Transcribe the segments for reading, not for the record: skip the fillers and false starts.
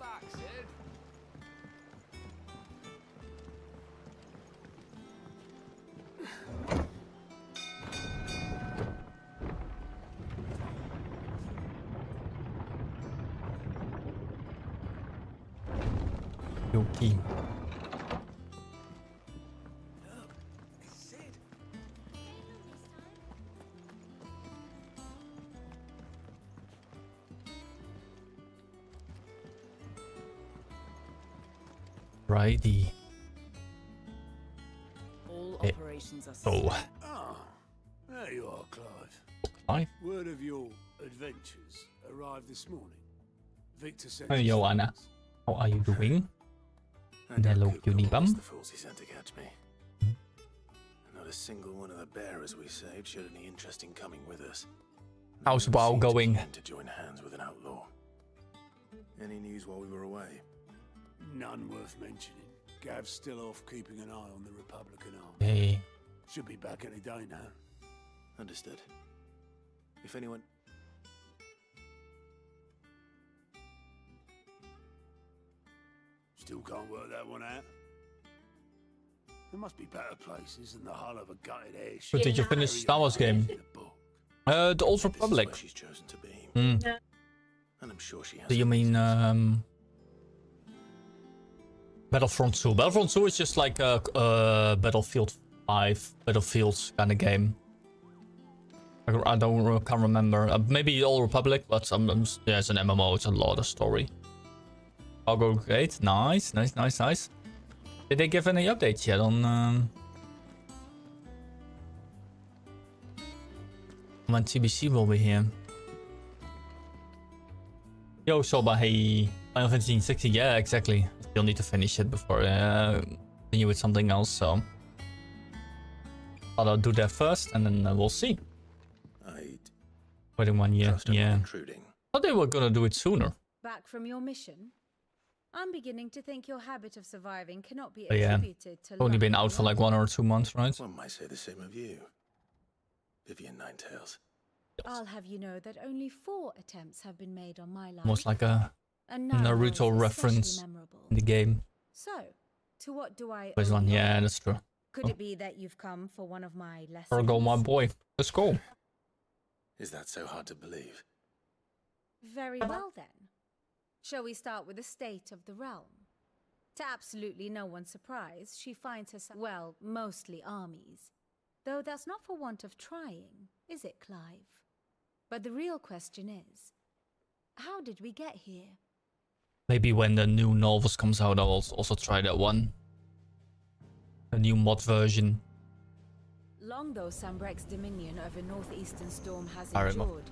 back, Sid. Yoki. Righty. All operations are Oh, Ah, there you are, Clive. Clive. Word of your adventures arrived this morning. Victor sent Hey, us Joanna. things. How are you doing? I got Hello, cooped cutie up bum. amongst the fools he sent to catch me. And not a single one of the bearers we saved showed any interest in coming with us. How's No one WoW seemed going? keen to join hands with an outlaw. Any news while we were away? None worth mentioning. Gav's still off keeping an eye on the Republican army. Hey. Should be back any day now. Understood. If anyone... Still can't work that one out. There must be better places than the hull of a gutted airship. But did you finish Star Wars game? In a book. The Old This is Republic. where she's chosen to be. Hmm. And I'm sure she has... Do you mean Battlefront 2? Battlefront 2 is just like a Battlefield 5, Battlefield kind of game. I can't remember. Maybe Old Republic, but yeah, it's an MMO. It's a lot of story. Cargo Gate, nice. Did they give any updates yet on when TBC will be here? Yo, Soba, hey. Final Fantasy 16, yeah, exactly. Still need to finish it before continue with something else, so I'll do that first, and then we'll see. I'd Waiting 1 year, trust I'm not yeah. intruding. Thought they were gonna do it sooner. back from your mission? I'm beginning to think your habit of surviving cannot be But yeah, attributed to Only luck been out for like alone. 1 or 2 months, right? One might say the same of you. Vivian Ninetails. I'll have you know that only 4 attempts have been made on my life. Almost like a and none Naruto were especially reference memorable. in the game. So, to what do I There's owe one, you? yeah, that's true. Could Oh. it be that you've come for one of my lessons? There go my boy. Let's go. Is that so hard to believe? Very well then. Shall we start with the state of the realm? To absolutely no one's surprise, she finds herself, well, mostly armies. Though that's not for want of trying, is it, Clive? But the real question is, how did we get here? Maybe when the new novels comes out, I'll also try that one. A new mod version. Long though Sambrek's dominion over northeastern Storm has I remember. endured,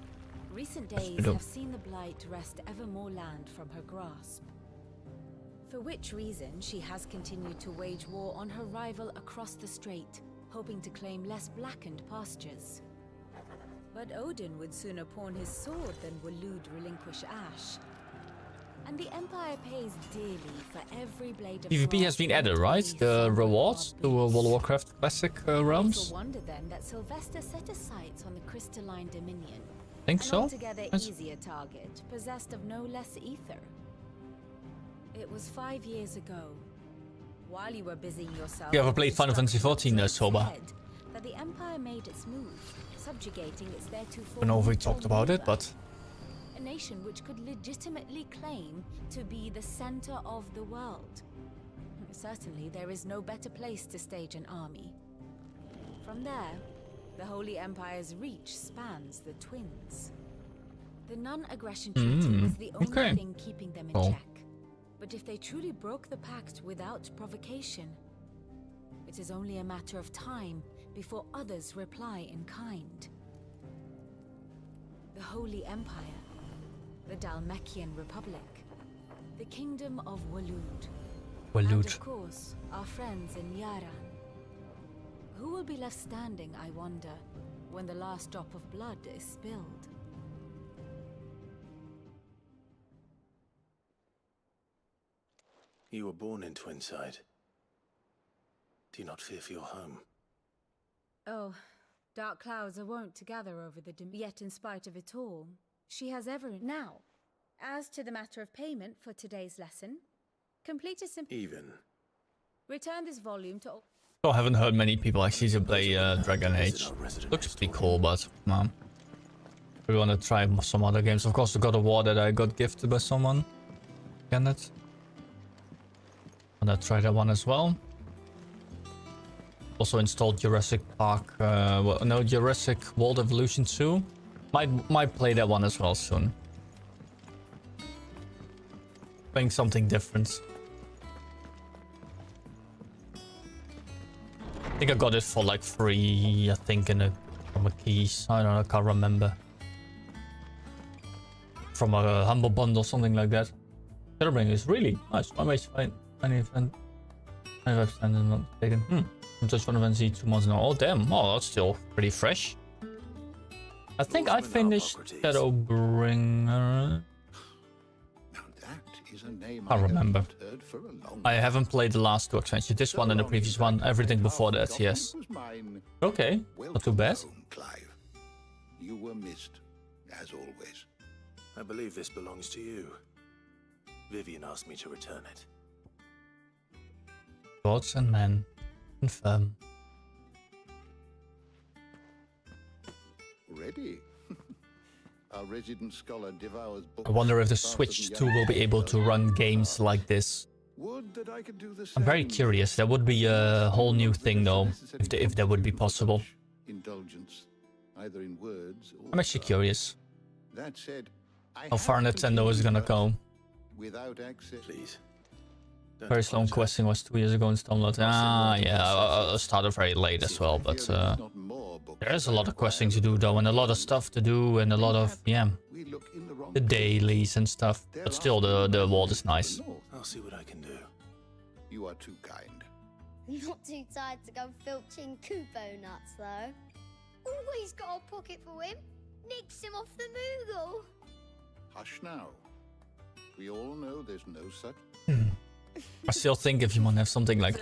recent Yes, we days do. have seen the Blight wrest ever more land from her grasp. For which reason she has continued to wage war on her rival across the strait, hoping to claim less blackened pastures. But Odin would sooner pawn his sword than Waloed relinquish Ash. And the Empire pays dearly for every blade of PvP has been added, right? The rewards to World of Warcraft Classic realms? Little wonder then that Sylvester set his sights on the crystalline dominion. Think An so? altogether Yes. easier target, possessed of no less ether. It was 5 years ago, while you were busying yourself. You ever with played Final Fantasy destruction of XIV, Drake's Soba? head, that the Empire made its move, subjugating its theretofore. Don't know if we neutral talked about it, ruler. but A nation which could legitimately claim to be the center of the world. Certainly, there is no better place to stage an army. From there, the Holy Empire's reach spans the twins. The non-aggression treaty was the only okay. thing keeping them in Oh. check. But if they truly broke the pact without provocation, it is only a matter of time before others reply in kind. The Holy Empire, the Dalmekian Republic, the Kingdom of Waloed, and Waloed. of course, our friends in Yaran. Who will be left standing, I wonder, when the last drop of blood is spilled? You were born in Twinside. Do you not fear for your home? Oh, dark clouds are wont to gather over the yet in spite of it all, she has ever now. As to the matter of payment for today's lesson, complete a simple... Even. Return this volume to... I haven't heard many people actually to play Dragon Age. Looks pretty cool, but we want to try some other games. Of course, the God of War that I got gifted by someone. Can it? Want to try that one as well. Also installed Jurassic Park. Well, no, Jurassic World Evolution 2. Might play that one as well soon. Playing something different. I think I got it for like free. I think from a keys. I don't know. I can't remember. From a humble bundle, something like that. Shadowbring is really nice. My base fight any event. I've standing not taken. I'm just one event 2 months now. Oh damn! Oh, that's still pretty fresh. I think I finished Shadowbringer. I remember. I haven't played the last 2 expansions. This one and the previous one. Everything before that, yes. Okay, not too bad. You were missed, as always. I believe this belongs to you. Vivian asked me to return it. Gods and men. Confirm. Ready? Our resident scholar devours books. I wonder if the Switch 2 will be able to run games like this. Would that I could do the I'm very same. curious. That would be a whole new thing though, if that would be possible. Indulgence, either in words or I'm actually curious That said, how far Nintendo is gonna go. Without access. Please. Don't Very slow apologize. questing was 2 years ago in download. Ah, yeah, I started very late as well, but there is a lot of questing to do though, and a lot of stuff to do, and a lot of, yeah, We look in the wrong the dailies and stuff. But still, the world is nice. I'll see what I can do. You are too kind. Not too tired to go filching Kupo nuts, though. Always got a pocket for him. Nicks him off the Moogle. Hush now. We all know there's no such. I still think if you want to have something like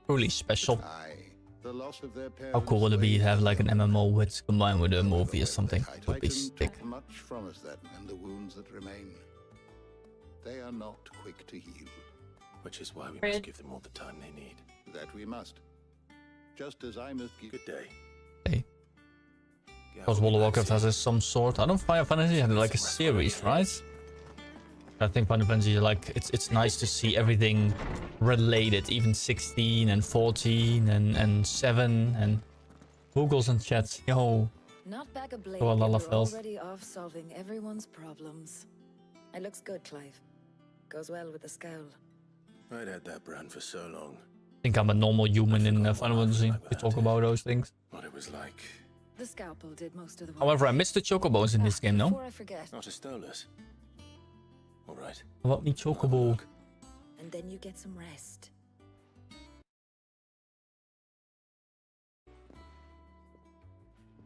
truly special, Aye. The loss of their how cool would it be to have like an MMO with combined with a movie or something? Titan Would be sick. took much from us then, and the wounds that remain. They are not quick to heal. Which is why we must give them all the time they need. That we must. Just as I must give. Good day. Hey. Because World of Warcraft has some sort. I don't Final Fantasy had like a series, right? I think Final Fantasy, like, it's nice to see everything related, even 16 and 14 and 7 and Googles and chats. Yo, Not back a blade. Oh, We're Lalafels. already off solving everyone's problems. It looks good, Clive. Goes well with the scowl. I'd had that brand for so long. I think I'm a normal human in Final Fantasy to talk about those things. What it was like. The scalpel did most of the work. However, I missed the chocobos in this game, no? Before I forget, Not a Stolas. All right. How about me chocobo? and then you get some rest.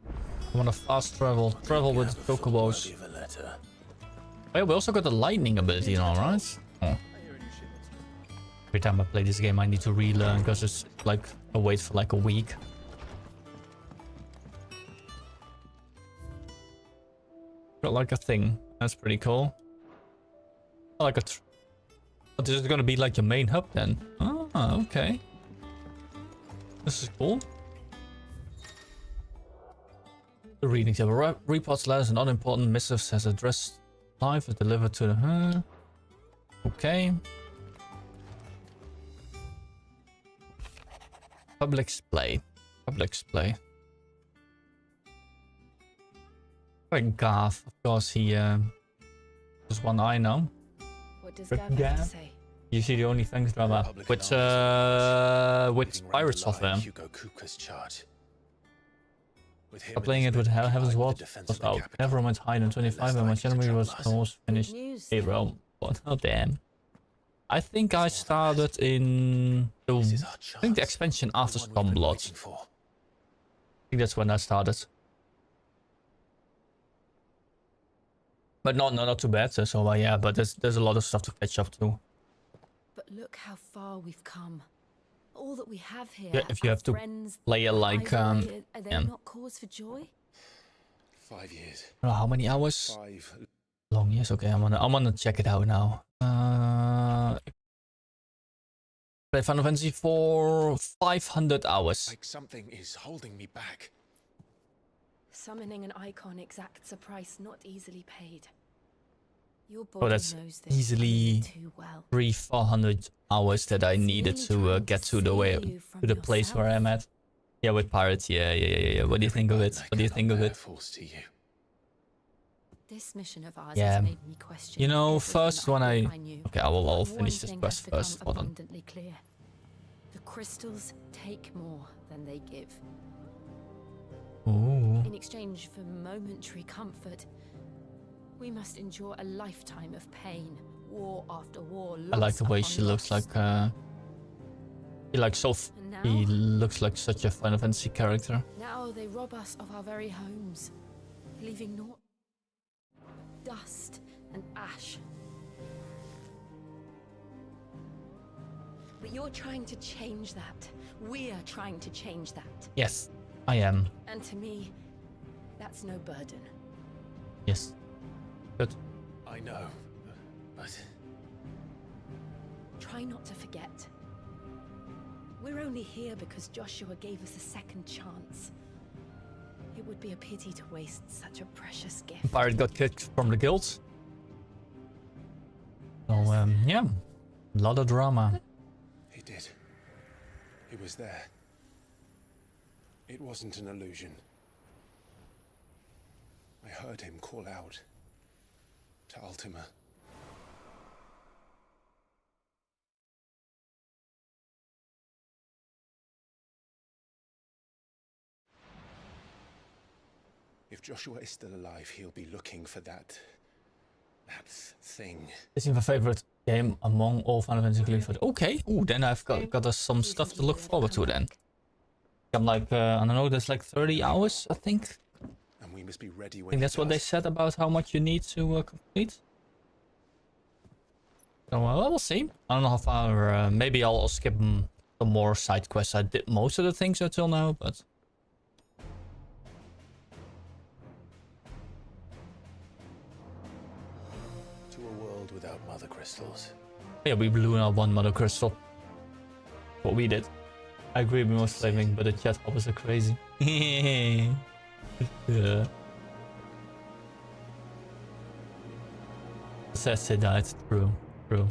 I want to fast travel with chocobos. Worthy of a letter. Oh, yeah, we also got the lightning ability now, right? Oh. Every time I play this game, I need to relearn because it's like a wait for like a week. Got like a thing. That's pretty cool. Like a. Oh, this is gonna be like your main hub then. Ah, okay. This is cool. The reading table. Reports, letters, and unimportant missives as addressed live are delivered to the. Okay. Public display. Public display. Like Gav, of course, he has one eye now. What does Rick Gav have to Gav? say? You see the only things drama Republican with armies pirate software. Hugo Kupka's chart. With him I'm and playing his it with men Heaven's occupied Ward the defense was of the out. capital. Never went higher than 25 and my Less likely to January was trouble us. almost finished. News, Hey, then. bro. What? Oh, damn. I think I started in the, This is our I think the chance. expansion after The one we've been Stormblood. waiting for. I think that's when I started. But not too bad. So yeah, but there's a lot of stuff to catch up to. But look how far we've come. All that we have here. Yeah, if you our have to friends, play it like are they yeah. not cause for joy? 5 years. I don't know how many hours? 5 Long years. Okay, I'm gonna check it out now. Play Final Fantasy for 500 hours. like something is holding me back. Summoning an icon exacts a price not easily paid. Your Oh, body that's knows this easily only too well. 300-400 hours that I It's needed really to trying get to to the way save you from to the place where I'm at. Yeah, with pirates. Yeah. What do you think of it? What do you think of it? Force to you. This mission of ours Yeah. has made me question You know, everything first when I I... thought I knew. Okay, I'll One finish this thing quest has become first. Hold on. abundantly clear. The crystals take more than they give. Ooh. In exchange for momentary comfort, we must endure a lifetime of pain, war after war. I like the way loss she upon looks loss. like And now, he looks like such a Final Fantasy character. now they rob us of our very homes, leaving naught, dust and ash. But you're trying to change that. We're trying to change that. Yes, I am. And to me, that's no burden. Yes. Good. I know, but Try not to forget. We're only here because Joshua gave us a second chance. It would be a pity to waste such a precious gift. Pirate got kicked from the guild. So, yeah. A lot of drama. he did. He was there. It wasn't an illusion. I heard him call out to Ultima. If Joshua is still alive, he'll be looking for that thing. This is my favorite game among all Final Fantasy games. Okay, ooh, then I've got us some stuff to look forward to then. I'm like, I don't know, there's like 30 hours, I think. And we must be ready I when think that's what they said about how much you need to complete. So, we'll see. I don't know how far, maybe I'll skip some more side quests. I did most of the things until now, but... to a world without mother crystals. Yeah, we blew out one mother crystal. What we did. I agree with most flaming, but the chat bubbles are crazy. Yeah. Says it died. True. True.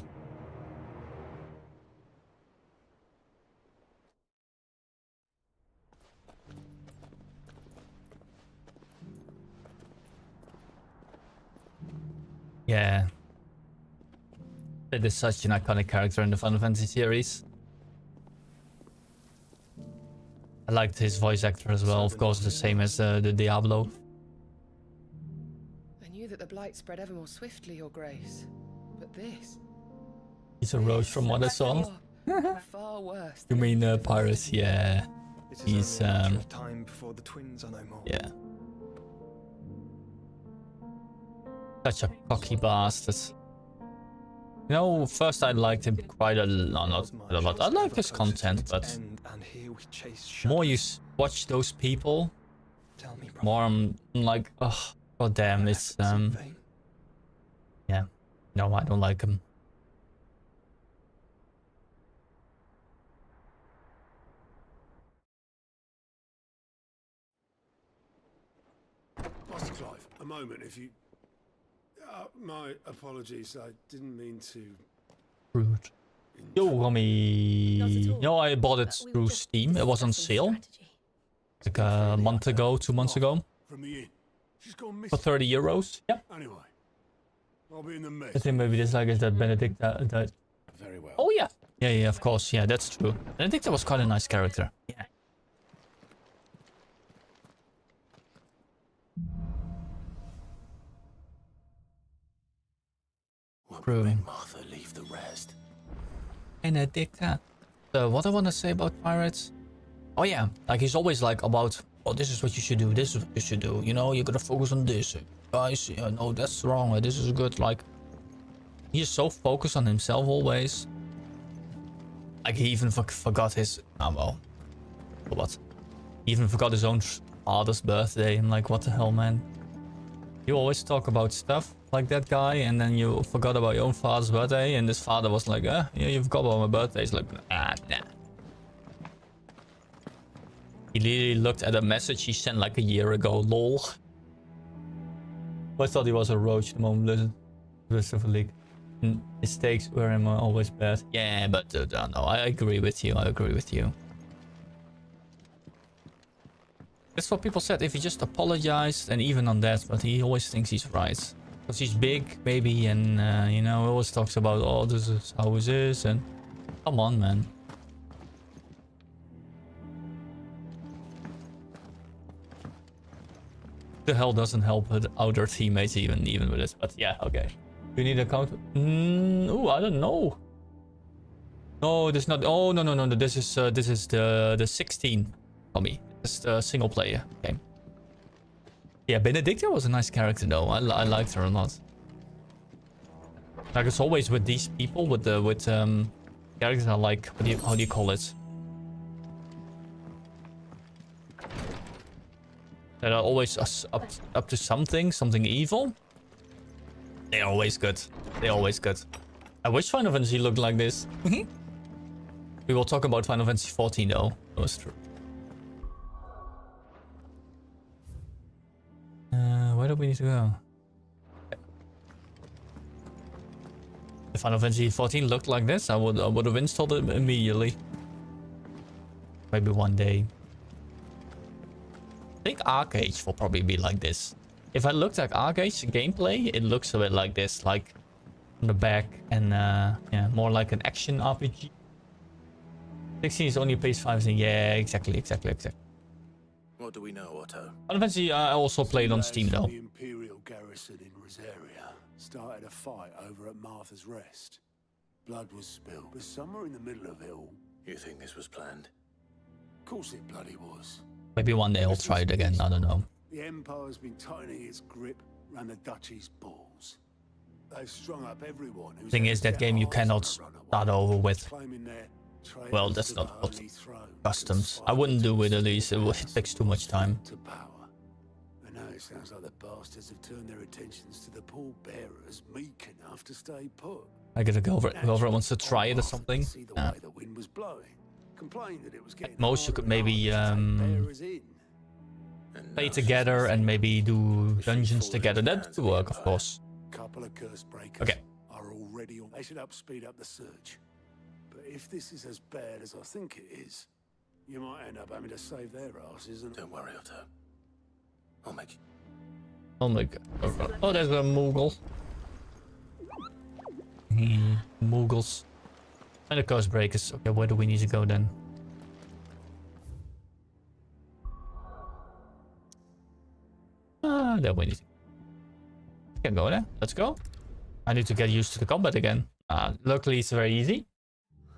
Yeah. It is such an iconic character in the Final Fantasy series. I liked his voice actor as well, of course, the same as the Diablo. I knew that the blight spread ever more swiftly, Your Grace. But this... He's a roach from what I saw. far worse. You mean Pyrus? Yeah. He's time before the twins are no more. yeah. Such a cocky bastard. You know, first I liked him quite a lot. Not quite a lot. I like his content, but more you watch those people, more I'm like, oh, god damn, it's yeah. No, I don't like him. Master Clive, a moment, if you... my apologies, I didn't mean to... Rude. Yo, Romy. Not at all. No, I bought it We were through just Steam. It was on discussing sale. strategy. Like a month ago, 2 months ago. From the inn. She's gone For missing. 30 euros. Yep. Anyway, I'll be in the mess. I think maybe this like is that Benedict died. Very well. Oh yeah. Yeah, of course. Yeah, that's true. Benedict was quite a nice character. Yeah. Won't True. make Martha leave the rest. Benedicta. What I want to say about pirates? Oh yeah, like he's always like about, oh, this is what you should do, this is what you should do, you know, you gotta focus on this. Guys, no, that's wrong, this is good, like... He is so focused on himself always. Like he even forgot his... Oh well. What? He even forgot his own father's birthday, and like, what the hell, man? You always talk about stuff like that guy, and then you forgot about your own father's birthday, and his father was like, yeah, you forgot about my birthday. He's like, nah. He literally looked at a message he sent like a year ago, lol. I thought he was a roach the moment Blizzard League. Mistakes were always bad. Yeah, but no, I agree with you. That's what people said. If he just apologized, and even on that, but he always thinks he's right. Because he's big, maybe, and you know, he always talks about, oh, this is how it is, and come on, man. The hell doesn't help out our teammates even with this, but yeah, okay. You need a count. Oh, I don't know. No, this is not. Oh no. This is the 16 for me. It's the single player game. Yeah, Benedicta was a nice character though. I liked her a lot. Like it's always with these people with characters I like. How do you call it? That are always up to something evil. They're always good. I wish Final Fantasy looked like this. We will talk about Final Fantasy 14 though. That was true. Where do we need to go? If Final Fantasy 14 looked like this, I would have installed it immediately. Maybe one day. I think Arcade will probably be like this. If I looked at Arcade's gameplay, it looks a bit like this, like on the back, and yeah, more like an action RPG. 16 is only a PS5 thing. Yeah, exactly. What do we know, Otto? Final Fantasy I also played on Steam though. The Imperial garrison in Rosaria started a fight over at Martha's Rest. Blood was spilled, but somewhere in the middle of it all. You think this was planned? Of course it bloody was. Maybe one day I'll try it again. I don't know. The Empire's been tightening its grip around the Duchy's balls. They've strung up everyone who's... Thing is, that game you cannot start over with. Well, that's not what customs. I wouldn't do it at least. It takes too much time. To power. And now it sounds like the bastards have turned their attentions to the pallbearers meek enough to stay put. I gotta go over it. Whoever wants to try it or something. See the way the wind was blowing. Complained that it was getting At most you could maybe play And together and maybe do dungeons together. That could work, of course. Couple of curse breakers Okay. are already on. They should speed up the search. But if this is as bad as I think it is, you might end up having to save their asses. And don't worry, Otto. I'll make it. Oh my god. Oh, there's a Moogle. Moogles. And the curse breakers. Okay, where do we need to go then? There we need to... Can go there. Let's go. I need to get used to the combat again. Luckily it's very easy.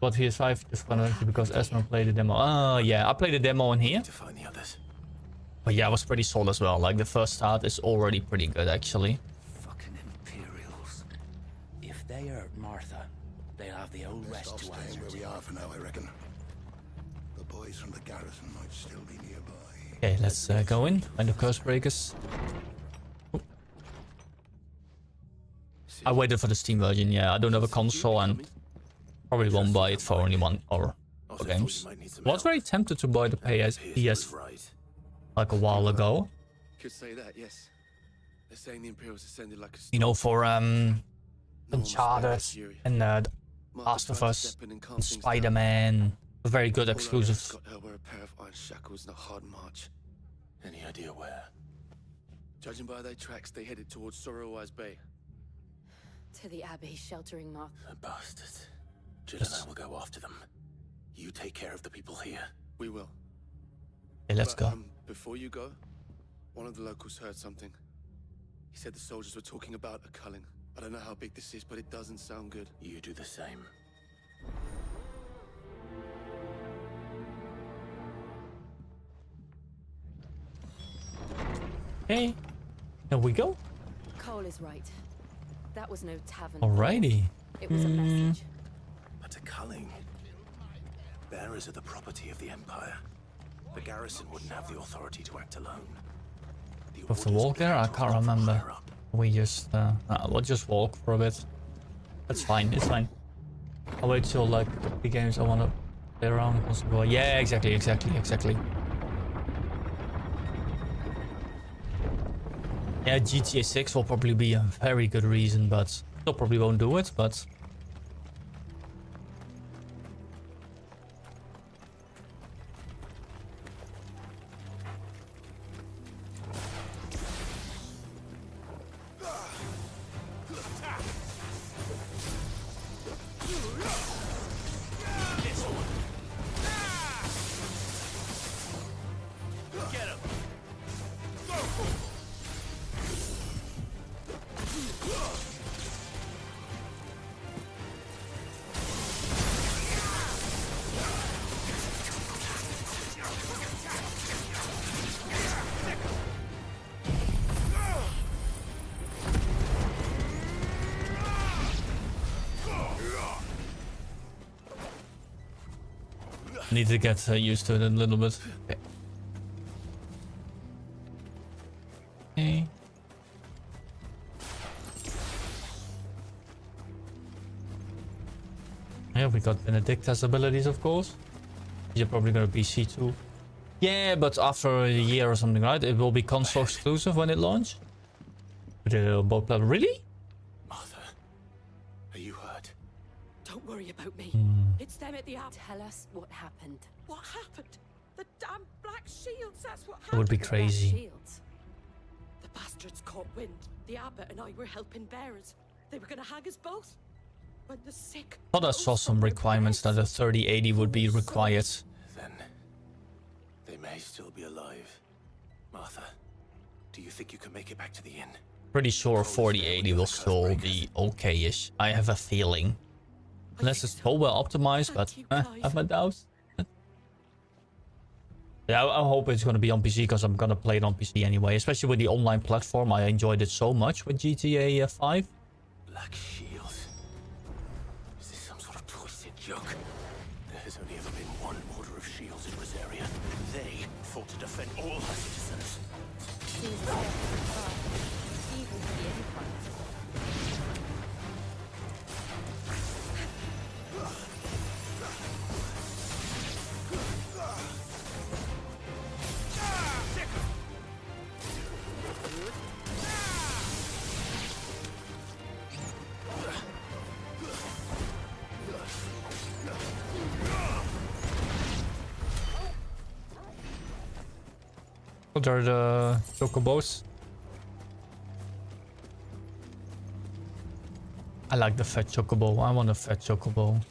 But PS5 is funny because Esma played the demo. Oh yeah, I played the demo in here. To find the others. But yeah, it was pretty solid as well. Like the first start is already pretty good actually. Fucking Imperials. If they hurt Martha, they'll have the old rest to answer where to. we are for now, I reckon. The boys from the garrison might still be nearby. Okay, let's go in. Find the curse breakers. Ooh. I waited for the Steam version. Yeah, I don't have a console and probably won't buy it for only 1 hour for games. I was very tempted to buy the PS like a while ago. Could say that, yes. They're saying the Imperials ascended like a You know, for Uncharted and Last of Us and Spider-Man. Very good exclusives. Got her wear a pair of iron shackles and a hard march. Any idea where? Judging by their tracks, they headed towards Sorrowwise Bay. To the Abbey sheltering Martha. The bastards. Jill and I will go after them. You take care of the people here. We will. Okay, let's But, go. Before you go, one of the locals heard something. He said the soldiers were talking about a culling. I don't know how big this is, but it doesn't sound good. You do the same. Okay, here we go. Cole is right. That was no tavern. Alrighty. It was a message. But a culling. Bearers are the property of the Empire. The garrison wouldn't have the authority to act alone. Have to walk there? I can't remember. We just we'll just walk for a bit. That's fine. It's fine. I'll wait till like the games I want to play around. Yeah, exactly. Yeah, GTA 6 will probably be a very good reason, but still probably won't do it. But I need to get used to it a little bit. Okay. Yeah, we got Benedicta's abilities, of course. You're probably gonna be C2. Yeah, but after a year or something, right? It will be console exclusive when it launches. Both really? Martha, are you hurt? Don't worry about me. It's them at the app. Tell us what happened. What happened? The damn black shields, that's what It happened. would be crazy. Shields. The bastards caught wind. The abbot and I were helping bearers. They were gonna hang us both. When the sick... I thought I saw some requirements that a 3080 would be required. Then they may still be alive. Martha, do you think you can make it back to the inn? Pretty sure 4080 will still be okay-ish. I have a feeling. Unless it's so well optimized, but I have my doubts. Yeah, I hope it's going to be on PC because I'm going to play it on PC anyway. Especially with the online platform. I enjoyed it so much with GTA 5. Black shields. Is this some sort of twisted joke? There has only ever been one order of shields in Rosaria. They fought to defend all her citizens. Seems as if even for the Empire. What are the chocobos? I like the fat chocobo. I want a fat chocobo.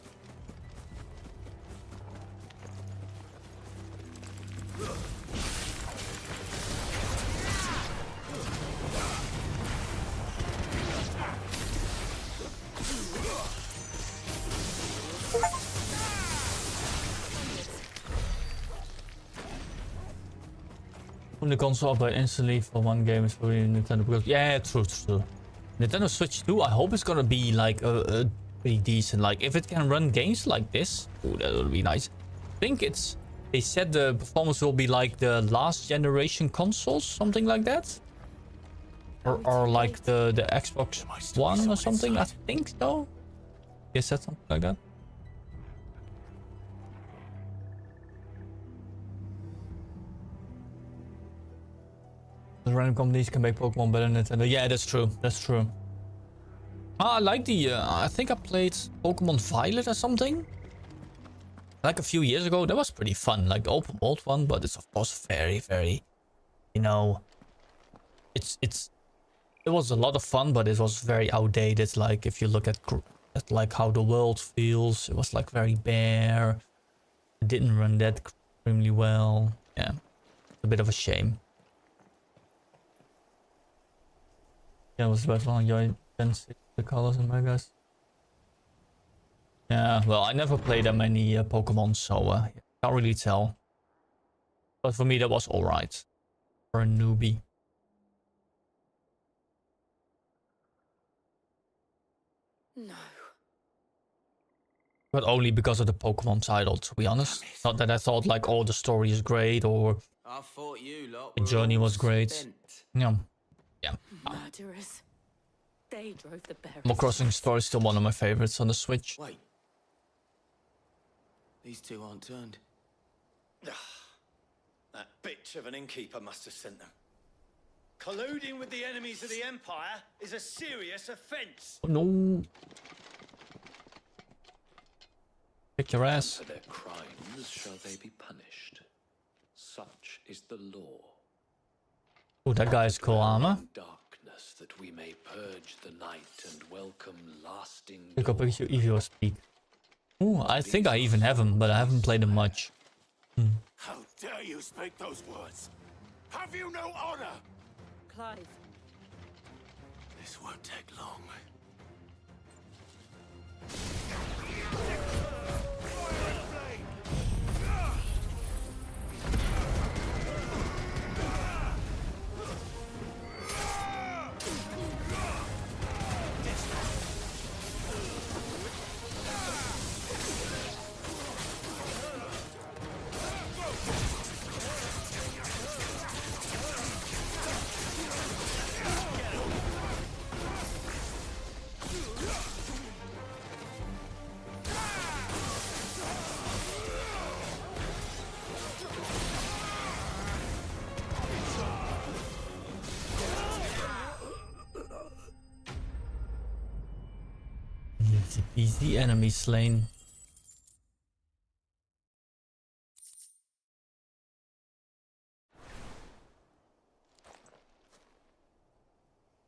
When the console update instantly for one game is probably Nintendo because yeah, true. Nintendo Switch 2, I hope it's gonna be like a pretty decent. Like if it can run games like this, ooh, that would be nice. I think it's they said the performance will be like the last generation consoles, something like that. Or like the Xbox One or something. I think so. They said something like that. The random companies can make Pokemon better than Nintendo. Yeah, that's true. That's true. I like the... I think I played Pokemon Violet or something. Like a few years ago. That was pretty fun. Like the open world one. But it's of course very, very... You know... It was a lot of fun, but it was very outdated. Like if you look at like how the world feels. It was like very bare. It didn't run that extremely well. Yeah. It's a bit of a shame. Yeah, it was the best one. Enjoy the colors and megas. Yeah, well, I never played that many Pokemon, so can't really tell. But for me, that was alright. For a newbie. No. But only because of the Pokemon title, to be honest. Not that I thought like, oh, the story is great or I thought you lot the were journey all was great. spent. Yeah. Yeah. Murderers. They drove the bearers. Animal Crossing Story is still one of my favorites on the Switch. Wait. These two aren't turned. That bitch of an innkeeper must have sent them. Colluding with the enemies of the Empire is a serious offense. Oh, no. Kick your ass. For their crimes shall they be punished. Such is the law. Oh, that guy's cool armor. Darkness that we may purge the night and welcome lasting. Pick up your evil speak. Oh, I think I even have him, but I haven't played him much. How dare you speak those words? Have you no honor? Clive. This won't take long. Easy enemy slain.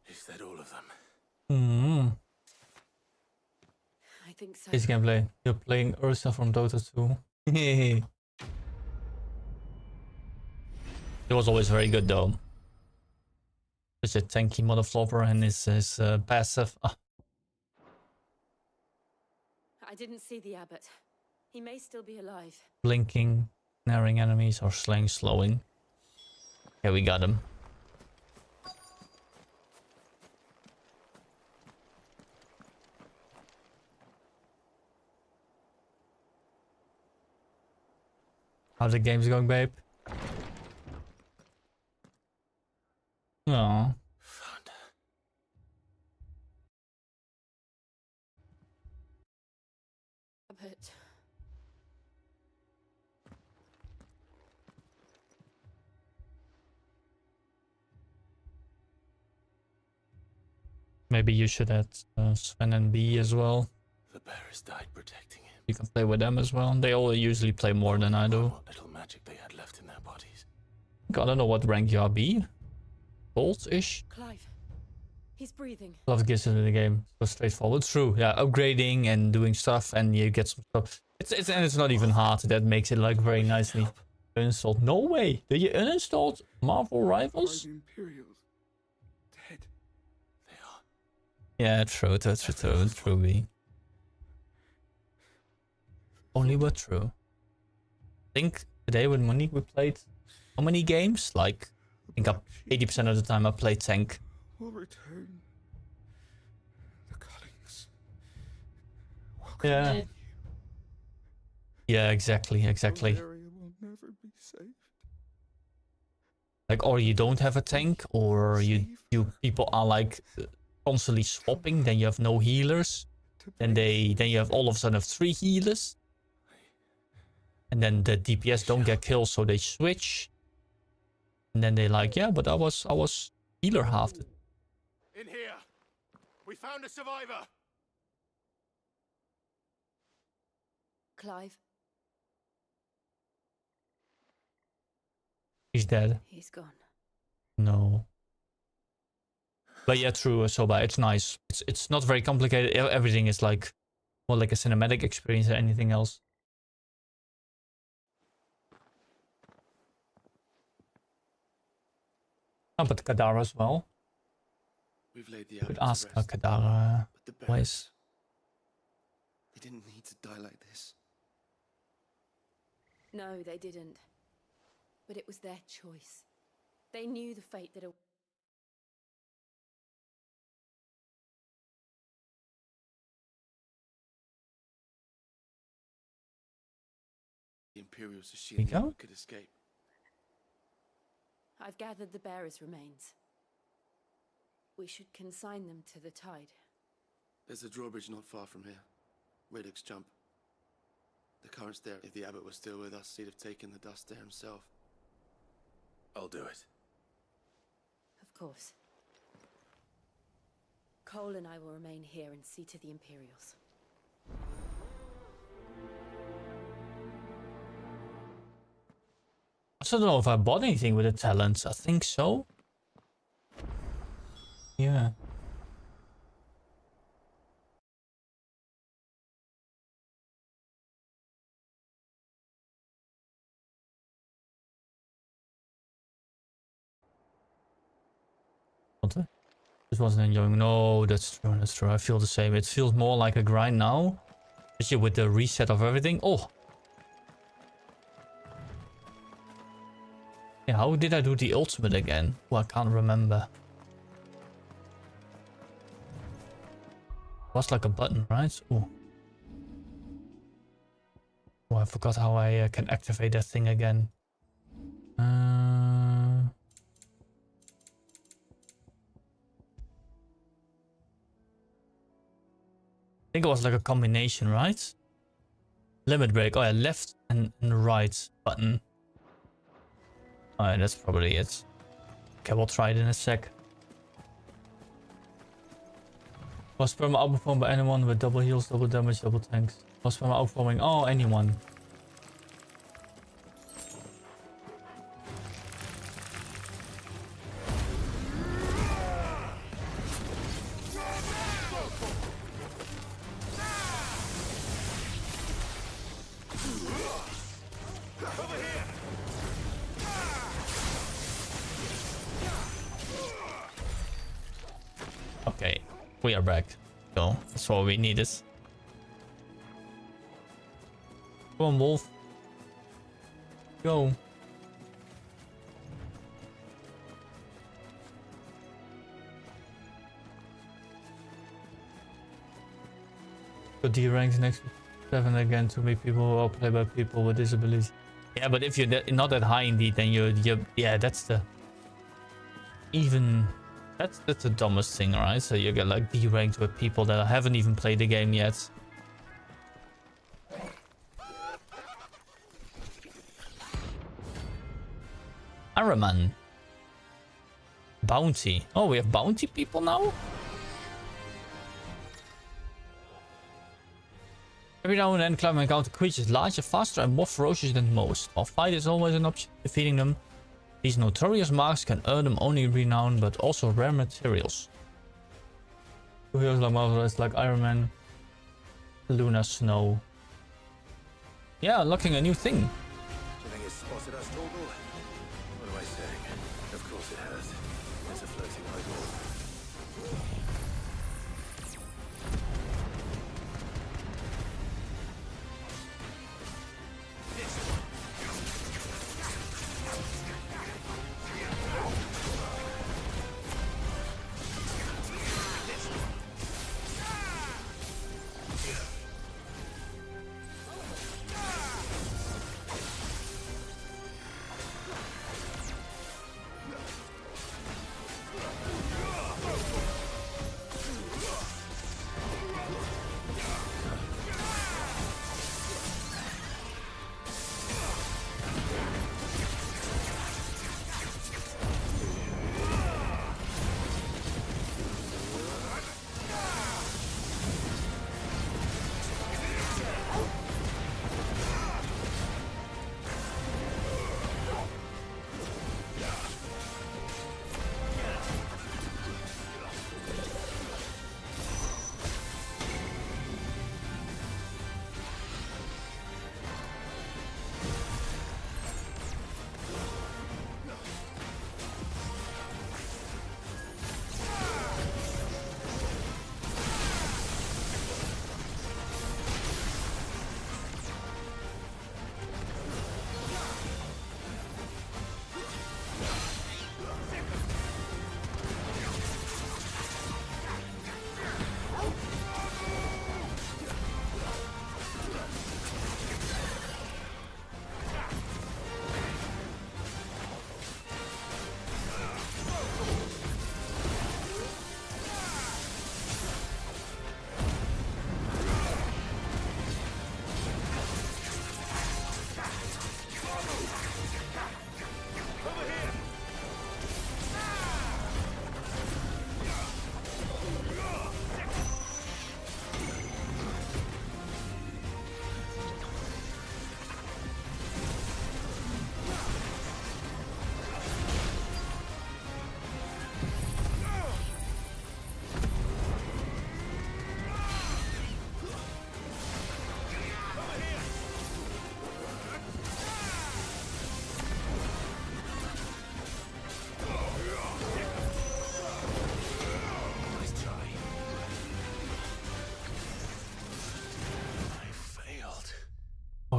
Is that all of them? I think so. Easy gameplay. You're playing Ursa from Dota 2. It was always very good though. Such a tanky motherflopper and his passive. I didn't see the abbot. He may still be alive. Blinking, snaring enemies, or slaying slowing. Okay, we got him. How's the game's going, babe? No. Abbot. Maybe you should add Sven and B as well. The bearers died protecting him. You can play with them as well. They all usually play more than I do. What little magic they had left in their bodies. I don't know what rank you are, B. Gold-ish? Clive. He's breathing. Love gives into the game. So straightforward. True. Yeah, upgrading and doing stuff, and you get some stuff. It's not even hard. That makes it like very nicely. Uninstalled. No way. Did you uninstall Marvel Rivals? The Imperials. Dead. They are. Yeah, true. That's true. B. Only but true. I think today with Monique we played how many games? Like, I think 80% of the time I played tank. Will return. The Cullings. Yeah. Yeah, exactly. The area will never be saved. Like, or you don't have a tank, or you people are like constantly swapping. Then you have no healers. Then you have all of a sudden 3 healers. And then the DPS don't get kills, so they switch. And then they like, yeah, but I was healer half the. In here. We found a survivor. Clive. He's dead. He's gone. No. But yeah, true, Soba. It's nice. It's not very complicated. Everything is like more like a cinematic experience than anything else. Oh, but Kadara as well. We've laid the You could abbot to ask rest, Kadara but the ways. bearers, they didn't need to die like this. No, they didn't. But it was their choice. They knew the fate that The Imperials are There you shielding go. could escape. I've gathered the bearer's remains. We should consign them to the tide. There's a drawbridge not far from here. Radix jump. The current's there. If the abbot was still with us, he'd have taken the dust there himself. I'll do it. Of course. Cole and I will remain here and see to the Imperials. I don't know if I bought anything with the talents. I think so. Yeah. What? This wasn't enjoying. No, that's true. That's true. I feel the same. It feels more like a grind now, especially with the reset of everything. Oh. Yeah, how did I do the ultimate again? Well, I can't remember. It was like a button, right? Oh. Oh, I forgot how I can activate that thing again. I think it was like a combination, right? Limit break. Oh yeah, left and right button. Alright, that's probably it. Okay, we'll try it in a sec. Was perma outperformed by anyone with double heals, double damage, double tanks? Was perma outperforming? Oh, anyone. Okay, we are back. So that's what we needed. Come on, Wolf. Go. Go D ranks next 7 again to make people who are played by people with disabilities. Yeah, but if you're not that high indeed, then you're yeah, that's the even. That's the dumbest thing, right? So you get like D ranked with people that haven't even played the game yet. Araman. Bounty. Oh, we have bounty people now? Every now and then climb and encounter creatures larger, faster and more ferocious than most. While fight is always an option, defeating them. These notorious marks can earn them only renown, but also rare materials. Two heroes like Marvelous, like Iron Man, Luna Snow. Yeah, unlocking a new thing. Do you think it's spotted us, Torgal? What am I saying? Of course it has. It's a floating eyeball.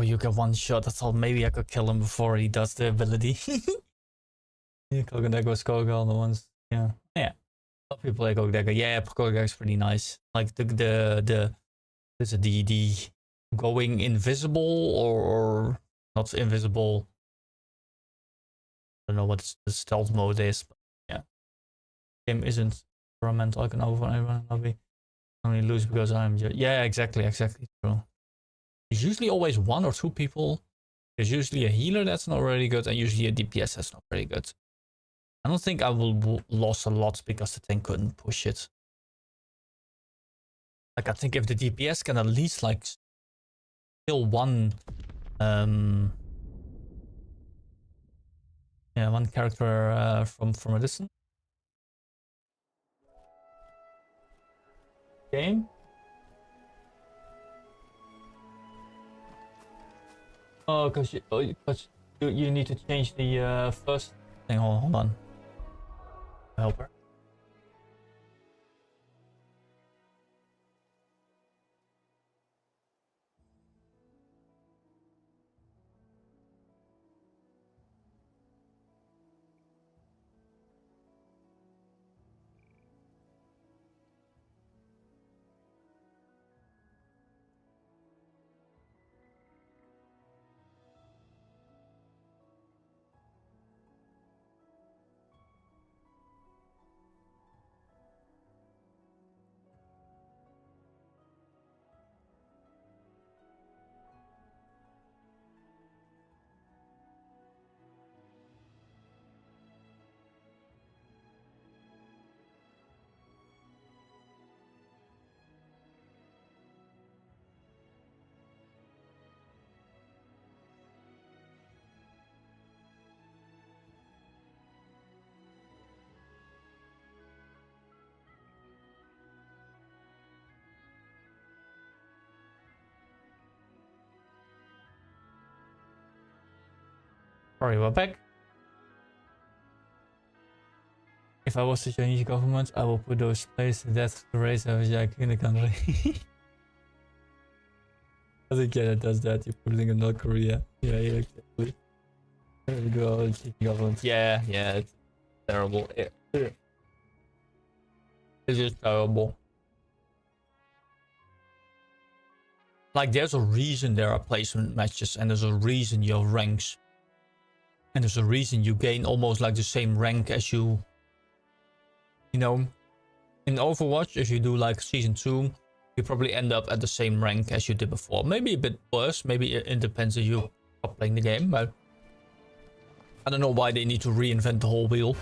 you get one shot. I thought maybe I could kill him before he does the ability. Yeah, Cloak and Dagger was Koga on the ones. Yeah. Yeah. A lot of people play Cloak and Dagger. Yeah, Cloak and Dagger is pretty nice. Like the going invisible or not invisible. I don't know what the stealth mode is, but yeah. Game isn't experimental. I can over everyone lobby. Only lose because I'm just yeah, exactly true. There's usually always one or two people. There's usually a healer that's not really good, and usually a DPS that's not very good. I don't think I will lose a lot because the tank couldn't push it. Like I think if the DPS can at least like kill one yeah, one character from a distance. Game. Oh, because you need to change the first thing. Hold on. Help her. Sorry, we're back. If I was the Chinese government, I will put those places to death to raise a jack in the country. I think yeah, that does that. You're putting in North Korea. Yeah, exactly. There we go, government. Yeah, it's terrible. It's just terrible. Like, there's a reason there are placement matches, and there's a reason you have ranks. And there's a reason you gain almost like the same rank as you know, in Overwatch, if you do like Season 2, you probably end up at the same rank as you did before. Maybe a bit worse, maybe it depends on you playing the game, but I don't know why they need to reinvent the whole wheel.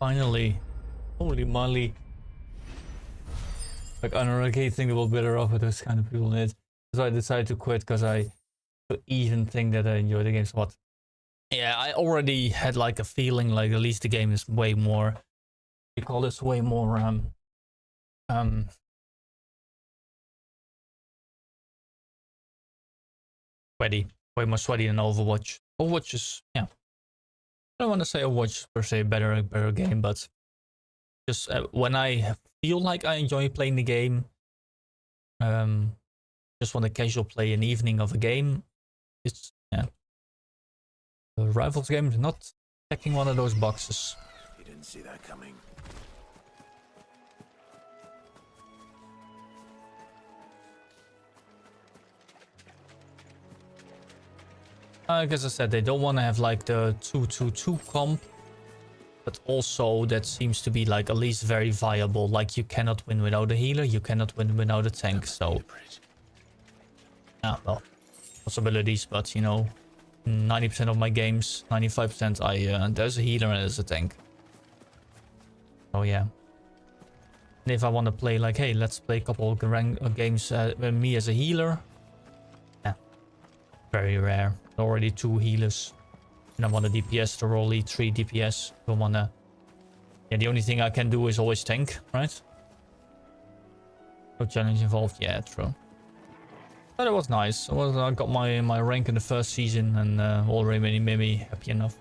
Finally. Holy moly. Like, I don't really think it will be better off with this kind of people in it. So I decided to quit because I even think that I enjoy the game so much. Yeah, I already had like a feeling like at least the game is way more, you call this way more sweaty, way more sweaty than Overwatch. Overwatch is, yeah, I don't want to say Overwatch per se better game, but just when I feel like I enjoy playing the game, just want to casual play an evening of a game, it's, yeah, the Rivals game is not checking one of those boxes. You didn't see that coming. Like as I said, they don't want to have like the 2-2-2 comp, but also that seems to be like at least very viable. Like you cannot win without a healer, you cannot win without a tank. So, yeah, well, possibilities, but you know, 90% of my games, 95%, there's a healer and there's a tank. Oh yeah. And if I want to play like, hey, let's play a couple of games with me as a healer, yeah, very rare. Already 2 healers, and I want a DPS to roll 3 DPS. Don't wanna. Yeah, the only thing I can do is always tank, right? No challenge involved. Yeah, true. But it was nice. I got my rank in the first season, and already made me happy enough.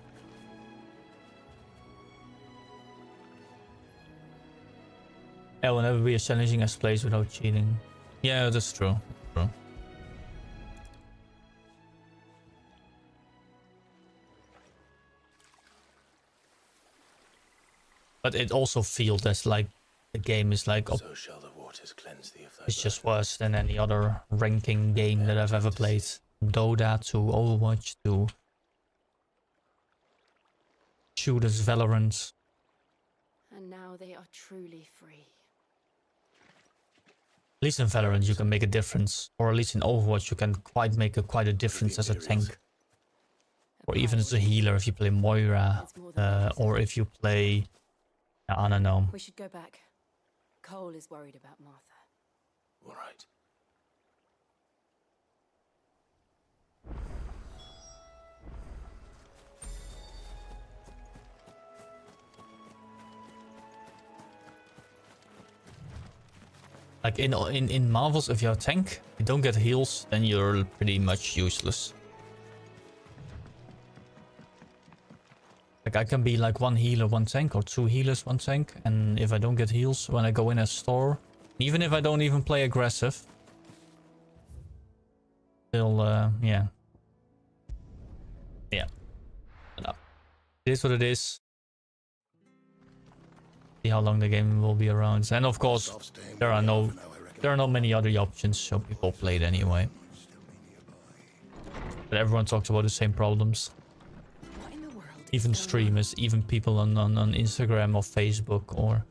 Yeah, will never be as challenging as plays without cheating. Yeah, that's true. True. But it also feels as like the game is like So shall the waters cleanse thee of thy it's just worse than any other ranking game that I've ever played. Dota to Overwatch to shooters, Valorant. And now they are truly free. At least in Valorant you can make a difference, or at least in Overwatch you can make quite a difference as a tank, or even as a healer if you play Moira, or if you play. I don't know. We should go back. Cole is worried about Martha. All right. Like in Marvels, if you're a tank, you don't get heals, then you're pretty much useless. Like I can be like 1 healer, 1 tank, or 2 healers, 1 tank, and if I don't get heals when I go in as store, even if I don't even play aggressive, still, yeah. Yeah. It is what it is. See how long the game will be around. And of course, there are not many other options, so people play it anyway. But everyone talks about the same problems. Even streamers, even people on Instagram or Facebook or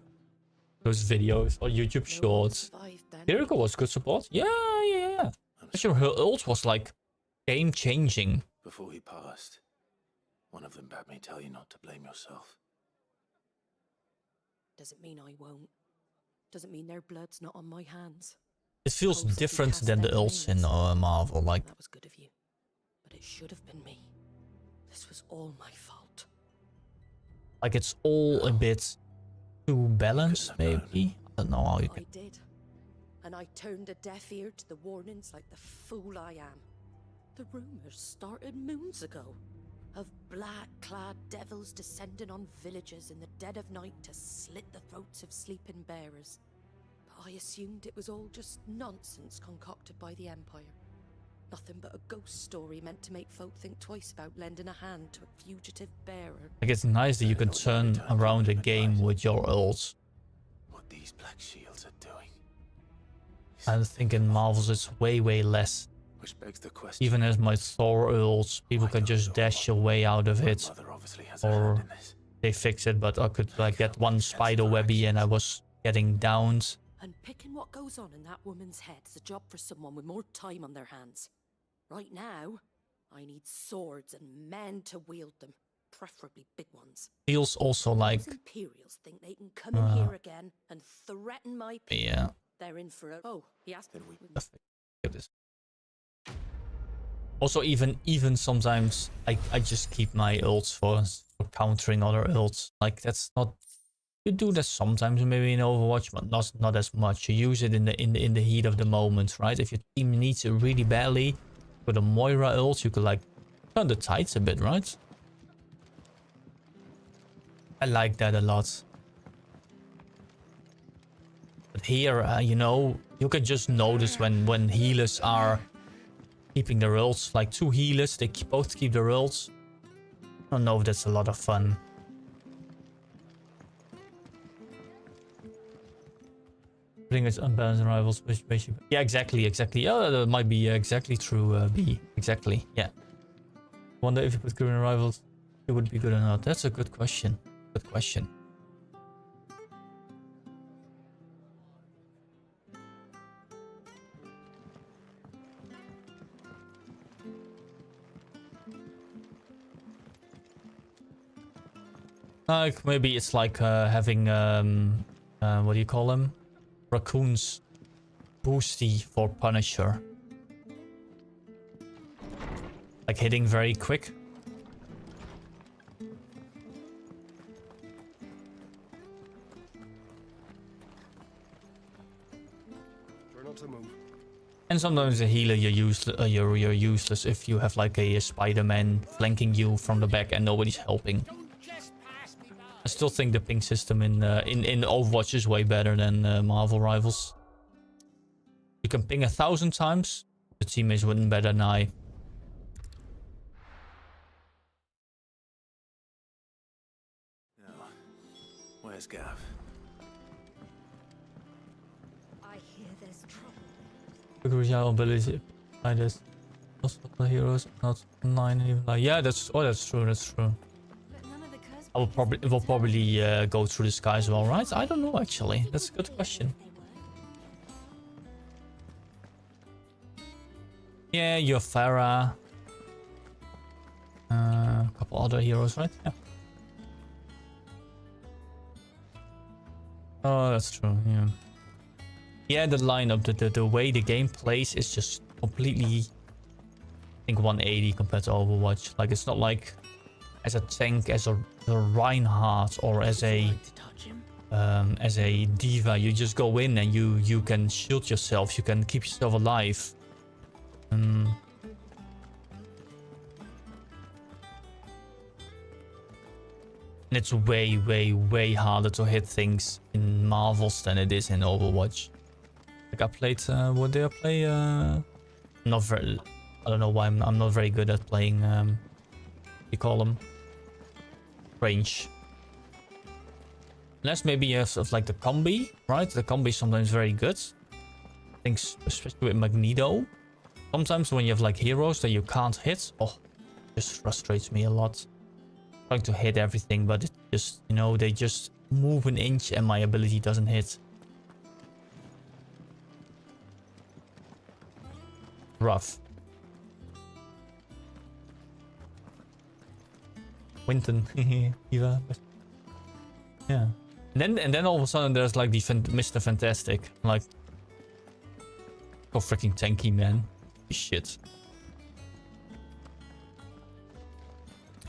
those videos or YouTube shorts. Kiriko was good support. Yeah. Actually, her ult was like game changing. Before he passed, one of them bade me tell you not to blame yourself. Doesn't mean I won't. Doesn't mean their blood's not on my hands. It feels different than the ults in Marvel. Like that was good of you, but it should have been me. This was all my fault. Like it's all a bit too balanced, maybe. I don't know how you can. I did, and I turned a deaf ear to the warnings like the fool I am. The rumors started moons ago, of black-clad devils descending on villages in the dead of night to slit the throats of sleeping bearers. But I assumed it was all just nonsense concocted by the Empire. Nothing but a ghost story meant to make folk think twice about lending a hand to a fugitive bearer. Like it's nice that you can turn around a game with your ults. What these black shields are doing. I think in Marvels it's way less. Which begs the question. Even as my Thor ults, people can just dash your way out of it. Or they fix it, but I could like get 1 spider webby and I was getting downed. And picking what goes on in that woman's head is a job for someone with more time on their hands. Right now, I need swords and men to wield them. preferably big ones. Feels also like... Those Imperials think they can come in here again and threaten my people. Yeah. They're in for a... Oh, he asked me. Give this. Also, even sometimes I just keep my ults for countering other ults. Like, that's not... You do that sometimes maybe in Overwatch, but not as much. You use it in the heat of the moment, right? If your team needs it really badly, with a Moira ult, you could like turn the tides a bit, right? I like that a lot. But here, you know, you can just notice when healers are keeping their ults. Like 2 healers, they both keep their ults. I don't know if that's a lot of fun. Putting its unbalanced rivals, which basically... Yeah, exactly. Yeah, that might be exactly true, B. Exactly, yeah. Wonder if you put current rivals, it would be good or not. That's a good question. Good question. Like, maybe it's like having, what do you call them? Raccoons boosty for Punisher. Like hitting very quick. And sometimes a healer you're useless if you have like a Spider-Man flanking you from the back and nobody's helping. I still think the ping system in Overwatch is way better than Marvel Rivals. You can ping 1,000 times, the teammates wouldn't better than I. Now, where's Gav? I hear there's trouble. Crucial ability like this. Most of the heroes not 9 even like yeah, that's true. Will probably go through the sky as well, right? I don't know actually. That's a good question. Yeah, you're Farah. A couple other heroes, right? Yeah. Oh, that's true. Yeah. Yeah, the lineup, the way the game plays is just completely, I think 180 compared to Overwatch. Like it's not like as a tank, as a Reinhardt or as a diva, you just go in and you can shield yourself, you can keep yourself alive. And it's way harder to hit things in Marvels than it is in Overwatch. Like I played, what did I play? Not very. I don't know why I'm not very good at playing. You call them range. Unless maybe you have like the combi, right? The combi is sometimes very good. I think especially with Magneto. Sometimes when you have like heroes that you can't hit, oh, it just frustrates me a lot. Trying to hit everything, but it just, you know, they just move an inch and my ability doesn't hit. Rough. Winton, Eva. Yeah. And then all of a sudden there's like the Mr. Fantastic. Like, go freaking tanky, man. Shit.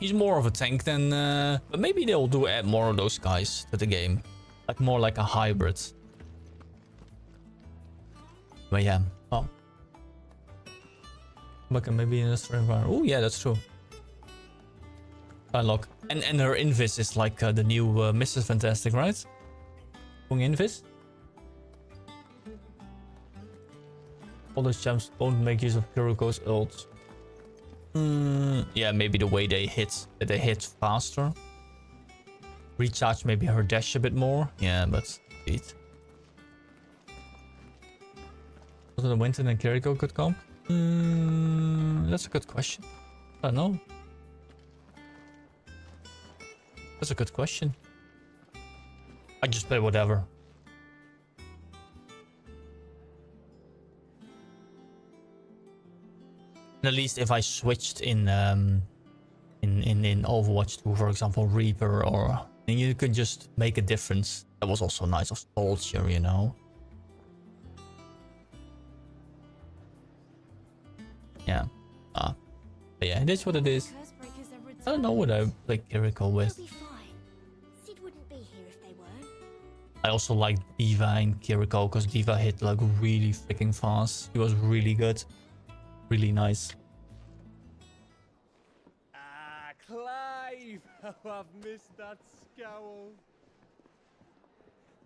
He's more of a tank than... but maybe they'll do add more of those guys to the game. Like more like a hybrid. But yeah. Oh. But maybe in a certain environment. Oh yeah, that's true. Unlock. And her invis is like the new Mrs. Fantastic, right? Going invis? All those champs won't make use of Kiriko's ult. Yeah, maybe the way they hit faster. Recharge maybe her dash a bit more. Yeah, but it. Also the Winton and Kiriko could come? That's a good question. I don't know. That's a good question. I just play whatever. And at least if I switched in in Overwatch 2, for example, Reaper, and you could just make a difference. That was also nice of Soldier, you know. Yeah. But yeah, it is what it is. I don't know what I play Kiriko with. Sid wouldn't be here if they weren't. I also like Diva in Kiriko because Diva hit like really freaking fast. He was really good. Really nice. Ah, Clive! Oh, I've missed that scowl.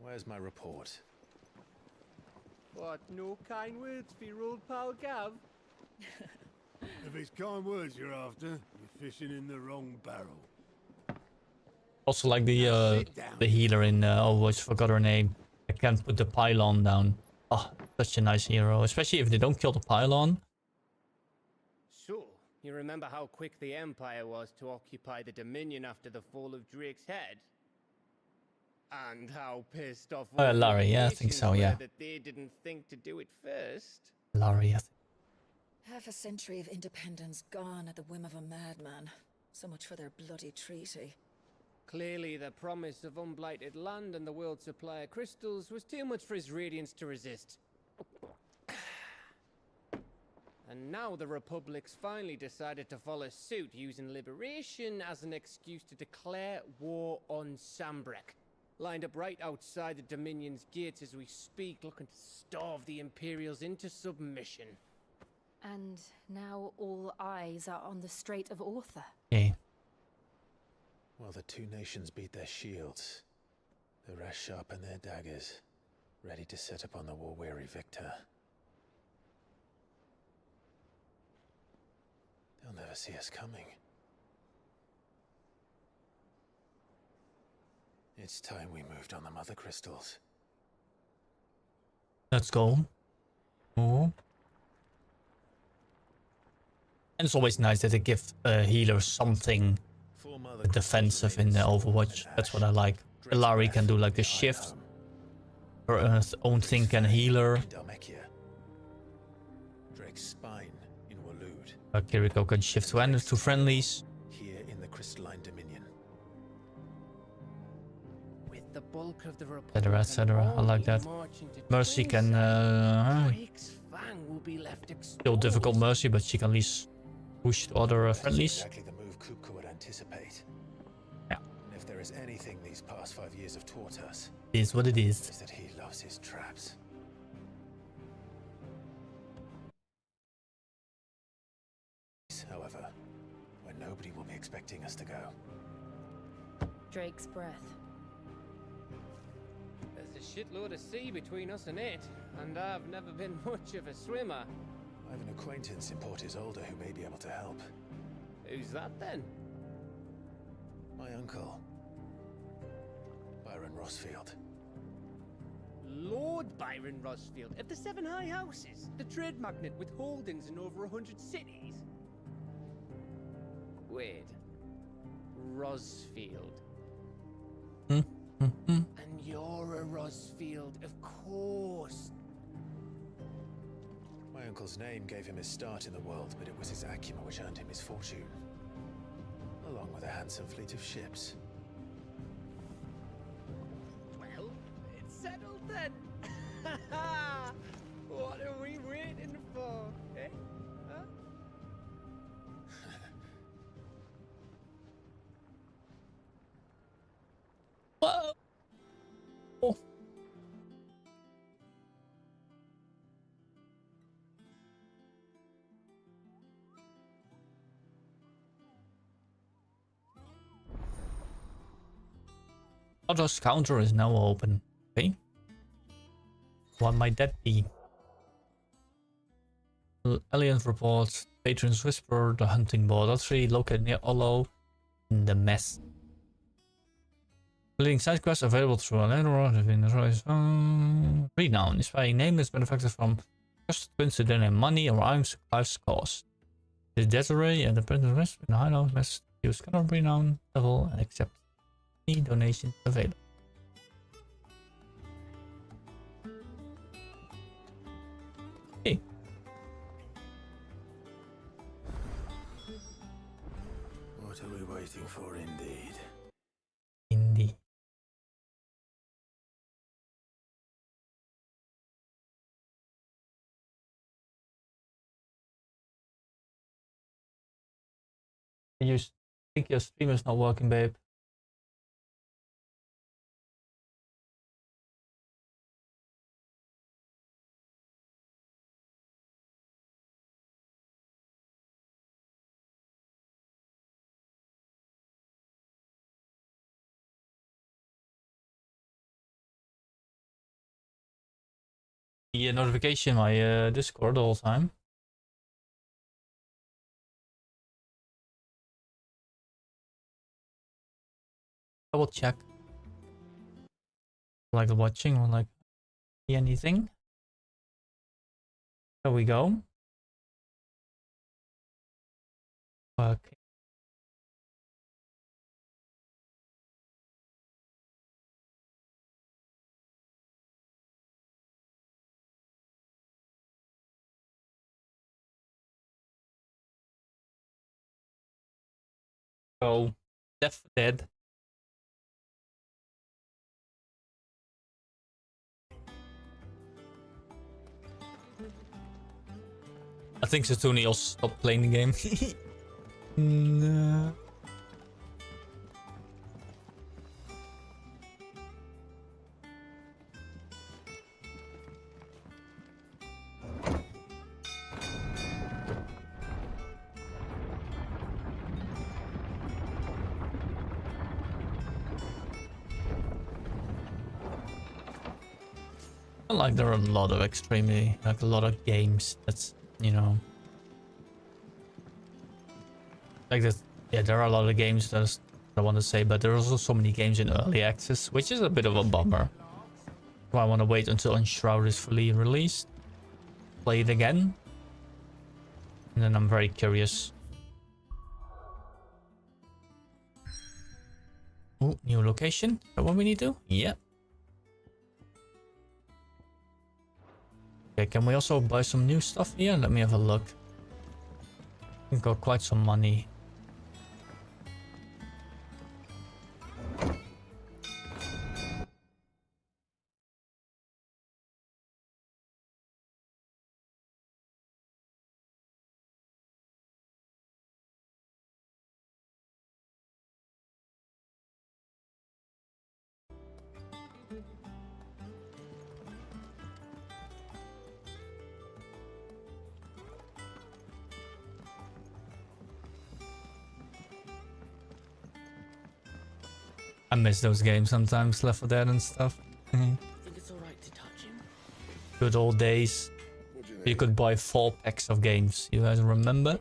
Where's my report? What, no kind words for your old pal Gav? If it's kind words you're after, you're fishing in the wrong barrel. Also like the healer in Overwatch, forgot her name. I can't put the pylon down. Oh, such a nice hero, especially if they don't kill the pylon. So, you remember how quick the Empire was to occupy the Dominion after the fall of Drake's head? And how pissed off all the Larry, yeah, I think nations so, were yeah. that they didn't think to do it first. Larry, I think. Half a century of independence gone at the whim of a madman. So much for their bloody treaty. Clearly, the promise of unblighted land and the world's supply of crystals was too much for his radiance to resist. And now the Republic's finally decided to follow suit, using liberation as an excuse to declare war on Sambrek. Lined up right outside the Dominion's gates as we speak, looking to starve the Imperials into submission. And now all eyes are on the Strait of Author. Okay. Well, the two nations beat their shields. The rest sharpen their daggers, ready to set upon the war-weary victor. They'll never see us coming. It's time we moved on the mother crystals. Let's go. Oh. And it's always nice that they give healers something defensive in the Overwatch. That's what I like. Ilari can do like the shift. Her own thing can healer. Drake's spine in Waloed. Kiriko can shift to friendlies. Here in the crystalline dominion. With the bulk of the Etc, etc. I like that. Mercy can still difficult Mercy, but she can at least push to other friendlies. Exactly the move Kupka would anticipate. Yeah. And if there is anything these past 5 years have taught us, it is what it is. Is that he loves his traps. However, where nobody will be expecting us to go. Drake's breath. There's a shitload of sea between us and it, and I've never been much of a swimmer. I have an acquaintance in Port Isolde who may be able to help. Who's that then? My uncle, Byron Rossfield. Lord Byron Rossfield of the Seven High Houses, the trade magnate with holdings in over 100 cities. Wait, Rossfield. And you're a Rossfield, of course. My uncle's name gave him his start in the world, but it was his acumen which earned him his fortune, along with a handsome fleet of ships. Well, it's settled then. What are we waiting for, eh? Huh? Whoa. Oh. Otter's counter is now open. Okay. What might that be? Alien reports, Patron's Whisper, the hunting board. All three located near Olo in the mess. Leading side quests available through a letter renown. Inspiring nameless benefactor from just coincident and money or arms life's cost. The Desiree and the Patron's Whisper in the hideout mess use kind of renown level and accept any donations available. Okay. What are we looking for, indeed. Indeed. You think your stream is not working, babe? The notification my Discord all the time. Double check. Like watching or like anything. There we go. Okay. So, Def dead. I think Satuni also stopped playing the game. No. Like there are a lot of extremely, like a lot of games that's, you know, like that. Yeah, there are a lot of games that I want to say, but there are also so many games in early access, which is a bit of a bummer. So I want to wait until Enshroud is fully released, play it again, and then I'm very curious. Oh, new location. Is that what we need to do? Yeah. Okay, can we also buy some new stuff here? Let me have a look. We've got quite some money. I miss those games sometimes, Left 4 Dead and stuff. Think it's alright to touch him? Good old days. You could buy 4 packs of games. You guys remember?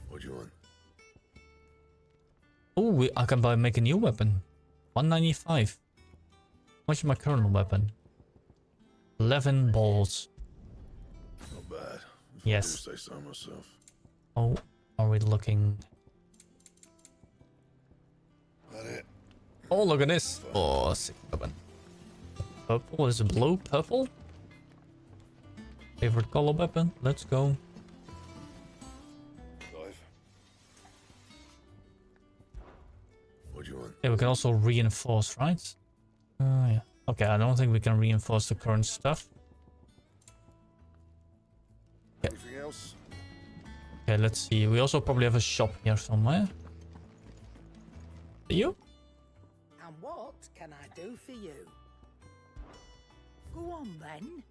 What do you want? Oh, I can make a new weapon. 195. How much is my current weapon? 11 balls. Not bad. If Yes. I do say so myself. Oh, are we looking? That it? Oh, look at this. Oh, sick weapon. Purple is blue. Purple? Favorite color weapon. Let's go. Dive. What do you want? Yeah, we can also reinforce, right? Yeah. Okay, I don't think we can reinforce the current stuff. Okay. Anything else? Okay, let's see. We also probably have a shop here somewhere. You? And what can I do for you? Go on then.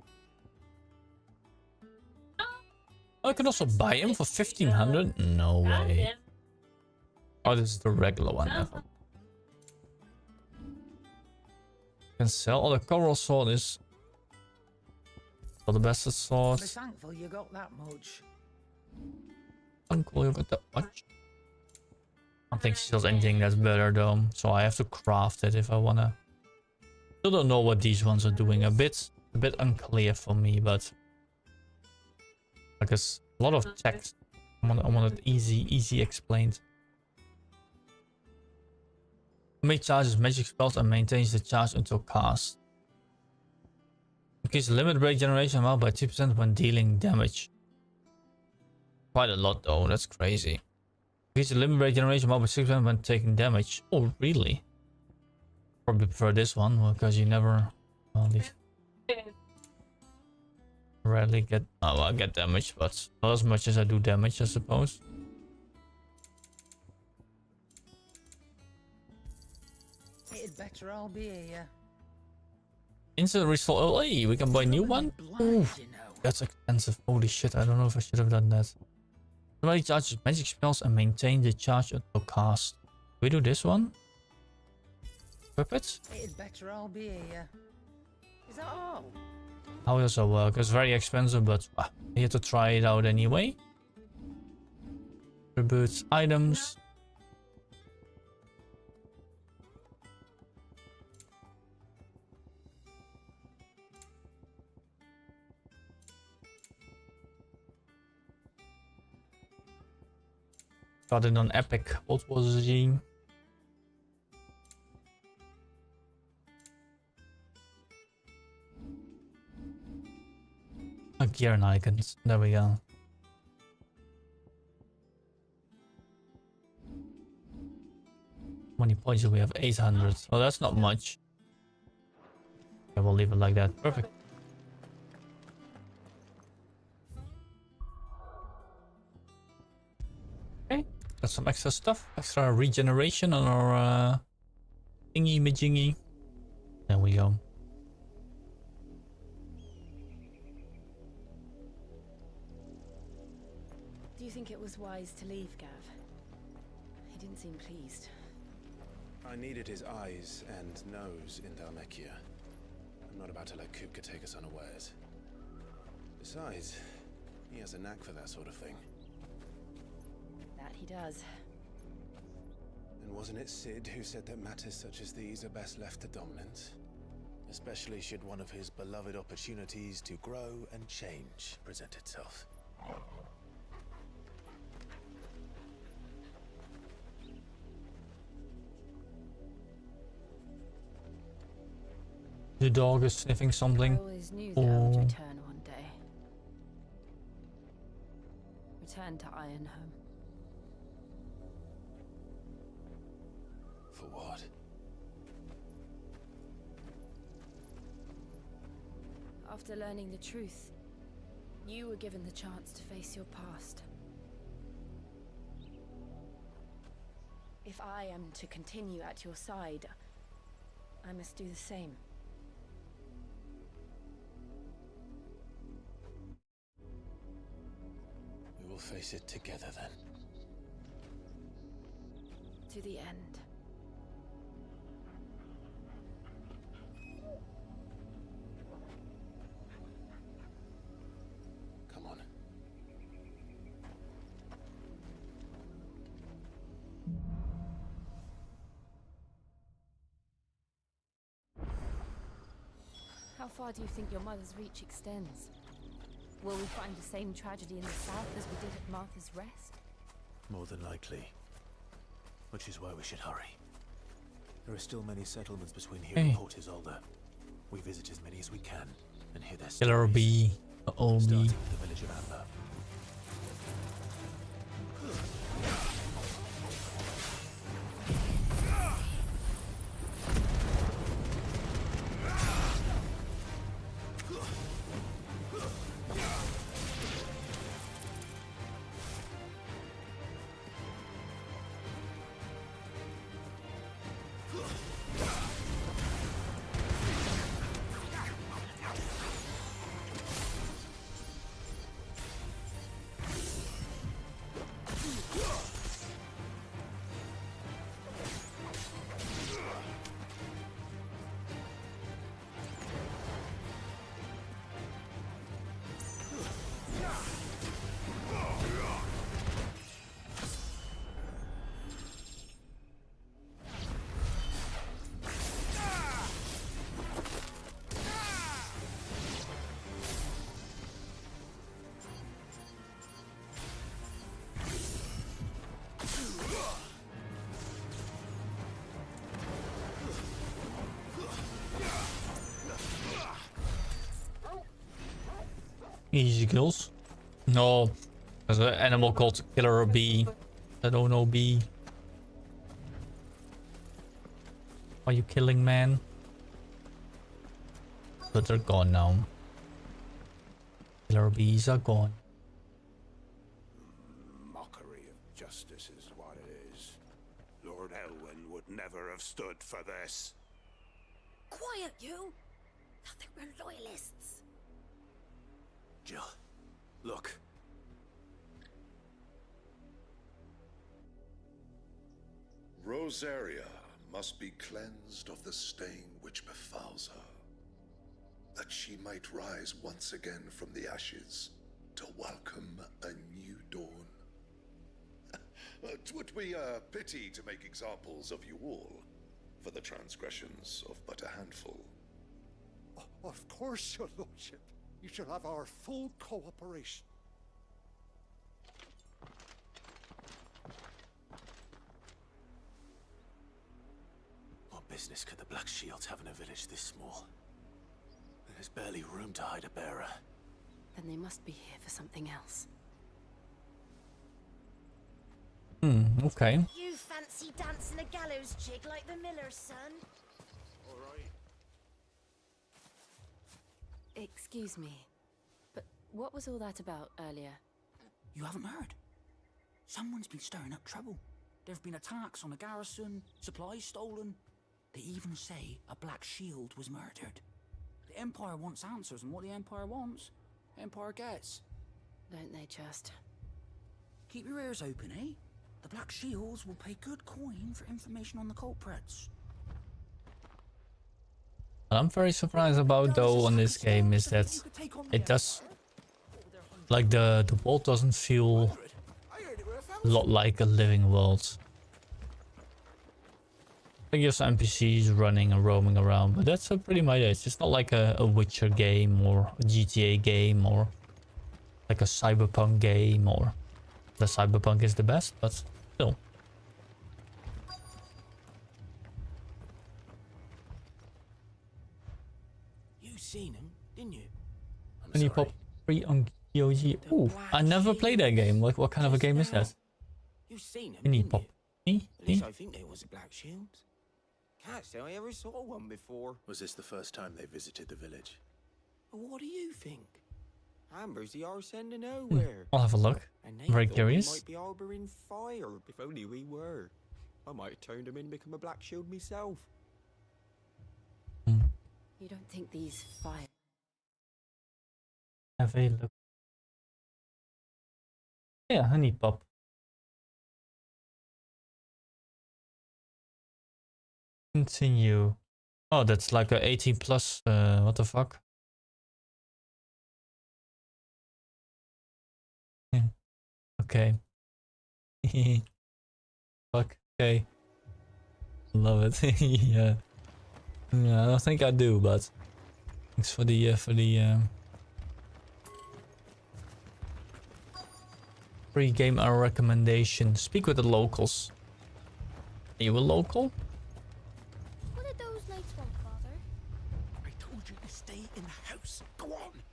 Oh, I can also buy him for 1500? No way. Oh, this is the regular one. Can sell. Oh, the coral sword is for the best of I'm swords. thankful you got that much. Uncle, you got that much? I don't think she sells anything that's better though, so I have to craft it if I wanna. Still don't know what these ones are doing. A bit unclear for me, but like a lot of text. I want it easy explained. Make charges magic spells and maintains the charge until cast. Increase limit break generation amount by 2% when dealing damage. Quite a lot though, that's crazy. Increase the limit regeneration by 6% when taking damage. Oh, really? Probably prefer this one because you never. Well, these rarely get. Oh, well, I get damage, but not as much as I do damage, I suppose. It'd better all be here. Instant restore. Oh, hey, we can buy a new one. Ooh, that's expensive. Holy shit! I don't know if I should have done that. Somebody charges magic spells and maintain the charge until cast. We do this one. Equip it. It'd better all be here. Is that all? How does that work? It's very expensive, but we had to try it out anyway. Attributes, items. Got it on Epic. What was the... gear and icons. There we go. How many points do we have? 800. Well, that's not much. Okay, we'll leave it like that. Perfect. Okay, got some extra stuff. Extra regeneration on our thingy-majingy. There we go. Do you think it was wise to leave, Gav? He didn't seem pleased. I needed his eyes and nose in Dhalmekia. I'm not about to let Kupka take us unawares. Besides, he has a knack for that sort of thing. That he does. And wasn't it Sid who said that matters such as these are best left to dominance? Especially should one of his beloved opportunities to grow and change present itself. The dog is sniffing something. I always knew that I would return one day. Return to Ironhome. For what? After learning the truth, you were given the chance to face your past. If I am to continue at your side, I must do the same. We will face it together then. To the end. Come on. How far do you think your mother's reach extends? Will we find the same tragedy in the south as we did at Martha's Rest? More than likely. Which is why we should hurry. There are still many settlements between here and Port Isolde. We visit as many as we can and hear their stories. Killer bee. Oh, Starting bee. with the village of Amber. Easy kills. No, there's an animal called Killer Bee I don't know, bee. Are you killing man? But they're gone now. Killer bees are gone. Mockery of justice is what it is. Lord Elwyn would never have stood for this. Quiet, you! Thought they were loyalists. Jill, look. Rosaria must be cleansed of the stain which befouls her, that she might rise once again from the ashes to welcome a new dawn. 'Twould be a pity to make examples of you all for the transgressions of but a handful. Of course, your lordship. You shall have our full cooperation. What business could the Black Shields have in a village this small? There's barely room to hide a bearer. Then they must be here for something else. Okay. You fancy dancing a gallows jig like the miller's son? All right. Excuse me, but what was all that about earlier? You haven't heard? Someone's been stirring up trouble. There have been attacks on the garrison, supplies stolen. They even say a Black Shield was murdered. The Empire wants answers, and what the Empire wants, the Empire gets. Don't they just? Keep your ears open, eh? The Black Shields will pay good coin for information on the culprits. What I'm very surprised about though on this game is that it does, like the world doesn't feel a lot like a living world. I guess NPCs running and roaming around, but that's pretty much it. It's not like a Witcher game or a GTA game or like a Cyberpunk game, or the Cyberpunk is the best, but still. You seen him, didn't you? When you pop free on Diigii. Ooh, I never played that game. Like, what kind of a game is that? You seen him, Mini didn't pop. you? Me? At least I think there was a Black Shield. Can't say I ever saw one before. Was this the first time they visited the village? What do you think? Amber's the arse end of nowhere. I'll have a look. And they I'm very thought curious. We might be harboring fire, if only we were. I might have turned him in and become a Black Shield myself. You don't think these fire... Have a look. Yeah, honey pop. Continue. Oh, that's like a 18 plus. What the fuck? Yeah. Okay. Fuck. Okay. Love it. Yeah. Yeah, I don't think I do, but thanks for the free game recommendation. Speak with the locals. Are you a local? What did those knights want, Father? I told you to stay in the house. Go on.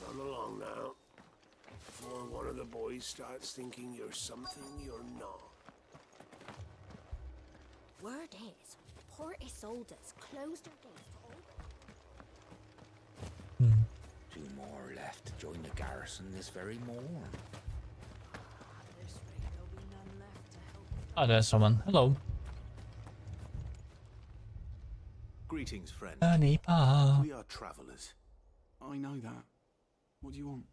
Come along now. Before one of the boys starts thinking you're something you're not. Word is, Port Isolde's closed her gates to all. 2 more left to join the garrison this very morn. Oh, there's someone. Hello. Greetings, friend. Honey pop. We are travelers. I know that. What do you want?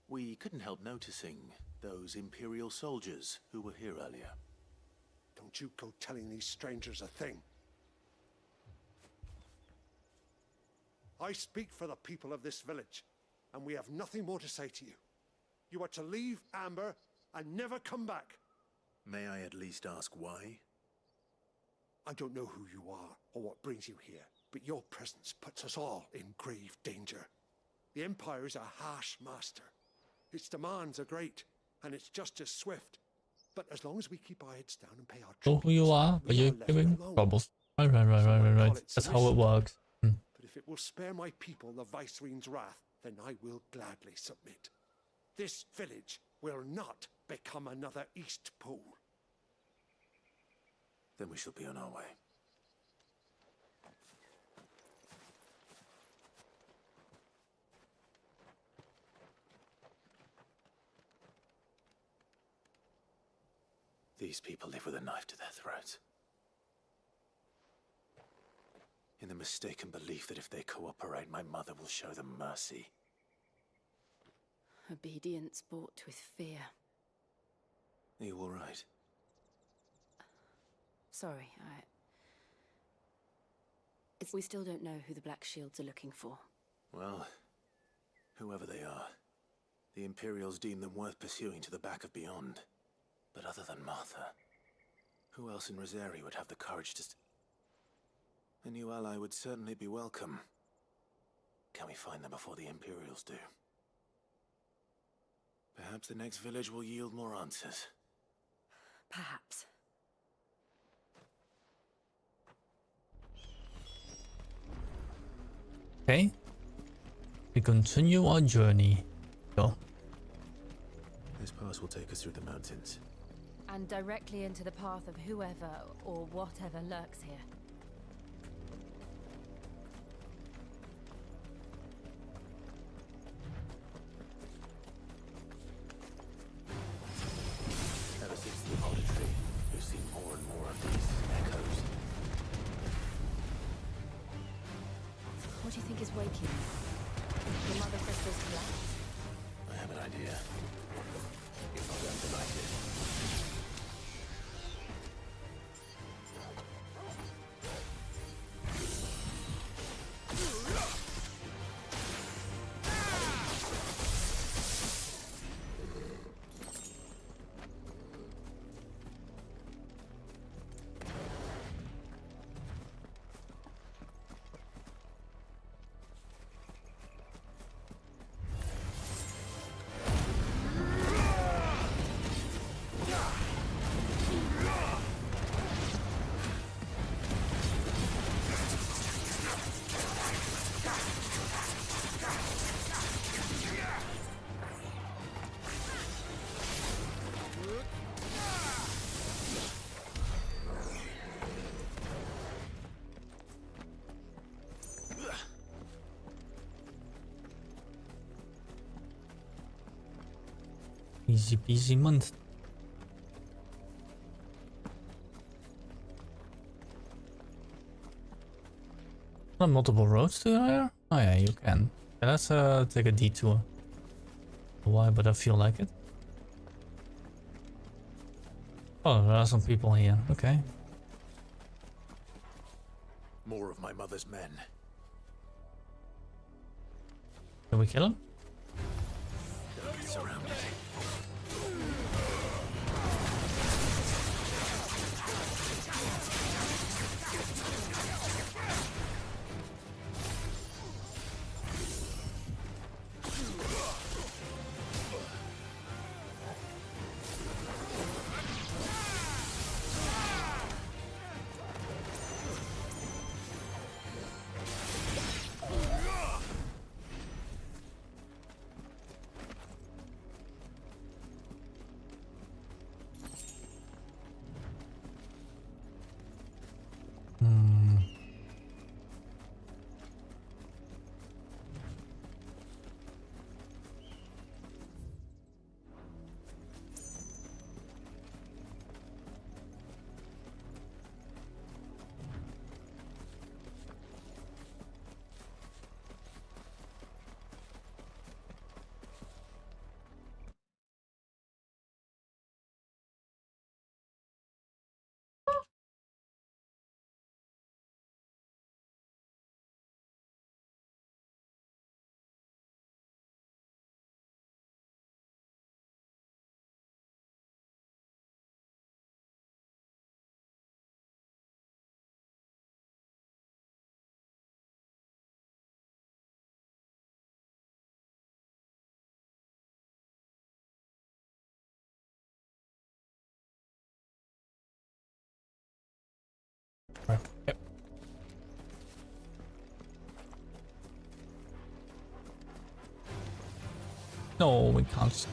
We couldn't help noticing those Imperial soldiers who were here earlier. Don't you go telling these strangers a thing. I speak for the people of this village, and we have nothing more to say to you. You are to leave Amber and never come back. May I at least ask why? I don't know who you are or what brings you here, but your presence puts us all in grave danger. The Empire is a harsh master. Its demands are great, and its justice swift. But as long as we keep our heads down and pay our Know who you are, but you're giving troubles. Right. That's how it works. But If it will spare my people the Viceroy's wrath, then I will gladly submit. This village will not become another East Pool. Then we shall be on our way. These people live with a knife to their throats. In the mistaken belief that if they cooperate, my mother will show them mercy. Obedience bought with fear. Are you all right? Sorry, we still don't know who the Black Shields are looking for. Well, whoever they are, the Imperials deem them worth pursuing to the back of beyond. But other than Martha, who else in Rosari would have the courage to... A new ally would certainly be welcome. Can we find them before the Imperials do? Perhaps the next village will yield more answers. Perhaps. Okay. We continue our journey. Go. This pass will take us through the mountains. And directly into the path of whoever or whatever lurks here. Ever since the auditory, we've seen more and more of these echoes. What do you think is waking you? The Mother Crystal's collapse? I have an idea. If I don't like it. Easy peasy month. Are multiple roads to here? Oh yeah, you can. Yeah, let's take a detour. Why? But I feel like it. Oh, there are some people here. Okay. More of my mother's men. Can we kill him? They'll be surrounded. No, we can't.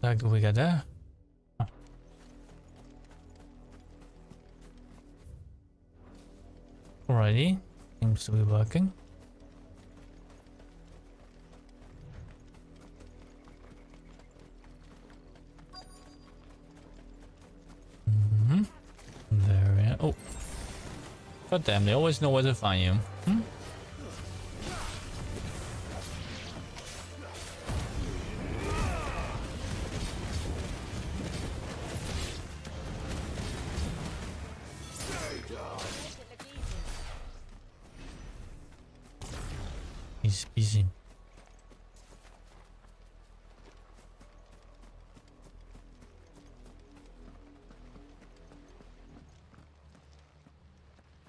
How do we get there? Oh. Alrighty, seems to be working. There we are. Oh. God damn, they always know where to find you. Hmm? He's busy.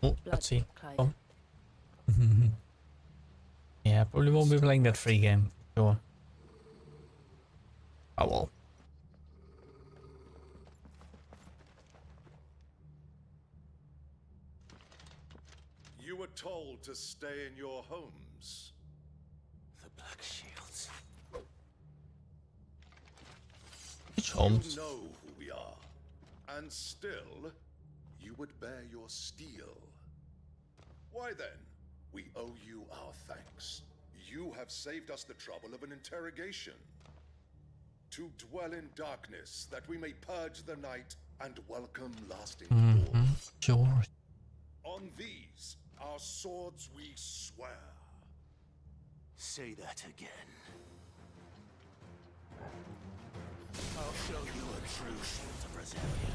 Oh, let's see. Oh. Yeah, probably won't be playing that free game. Sure. Oh well. You were told to stay in your homes. The Black Shields. Which homes? You know who we are, and still, you would bear your steel. Why then, we owe you our thanks. You have saved us the trouble of an interrogation. To dwell in darkness, that we may purge the night and welcome lasting glory. Sure. On these, our swords we swear. Say that again. I'll show you a true shield of Rosaria.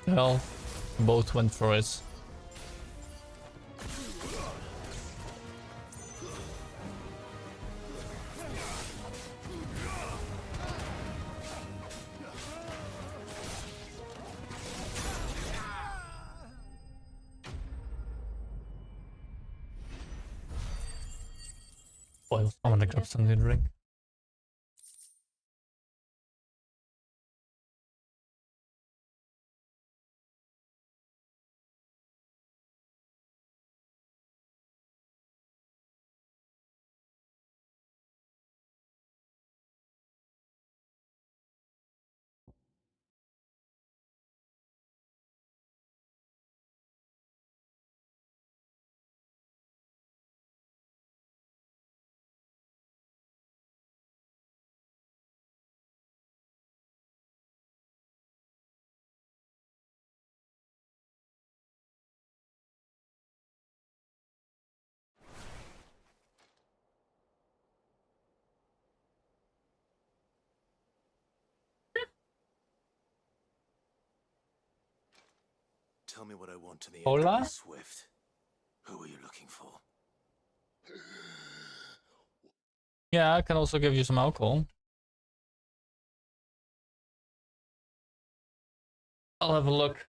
Well, both went for it. Boy, I want to grab something to drink. tell me what I want to the end Hola? be swift. Who are you looking for? Yeah, I can also give you some alcohol. I'll have a look.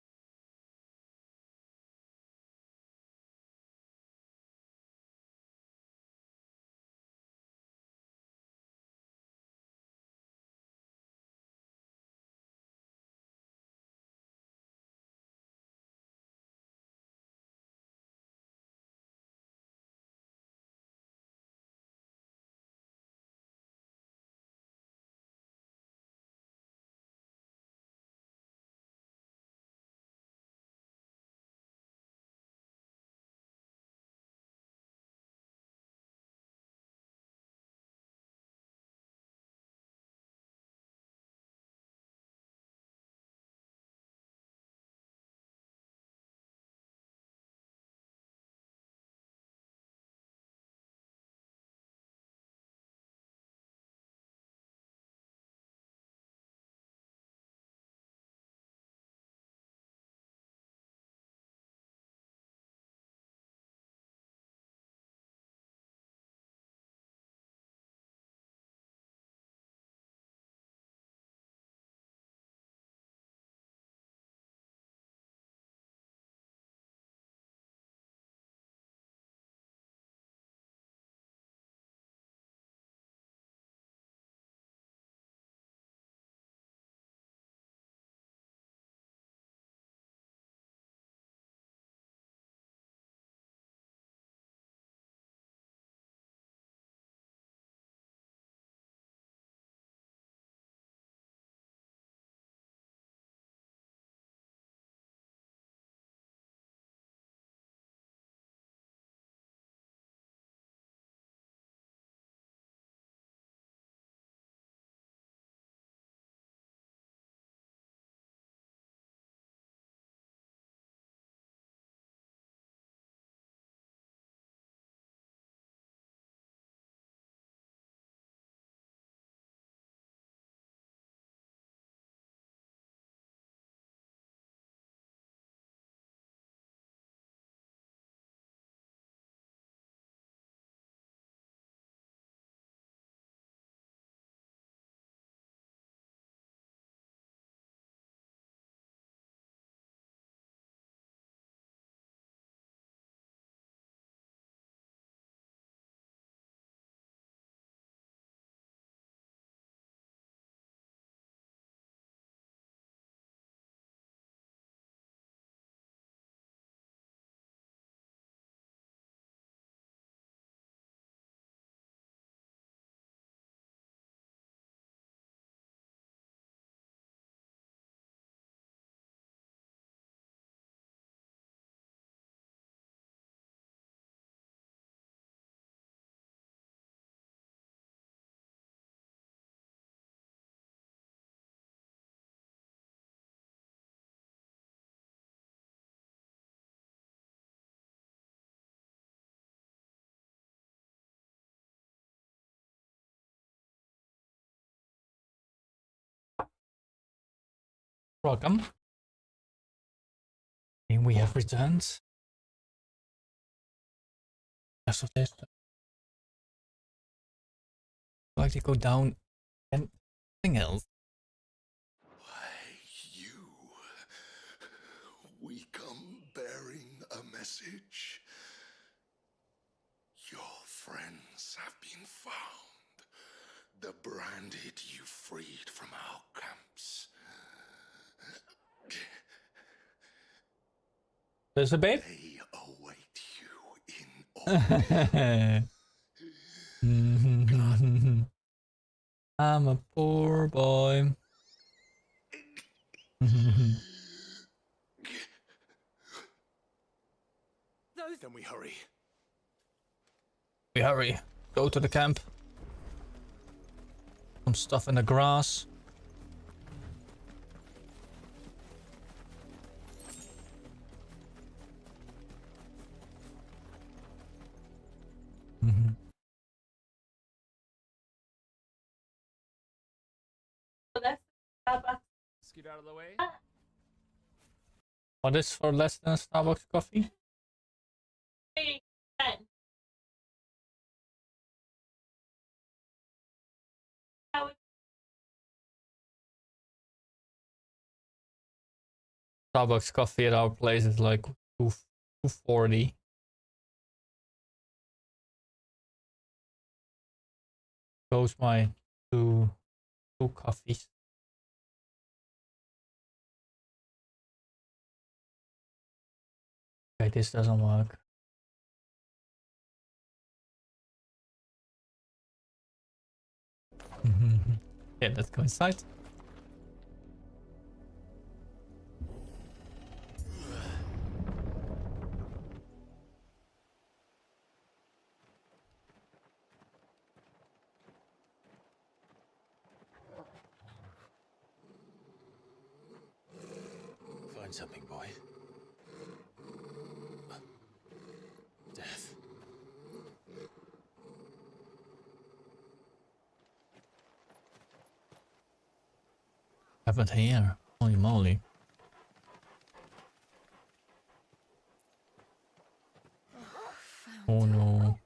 Welcome. And we have returned. Rest of this. Like to go down and anything else. We come bearing a message. Your friends have been found. The branded you freed from our camps. There's a babe. They await you in I'm a poor boy. Then we hurry. We hurry. Go to the camp. Some stuff in the grass. Scoot out of the way. What is for less than a Starbucks coffee? Starbucks coffee at our place is like 240. Goes my two coffees. Okay, this doesn't work. Yeah, let's go inside. Find something, boy. Death. Happened here. Holy moly. Oh no.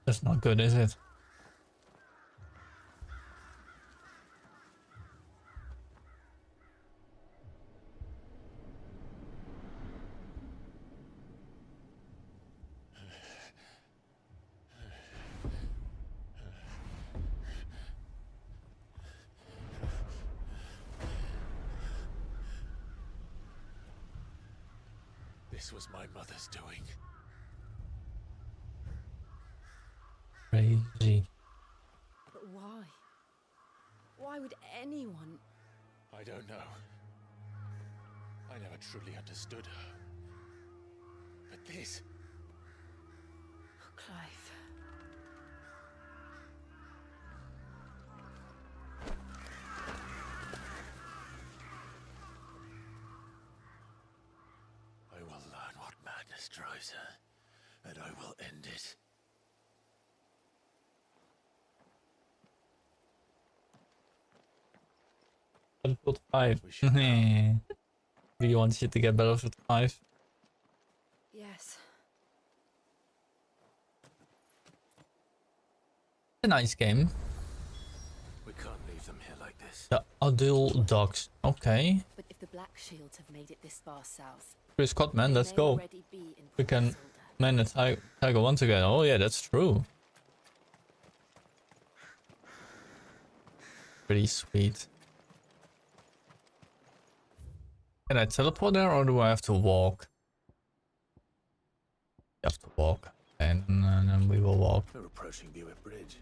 That's not good, is it? This was my mother's doing. Crazy. But why? Why would anyone... I don't know. I never truly understood her. But this... Clive. I will learn what madness drives her, and I will end it. Battlefield 5. Do you want you to get Battlefield 5? Yes. A nice game. We can't leave them here like this. The Adil Dogs. Okay. But if the Black Shields have made it this far south, Chris Scott, man, let's may go. already be in We can man the Tiger once again. Oh yeah, that's true. Pretty sweet. Can I teleport there or do I have to walk? You have to walk. And then we will walk. We're approaching Buick Bridge.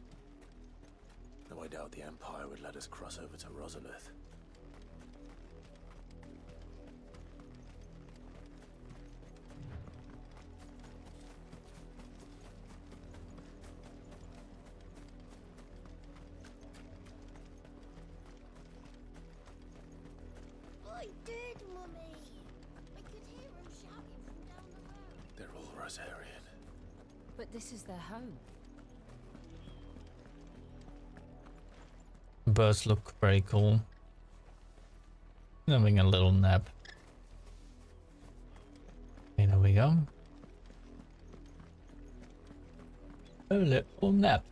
Though I doubt the Empire would let us cross over to Rosalith. I did, Mummy. I could hear him shouting from down the road. They're all Rosarian. But this is their home. Birds look very cool. Having a little nap. Okay, there we go. A little nap.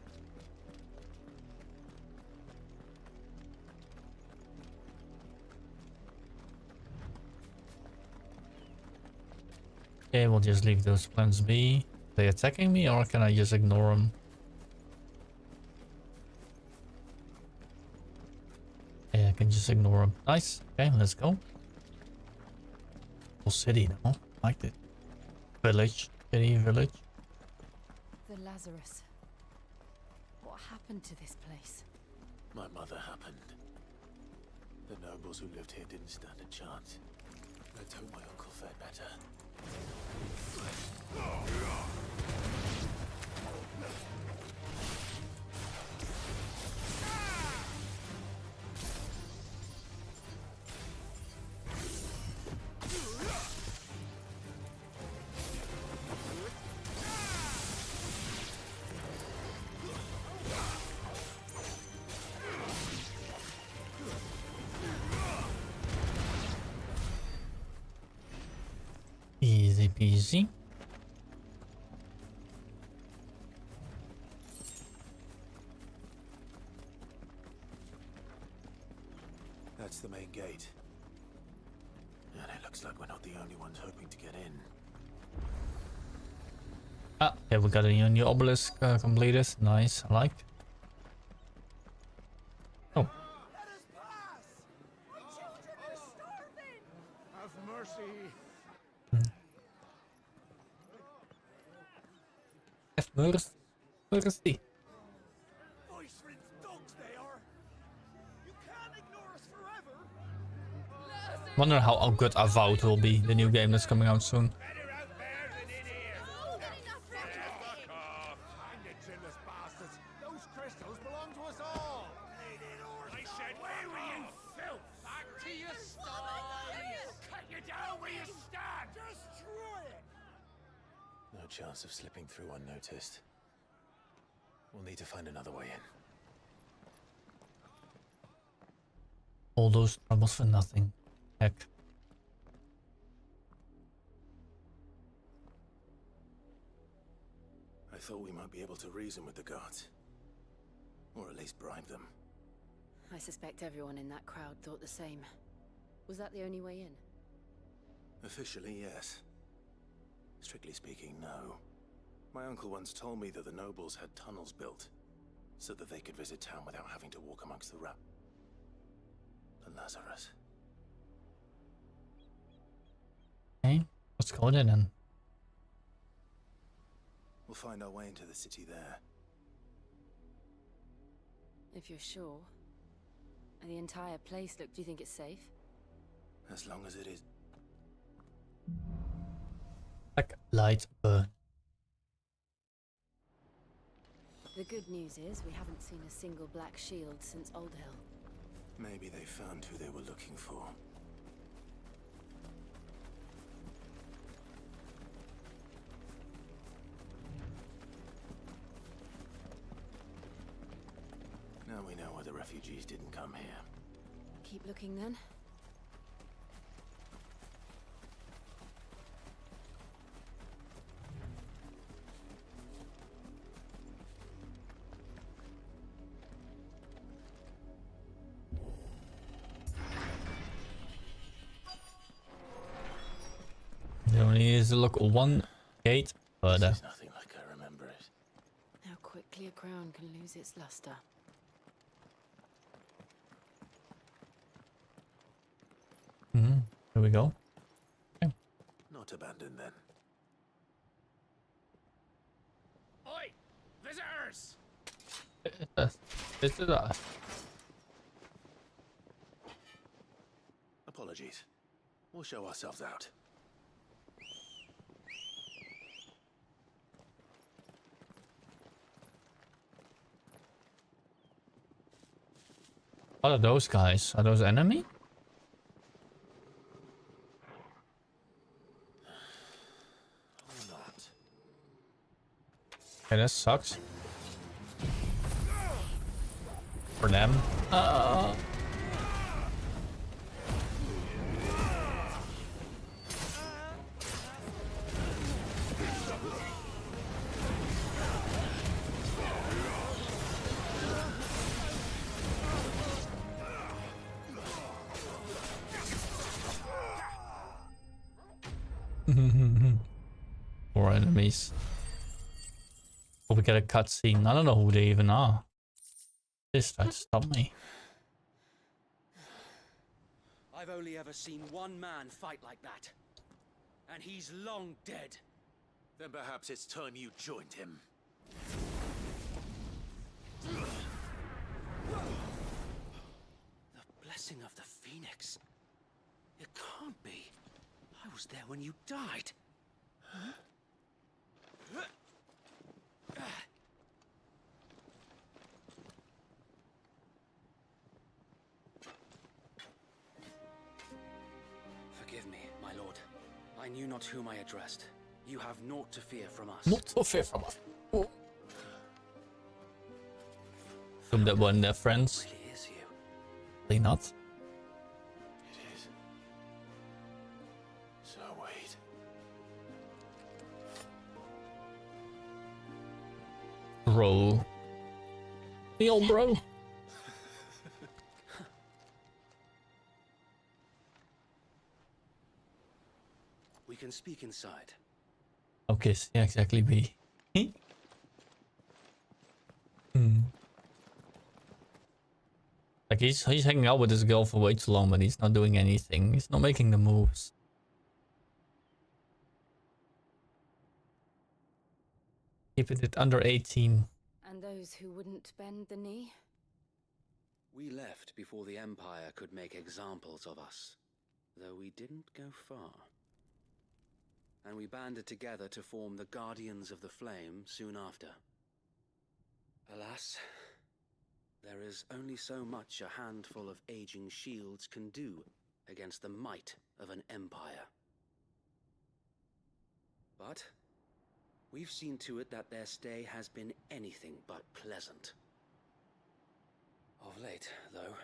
Okay, we'll just leave those plants be. Are they attacking me or can I just ignore them? Yeah, I can just ignore them. Nice. Okay, let's go. Whole city now. Like it. Village. City, village. The Lazarus. What happened to this place? My mother happened. The nobles who lived here didn't stand a chance. Let's hope my uncle fared better. Easy peasy. That's the main gate. And it looks like we're not the only ones hoping to get in. Ah, yeah, we got a new obelisk completed. Nice, I like. Oh. Have mercy. Have mercy. Mercy. Wonder how good Avowed will be, the new game that's coming out soon. Those crystals belong to us all. I said, where were you, filth? Back to your sties. Cut you down where you stand. Destroy it. No chance of slipping through unnoticed. We'll need to find another way in. All those troubles for nothing. Heck. I thought we might be able to reason with the guards. Or at least bribe them. I suspect everyone in that crowd thought the same. Was that the only way in? Officially, yes. Strictly speaking, no. My uncle once told me that the nobles had tunnels built, so that they could visit town without having to walk amongst the Lazarus. Okay, let's go there then. We'll find our way into the city there. If you're sure. And the entire place, look, do you think it's safe? As long as it is. Black light burn. The good news is we haven't seen a single black shield since Old Hill. Maybe they found who they were looking for. Now we know why the refugees didn't come here. Keep looking then. There only is to look one gate further. This is nothing like I remember it. How quickly a crown can lose its luster. Here we go. Okay. Not abandoned then. Oi! Visitors! This is Apologies. We'll show ourselves out. What are those guys? Are those enemy? Okay, that sucks. For them. Four enemies. Will we get a cutscene? I don't know who they even are. This tried to stop me. I've only ever seen one man fight like that. And he's long dead. Then perhaps it's time you joined him. The blessing of the Phoenix. It can't be. I was there when you died. Huh? Forgive me, my lord. I knew not whom I addressed. You have naught to fear from us. Not to fear from us. Oh. From that one, their friends. Really is you. They not. It is. So wait. bro. The old bro. We can speak inside. Okay, yeah, exactly. B. Hmm. Like he's hanging out with this girl for way too long, but he's not doing anything. He's not making the moves. Keeping it under 18. And those who wouldn't bend the knee? We left before the Empire could make examples of us, though we didn't go far. And we banded together to form the Guardians of the Flame soon after. Alas, there is only so much a handful of aging shields can do against the might of an empire. But we've seen to it that their stay has been anything but pleasant. Of late, though,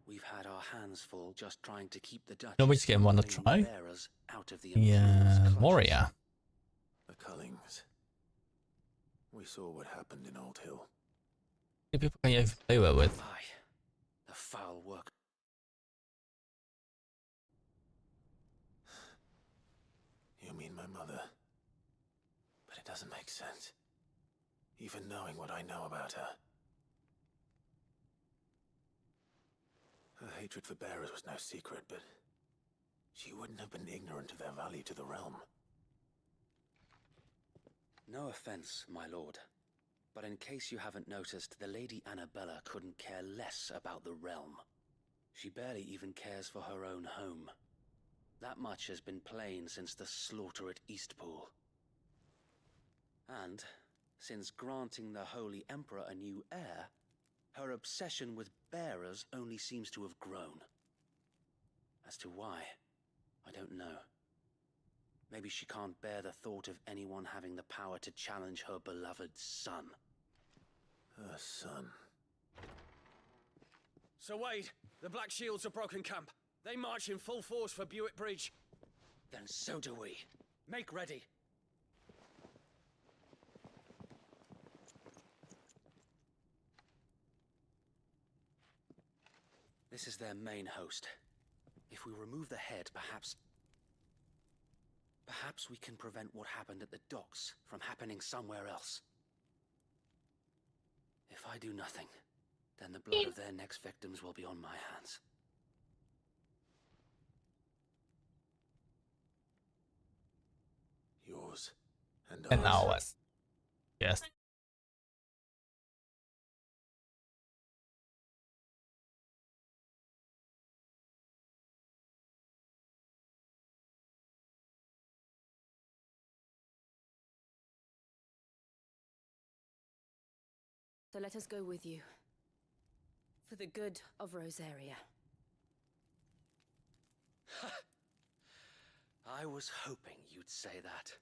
we've had our hands full just trying to keep the Dutch Nobody's gonna wanna try. out of the Yeah, Moria. The Cullings. We saw what happened in Old Hill. How many people can you even play well with? Aye, the foul work. You mean my mother? But it doesn't make sense. Even knowing what I know about her. Her hatred for bearers was no secret, but she wouldn't have been ignorant of their value to the realm. No offense, my lord, but in case you haven't noticed, the Lady Annabella couldn't care less about the realm. She barely even cares for her own home. That much has been plain since the slaughter at Eastpool. And, since granting the Holy Emperor a new heir, her obsession with bearers only seems to have grown. As to why, I don't know. Maybe she can't bear the thought of anyone having the power to challenge her beloved son. Her son. Sir Wade, the Black Shields have broken camp. They march in full force for Buick Bridge. Then so do we. Make ready. This is their main host. If we remove the head, perhaps we can prevent what happened at the docks from happening somewhere else. If I do nothing, then the blood of their next victims will be on my hands. Yours and And ours. ours. Yes. So let us go with you. For the good of Rosaria. I was hoping you'd say that.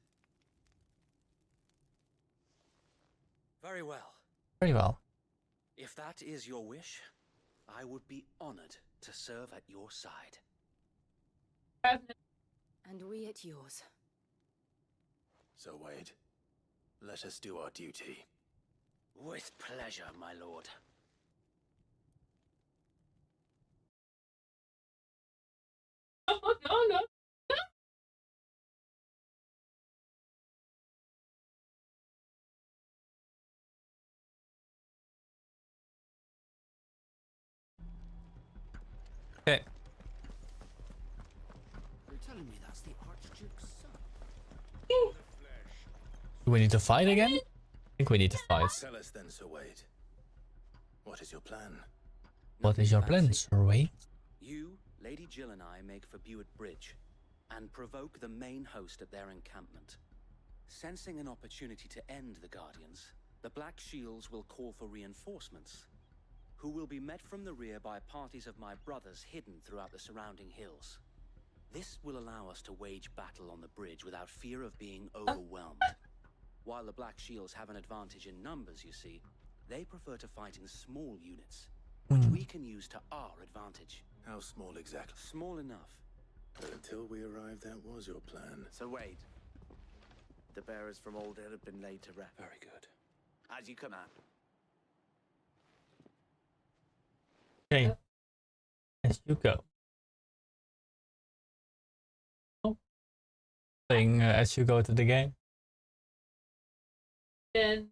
Very well. Very well. If that is your wish, I would be honored to serve at your side. And we at yours. So, Wade, let us do our duty. With pleasure, my lord. No. Okay. You're telling me that's the Archduke's son? Do we need to fight again? I think we need to fight. Tell us then, Sir Wade. What is your plan? What is your plan, Sir Wade? You, Lady Jill and I make for Buick Bridge and provoke the main host at their encampment. Sensing an opportunity to end the Guardians, the Black Shields will call for reinforcements, who will be met from the rear by parties of my brothers hidden throughout the surrounding hills. This will allow us to wage battle on the bridge without fear of being overwhelmed. While the Black Shields have an advantage in numbers, you see, they prefer to fight in small units, which we can use to our advantage. How small exactly? Small enough. But until we arrived, that was your plan. So wait. The bearers from Old Hill have been laid to rest. Very good. As you command. Okay. As you go. Oh. Playing as you go to the game. And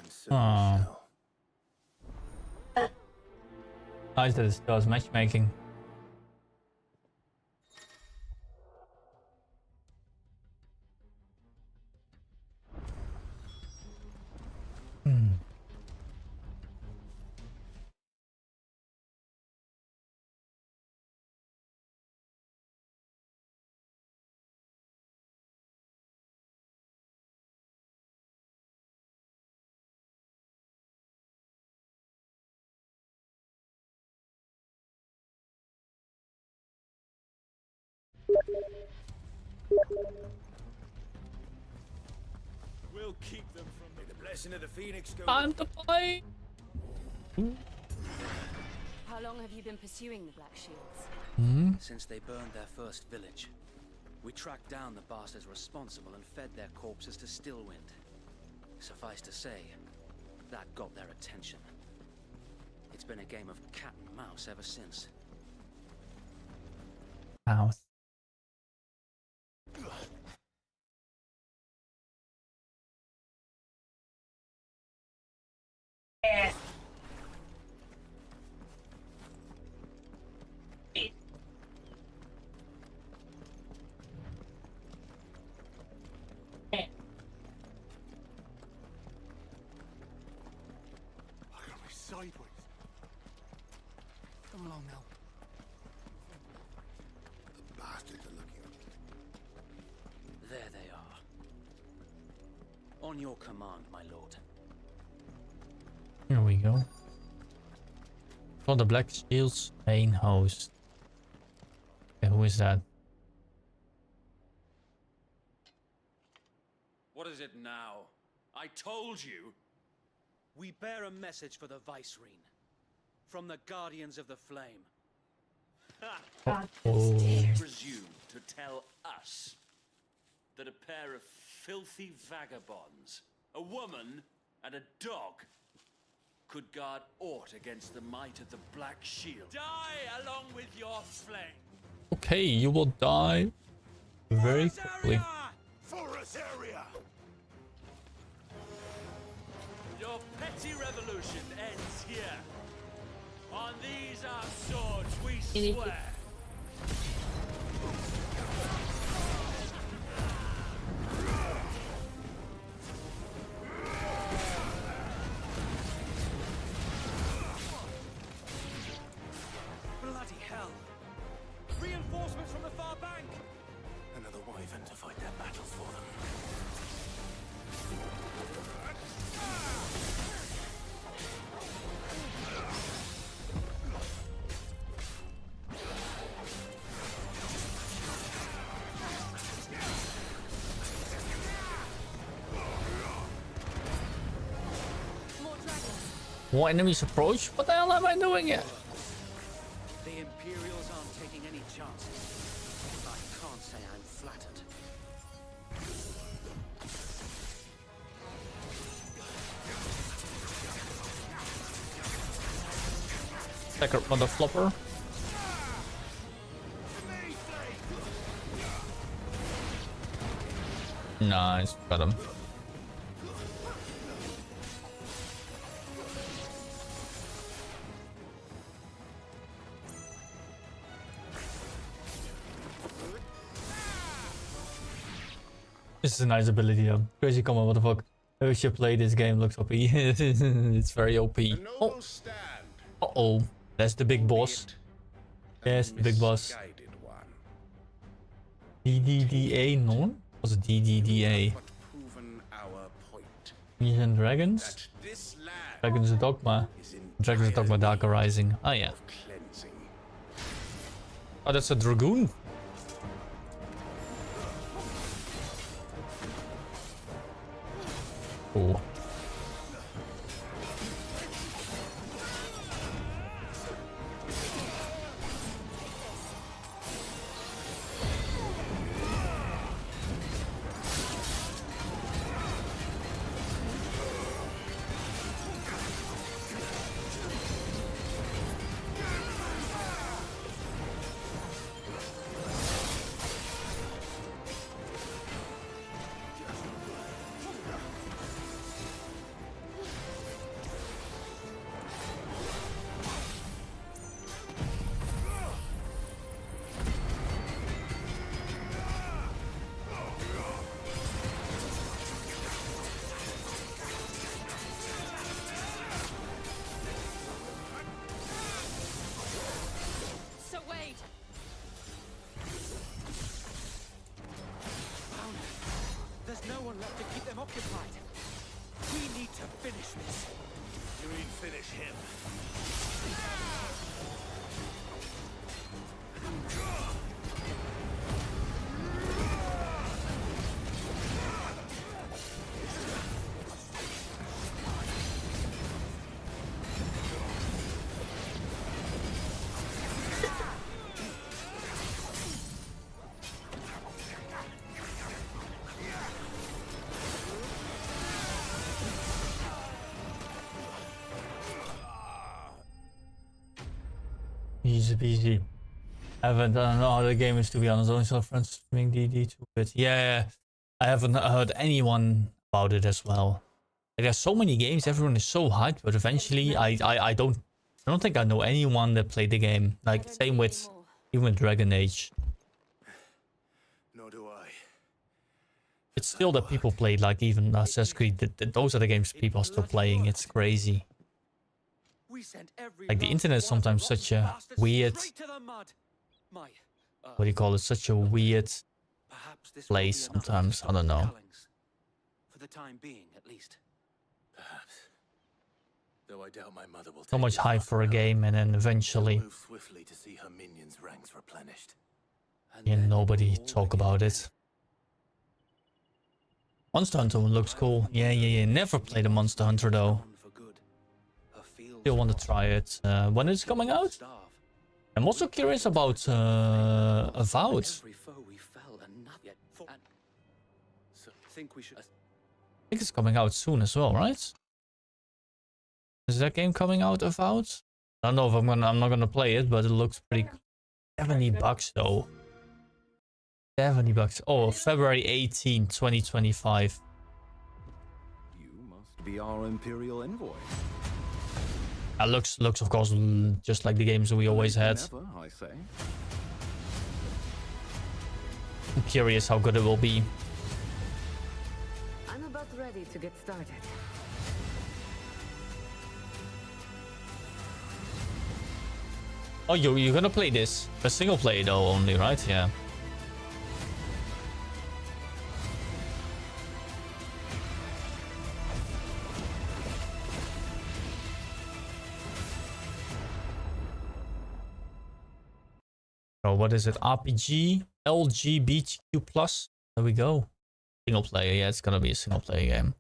so Nice that it does matchmaking. We'll keep them from me. The blessing of the Phoenix go. Time to fight! How long have you been pursuing the Black Shields? Since they burned their first village, we tracked down the bastards responsible and fed their corpses to Stillwind. Suffice to say, that got their attention. It's been a game of cat and mouse ever since. Mouse. Sideways. Come along now. The bastards are looking at me. There they are. On your command, my lord. Here we go. For the Black Shields main host. Okay, who is that? What is it now? I told you. We bear a message for the Vicereine. From the Guardians of the Flame. You presume to tell us that a pair of filthy vagabonds, a woman and a dog, could guard aught against the might of the Black Shield? Die along with your flame! Okay, you will die very quickly. For Rosaria! Your petty revolution ends here. On these our swords we swear. Bloody hell! Reinforcements from the far bank! Another wyvern to fight their battles for them. More enemies approach? What the hell am I doing here? The Imperials aren't taking any chances. I can't say I'm flattered. Second mother flopper. Nice, got him. This is a nice ability though. Crazy combo, what the fuck? I should play this game, looks OP. It's very OP. Oh. Uh-oh. That's the big boss. Yes, the big boss. DDDA, no? Was it DDDA? Dungeons and Dragons? Dragons Dogma. Dragons Dogma Dark Rising. Oh yeah. Oh, that's a Dragoon. Oh. Easy peasy. I haven't done no other gamers to be honest. Only saw friends streaming DD to it. Yeah, I haven't heard anyone about it as well. Like, there's so many games, everyone is so hyped, but eventually I don't think I know anyone that played the game. Like same with even with Dragon Age. Nor do I. It's still that people played like even Assassin's Creed. Those are the games people are still playing. It's crazy. Like the internet is sometimes such a weird, what do you call it? Such a weird place sometimes. I don't know. For the time being, at least. Perhaps. Though I doubt my mother will So much hype for a game, and then eventually, move swiftly to see her minions' ranks replenished. and nobody talk about it. Monster Hunter looks cool. Yeah. Never played a Monster Hunter though. Still want to try it. When is it coming out? I'm also curious about Avowed. I think it's coming out soon as well, right? Is that game coming out Avowed? I don't know if I'm not gonna play it, but it looks pretty. $70 though. $70. Oh, February 18, 2025. You must be our Imperial envoy. Looks of course just like the games we always had. Never, I say. I'm curious how good it will be. I'm about ready to get started. Oh, you're gonna play this? A single player though only, right? Yeah. Oh, what is it? RPG? LGBTQ+? There we go. Single player, yeah, it's gonna be a single player game.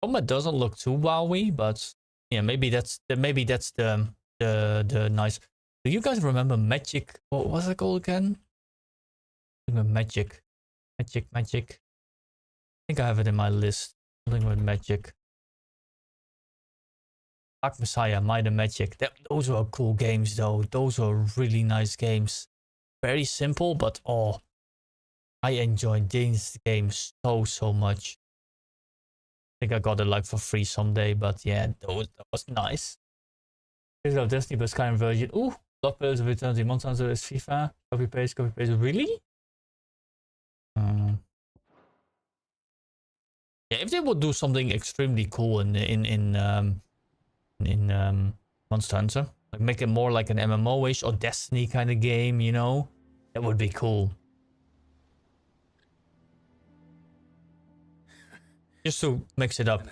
Combat doesn't look too wowy, but yeah, maybe that's the nice. Do you guys remember Magic? What was it called again? I think Magic. I think I have it in my list. Something with Magic. Dark Messiah, Might and Magic. Those were cool games though. Those were really nice games. Very simple, but oh, I enjoyed these games so much. I think I got it like for free someday, but yeah, that was nice. Here's our Destiny but Skyrim version. Ooh, Blood Pillars of Eternity, Monster Hunter is FIFA. Copy paste. Really? Yeah, if they would do something extremely cool in Monster Hunter, like make it more like an MMO-ish or Destiny kind of game, you know, that would be cool. Just to mix it up.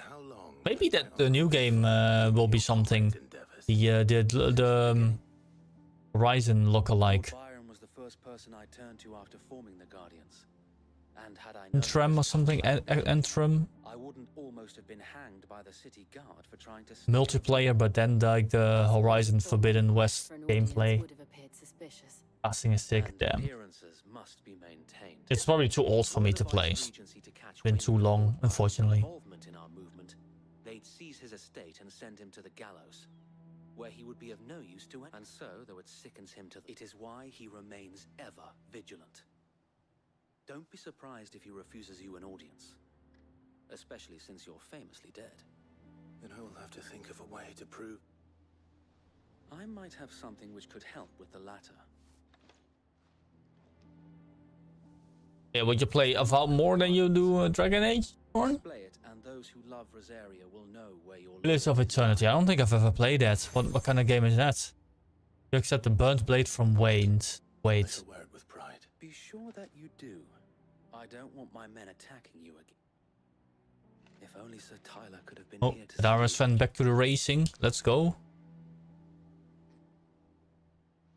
Maybe that the new game will be something. The Horizon lookalike. Byron was the first person I turned to after forming the Guardians. And had I Entrum or something. Entrum. I wouldn't almost have been hanged by the city guard for trying to Multiplayer, but then like the Horizon Forbidden West gameplay. Passing is sick, damn. It's probably too old for me to play. It's been too long, unfortunately. In our movement, they'd seize his estate and send him to the gallows, where he would be of no use to anyone. And so, though it sickens him to it is why he remains ever vigilant. Don't be surprised if he refuses you an audience, especially since you're famously dead. Then I will have to think of a way to prove. I might have something which could help with the latter. Yeah, would you play Avowed more than you do Dragon Age? Display it, and those who love Rosaria will know where you're. Pillars of Eternity. I don't think I've ever played that. What kind of game is that? You accept the burnt blade from Wayne. Wait. Be sure that you do. I don't want my men attacking you again. If only Sir Tyler could have been here to Dara's fan back to the racing. Let's go.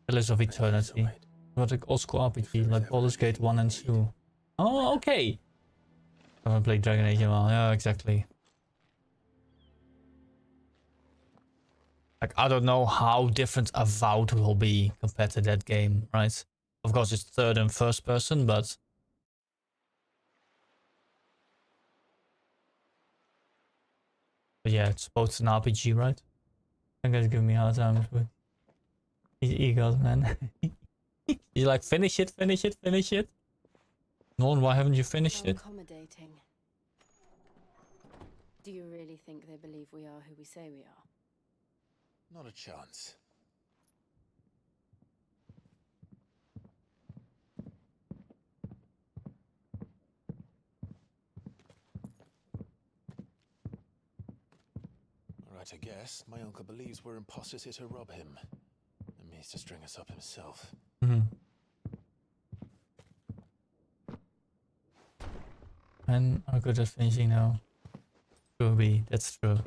Pillars of Eternity. What like old school RPG like Baldur's Gate 1 and 2. Oh, okay. I haven't played Dragon Age in a while. Yeah, exactly. Like, I don't know how different Avowed will be compared to that game, right? Of course, it's third and first person, but yeah, it's both an RPG, right? That guy's giving me a hard time with these egos, man. He's like, finish it, finish it, finish it. Norn, why haven't you finished How it? accommodating. Do you really think they believe we are who we say we are? Not a chance. Right, I guess. My uncle believes we're imposters here to rob him. And means to string us up himself. Men are good at finishing now. Could be, that's true.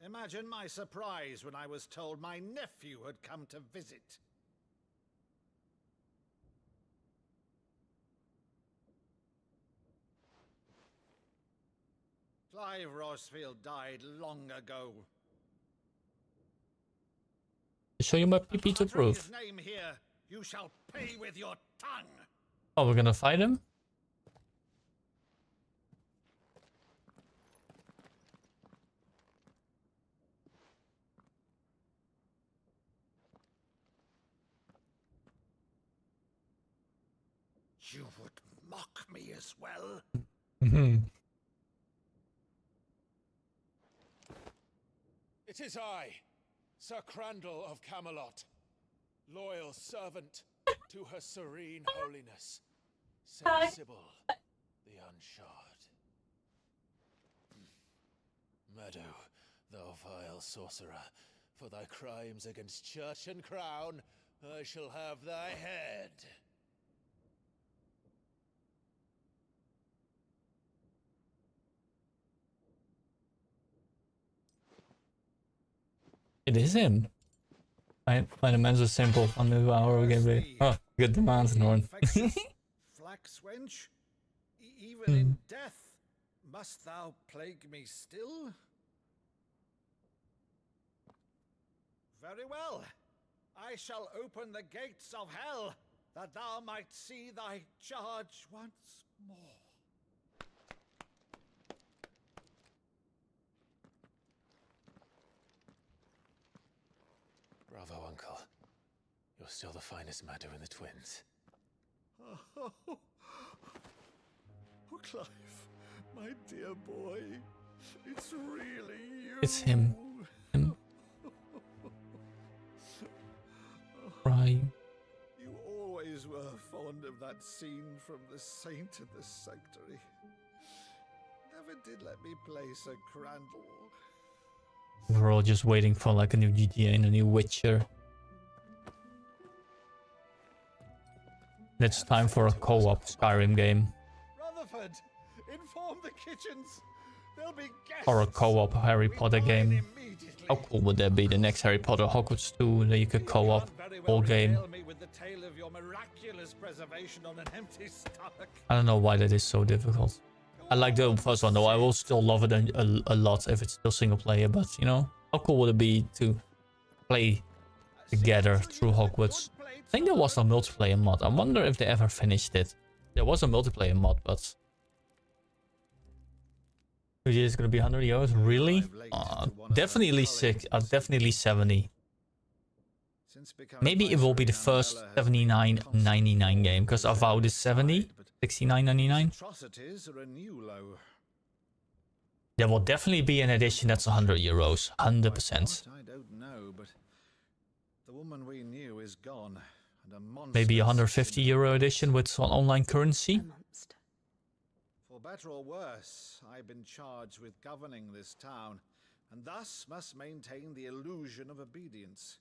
Imagine my surprise when I was told my nephew had come to visit. Clive Rosfield died long ago. Show you my PP to prove. His name here, you shall pay with your tongue. Oh, we're gonna fight him? You would mock me as well? It is I, Sir Crandall of Camelot, loyal servant to her serene holiness, Saint Sybil the Unshod. Meadow, thou vile sorcerer, for thy crimes against church and crown, I shall have thy head. It is him. My demands are simple. Under the hour gameplay. Oh, good demands, Norn. Flax wench, even in death, must thou plague me still? Very well. I shall open the gates of hell, that thou might see thy charge once more. Bravo, Uncle. You're still the finest Meadow in the twins. Oh, Clive, my dear boy, it's really you. It's him. Crying. You always were fond of that scene from The Saint in the Sanctuary. Never did let me play Sir Crandall. We're all just waiting for like a new GTA and a new Witcher. It's time for a co-op Skyrim game. Rutherford, inform the kitchens. There'll be guests. Or a co-op Harry Potter game. How cool would that be? The next Harry Potter Hogwarts 2 that you could co-op whole game. Me with the tale of your miraculous preservation on an empty stomach. I don't know why that is so difficult. I like the first one though. I will still love it a lot if it's still single player. But you know, how cool would it be to play together through Hogwarts? I think there was a multiplayer mod. I wonder if they ever finished it. There was a multiplayer mod, but it's gonna be 100 euros. Really? Definitely 6. Definitely 70. Maybe it will be the first 79.99 game because Avowed is 70. 69.99. Atrocities are a new low. There will definitely be an edition that's 100 euros. 100%. I don't know, but the woman we knew is gone, and a monster. Maybe a 150 euro edition with some online currency. For better or worse, I've been charged with governing this town, and thus must maintain the illusion of obedience.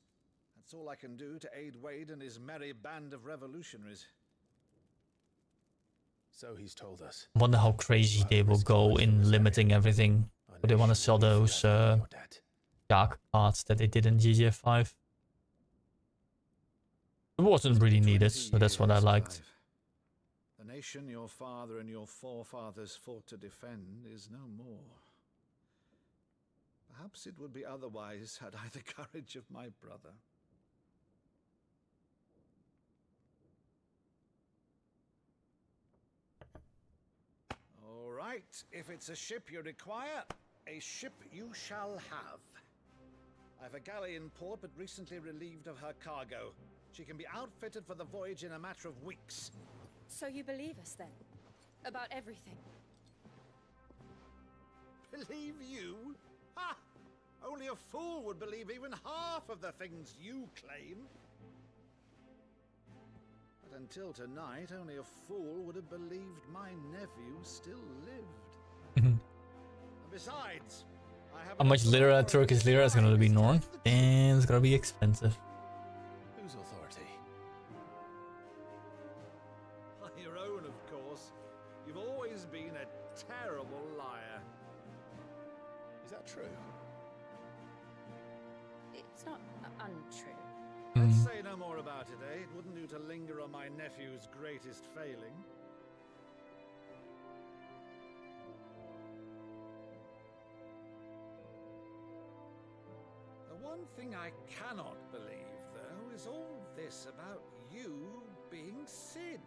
That's all I can do to aid Wade and his merry band of revolutionaries. So he's told us. Wonder how crazy they will go in limiting everything. But they want to sell those dark cards that they did in GTA 5. It wasn't really needed, so that's what I liked. The nation your father and your forefathers fought to defend is no more. Perhaps it would be otherwise had I the courage of my brother. Right, if it's a ship you require, a ship you shall have. I've a galley in port, but recently relieved of her cargo. She can be outfitted for the voyage in a matter of weeks. So you believe us then? About everything? Believe you? Ha! Only a fool would believe even half of the things you claim. But until tonight, only a fool would have believed my nephew still lived. And besides, I have How much lira, Turkish lira is gonna be, Norn? And it's gonna be expensive. Whose authority? Your own, of course. You've always been a terrible liar. Is that true? It's not untrue. Let's say no more about it, eh? It wouldn't do to linger on my nephew's greatest failing. The one thing I cannot believe, though, is all this about you being Sid.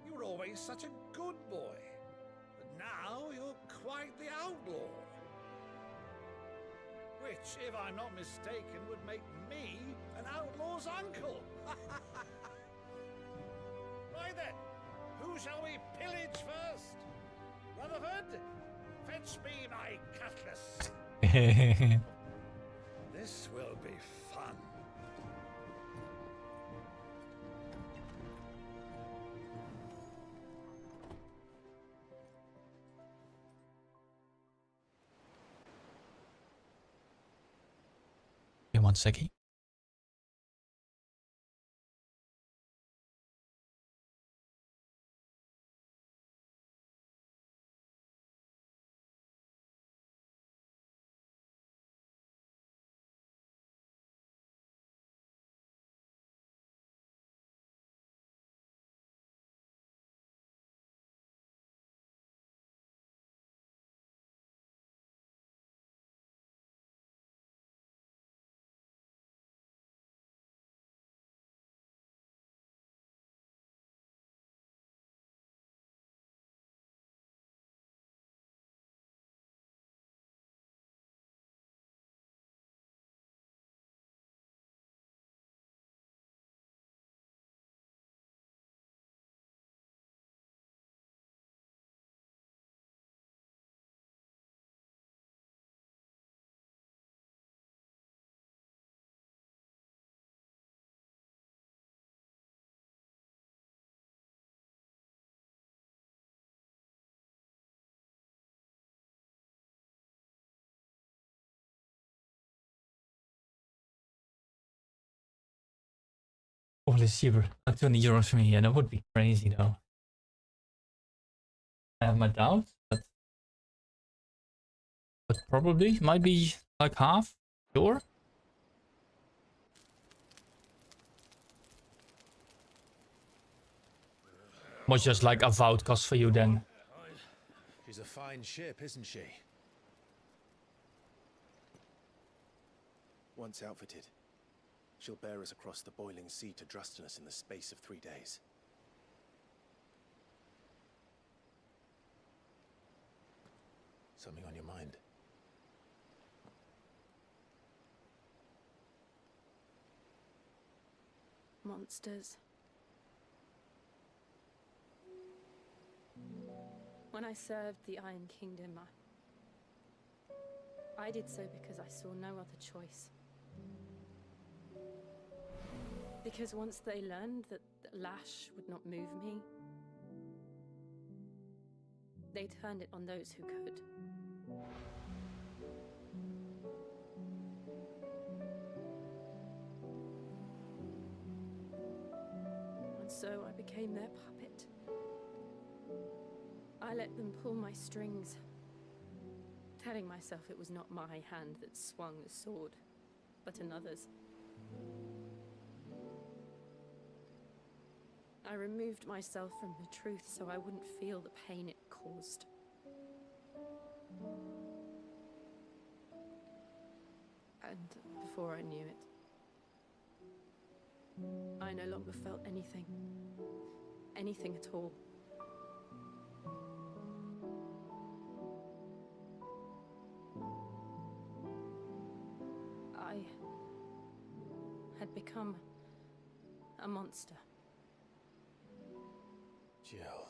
You were always such a good boy, but now you're quite the outlaw. Which, if I'm not mistaken, would make me an outlaw's uncle. Right then, who shall we pillage first? Rutherford, fetch me my cutlass. This will be fun. Wait one second. Holy silver, like 20 euros for me. Yeah, that would be crazy though. I have my doubts, but probably might be like half. Sure. Much just like a vought cost for you then. She's a fine ship, isn't she? Once outfitted, she'll bear us across the boiling sea to Drustinus in the space of 3 days. Something on your mind? Monsters. When I served the Iron Kingdom, I did so because I saw no other choice. Because once they learned that the lash would not move me, they turned it on those who could. And so I became their puppet. I let them pull my strings, telling myself it was not my hand that swung the sword, but another's. I removed myself from the truth so I wouldn't feel the pain it caused. And before I knew it, I no longer felt anything. Anything at all. had become a monster. Jill.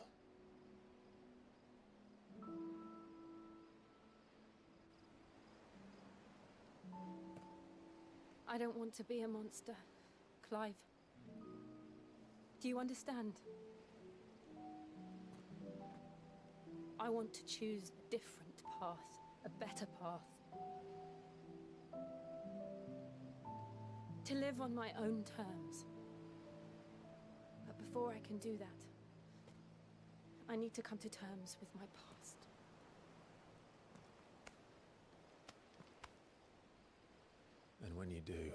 I don't want to be a monster, Clive. Do you understand? I want to choose a different path, a better path. To live on my own terms. But before I can do that, I need to come to terms with my past. And when you do,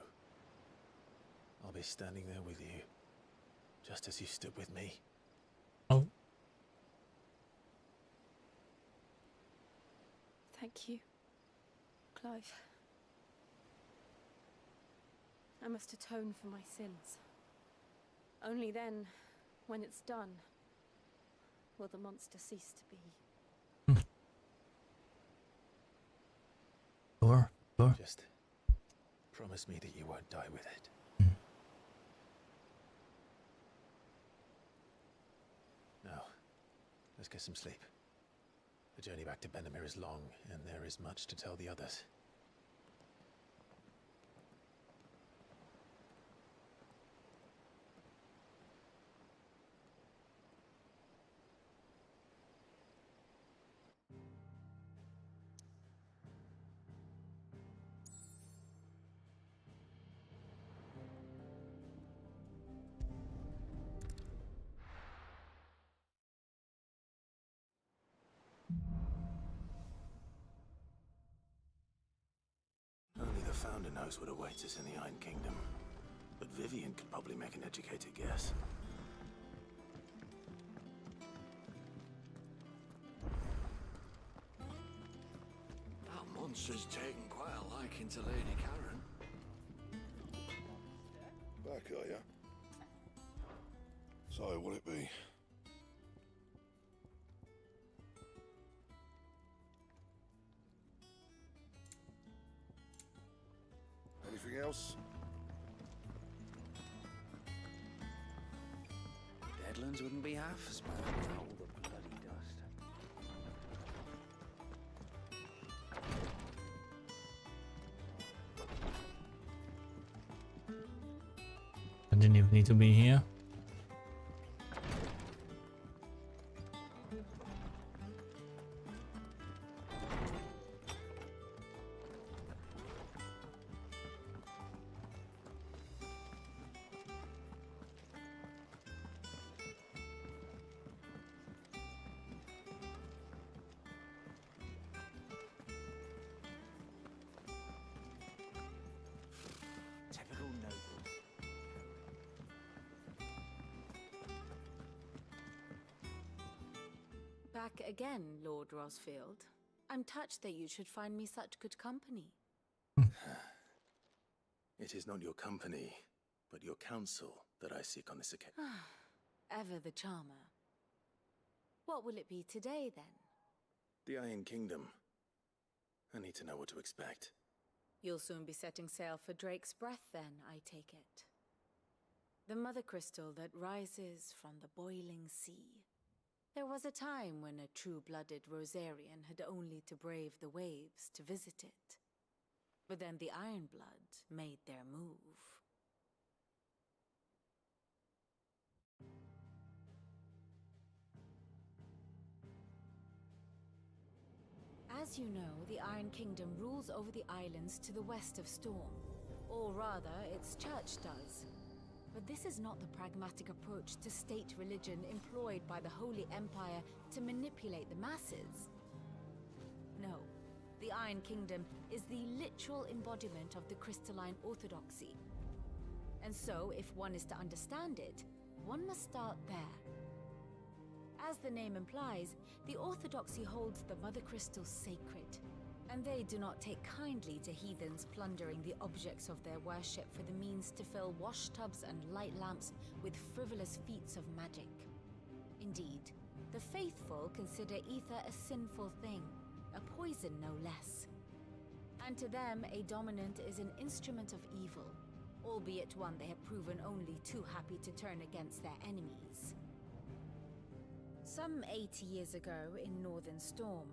I'll be standing there with you, just as you stood with me. Oh. Thank you, Clive. I must atone for my sins. Only then, when it's done, will the monster cease to be. Sure. Just promise me that you won't die with it. Now, let's get some sleep. The journey back to Benamir is long, and there is much to tell the others. Only the Founder knows what awaits us in the Iron Kingdom. But Vivian could probably make an educated guess. That monster's taken quite a liking to Lady Karen. Back, are ya? So, will it be? Anything else? Deadlands wouldn't be half as bad without all the bloody dust. I didn't even need to be here. Typical nobles. Back again, Lord Rosfield. I'm touched that you should find me such good company. It is not your company, but your counsel that I seek on this occasion. Ever the charmer. What will it be today, then? The Iron Kingdom. I need to know what to expect. You'll soon be setting sail for Drake's Breath, then, I take it. The mother crystal that rises from the boiling sea. There was a time when a true-blooded Rosarian had only to brave the waves to visit it. But then the Ironblood made their move. As you know, the Iron Kingdom rules over the islands to the west of Storm. Or rather, its church does. But this is not the pragmatic approach to state religion employed by the Holy Empire to manipulate the masses. No, the Iron Kingdom is the literal embodiment of the crystalline orthodoxy. And so, if one is to understand it, one must start there. As the name implies, the orthodoxy holds the Mother Crystal sacred, and they do not take kindly to heathens plundering the objects of their worship for the means to fill washtubs and light lamps with frivolous feats of magic. Indeed, the faithful consider ether a sinful thing, a poison no less. And to them, a dominant is an instrument of evil, albeit one they have proven only too happy to turn against their enemies. Some 80 years ago in Northern Storm,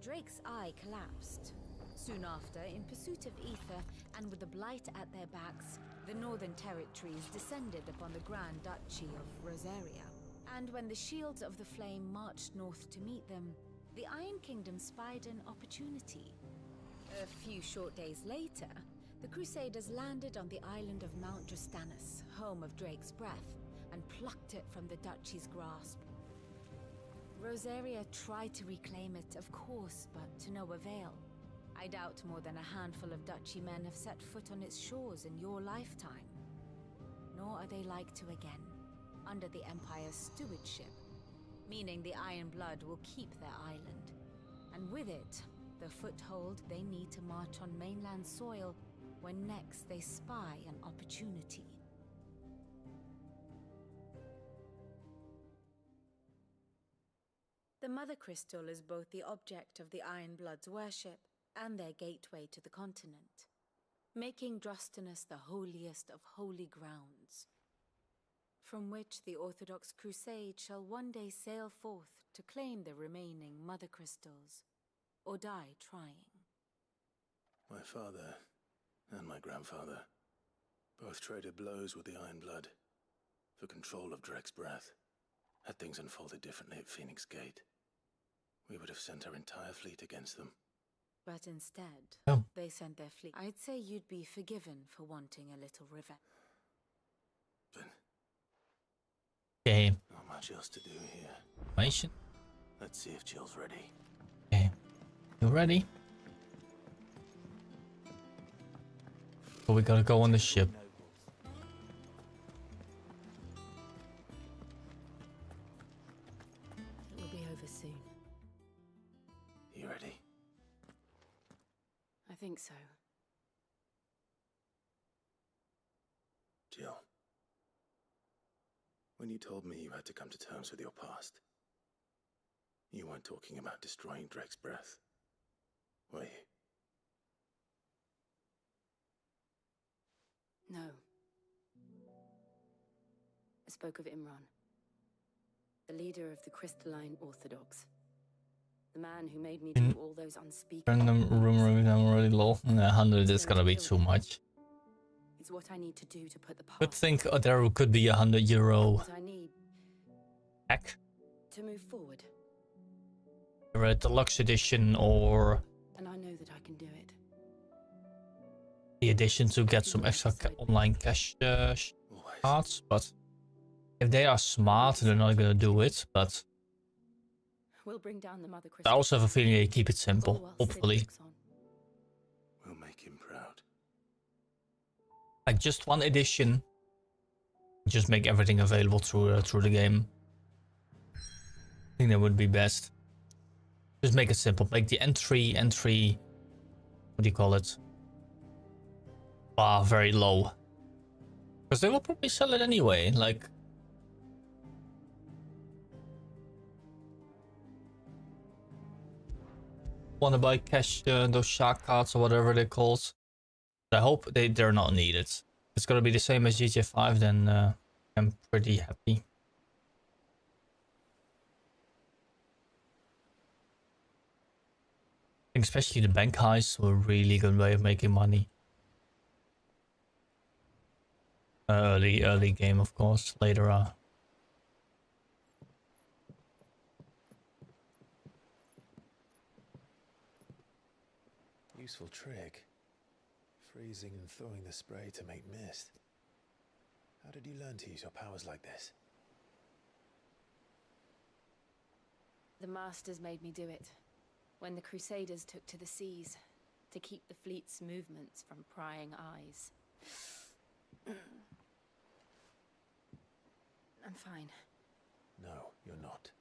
Drake's eye collapsed. Soon after, in pursuit of ether and with the Blight at their backs, the Northern Territories descended upon the Grand Duchy of Rosaria. And when the Shields of the Flame marched north to meet them, the Iron Kingdom spied an opportunity. A few short days later, the Crusaders landed on the island of Mount Drastanus, home of Drake's breath, and plucked it from the Duchy's grasp. Rosaria tried to reclaim it, of course, but to no avail. I doubt more than a handful of Duchy men have set foot on its shores in your lifetime. Nor are they like to again, under the Empire's stewardship, meaning the Iron Blood will keep their island. And with it, the foothold they need to march on mainland soil when next they spy an opportunity. The Mother Crystal is both the object of the Iron Blood's worship and their gateway to the continent, making Drastanus the holiest of holy grounds, from which the Orthodox Crusade shall one day sail forth to claim the remaining Mother Crystals, or die trying. My father and my grandfather both traded blows with the Iron Blood for control of Drake's breath. Had things unfolded differently at Phoenix Gate, we would have sent our entire fleet against them. But instead, Oh. they sent their fleet. I'd say you'd be forgiven for wanting a little revenge. Okay. Not much else to do here. Information. Let's see if Jill's ready. Okay. You ready? So we gotta go on the ship. It will be over soon. You ready? I think so. Jill. When you told me you had to come to terms with your past, you weren't talking about destroying Drake's breath, were you? No. I spoke of Imran, the leader of the Crystalline Orthodox. The man who made me do all those unspeakable Random rumor, I'm already low. 100 is gonna be too much. It's what I need to do to put the past. Could think there could be €100 What I need pack. to move forward. Either a deluxe edition or And I know that I can do it. the edition to get some extra online cash cards. But if they are smart, they're not gonna do it. But We'll bring down the Mother I Crystal. also have a feeling they keep it simple. Hopefully, We'll make him proud. like just one edition. Just make everything available through the game. I think that would be best. Just make it simple. Make the entry. What do you call it? Bar very low. Because they will probably sell it anyway. Like, wanna buy cash those shark cards or whatever they're called. I hope they're not needed. If it's gonna be the same as GTA 5, then I'm pretty happy. I think especially the bank heists were a really good way of making money. Early game, of course. Later, Useful trick. Freezing and throwing the spray to make mist. How did you learn to use your powers like this? The Masters made me do it. When the Crusaders took to the seas, to keep the fleet's movements from prying eyes. I'm fine. No, you're not.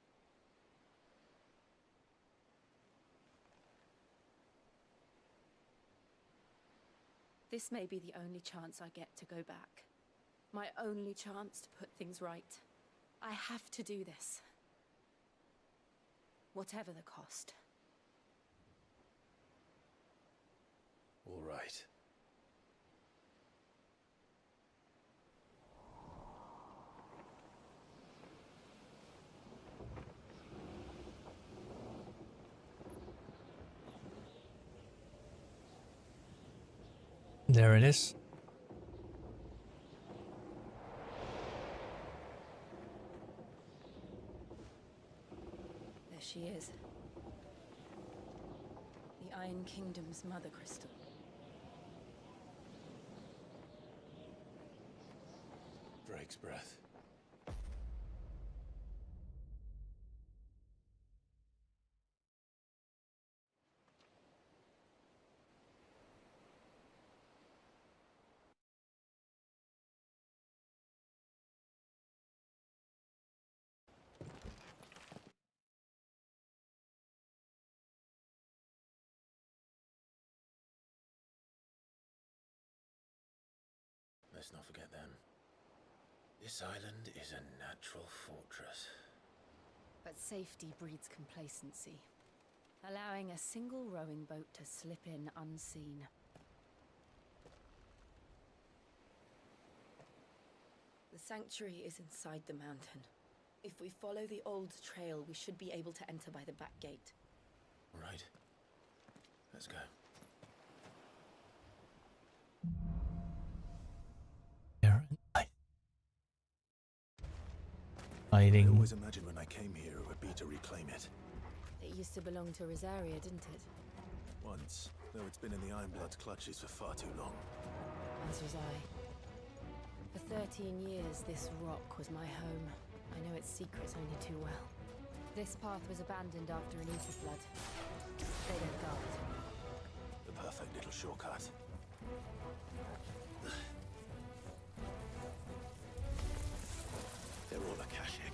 This may be the only chance I get to go back. My only chance to put things right. I have to do this. Whatever the cost. All right. There it is. There she is. The Iron Kingdom's mother crystal. Drake's breath. Let's not forget them. This island is a natural fortress. But safety breeds complacency, allowing a single rowing boat to slip in unseen. The sanctuary is inside the mountain. If we follow the old trail, we should be able to enter by the back gate. Right. Let's go. I always imagined when I came here it would be to reclaim it. It used to belong to Rosaria, didn't it? Once, though it's been in the Ironblood's clutches for far too long. As was I. For 13 years, this rock was my home. I know its secrets only too well. This path was abandoned after an ether flood. They don't guard it anymore. The perfect little shortcut. They're all Akashic.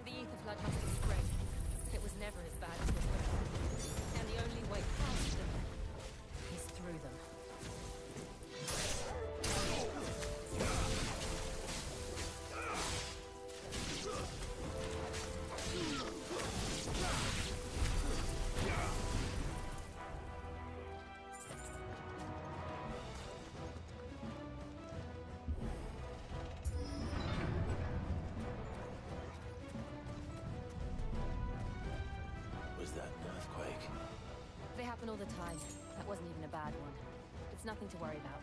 The ether flood must have spread. It was never as bad as this before. And the only way past them is through them. Was that an earthquake? They happen all the time. That wasn't even a bad one. It's nothing to worry about.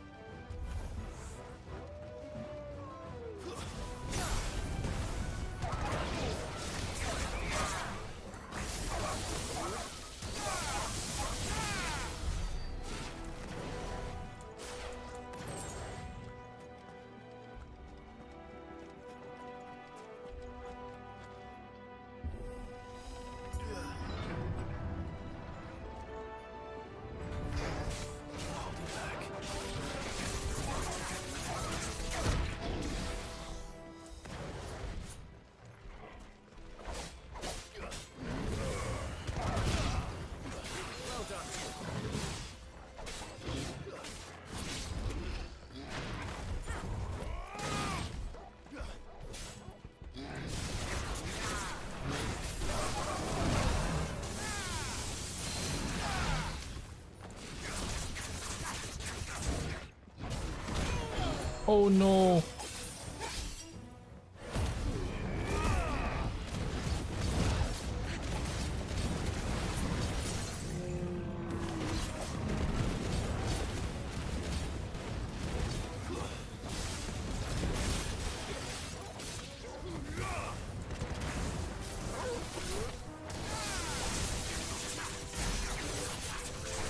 Oh no.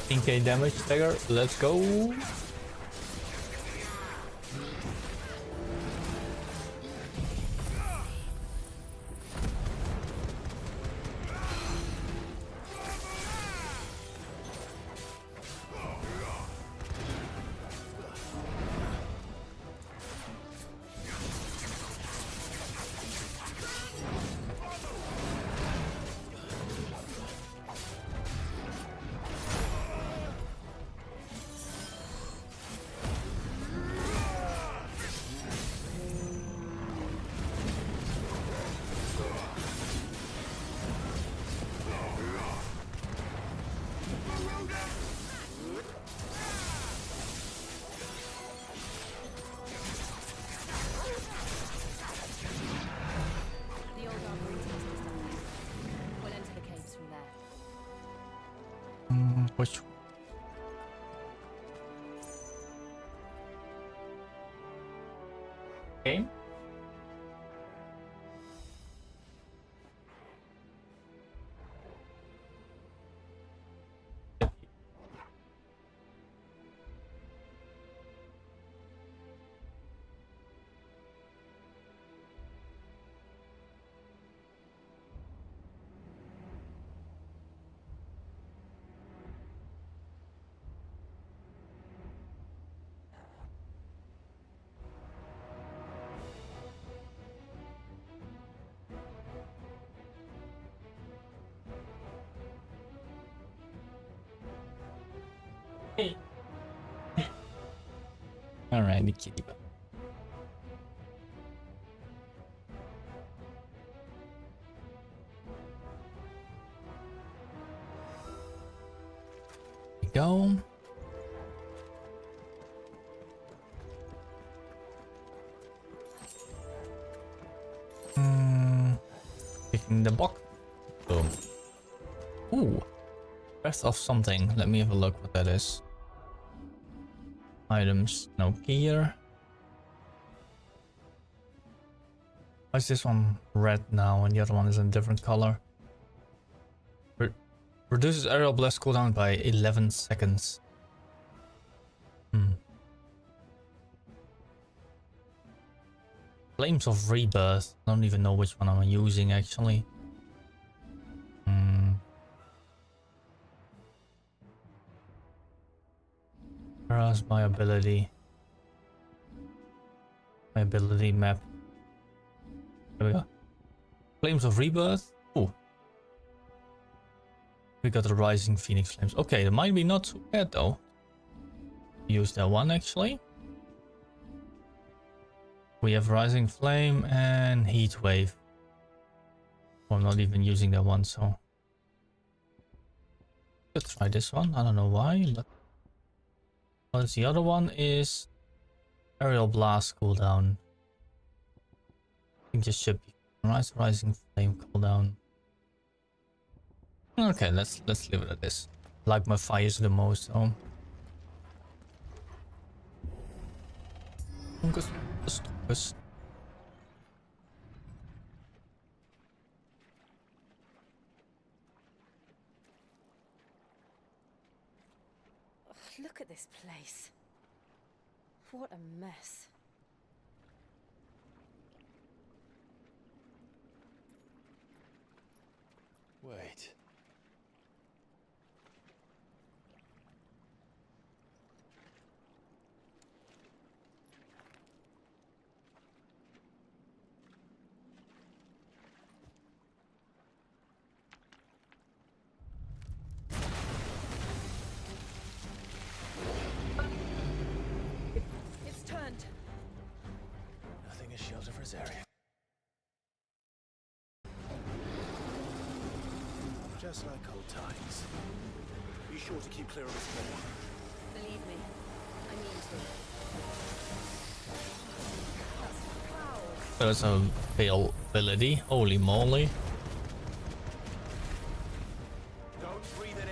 $10k damage stagger, let's go. Okay. Alright, the kitty. Go. Picking the box. Boom. Ooh. Breath of something. Let me have a look what that is. Items. No gear. Why is this one red now and the other one is in a different color? Reduces aerial blast cooldown by 11 seconds. Flames of Rebirth. I don't even know which one I'm using actually. Where's my ability? My ability map. There we go. Flames of Rebirth. Ooh. We got the Rising Phoenix Flames. Okay, that might be not too bad though. Use that one actually. We have Rising Flame and Heat Wave. Well, I'm not even using that one, so let's try this one. I don't know why, but what's the other one is Aerial Blast cooldown. I think this should be Rising Flame cooldown. Okay, let's leave it at this. I like my fires the most, so focus. Look at this place. What a mess. Wait. It's turned. Nothing is shelter for Zeri. Just like old times. Be sure to keep clear of this floor. Believe me, I mean to. There's a fail ability. Holy moly. Don't breathe it in.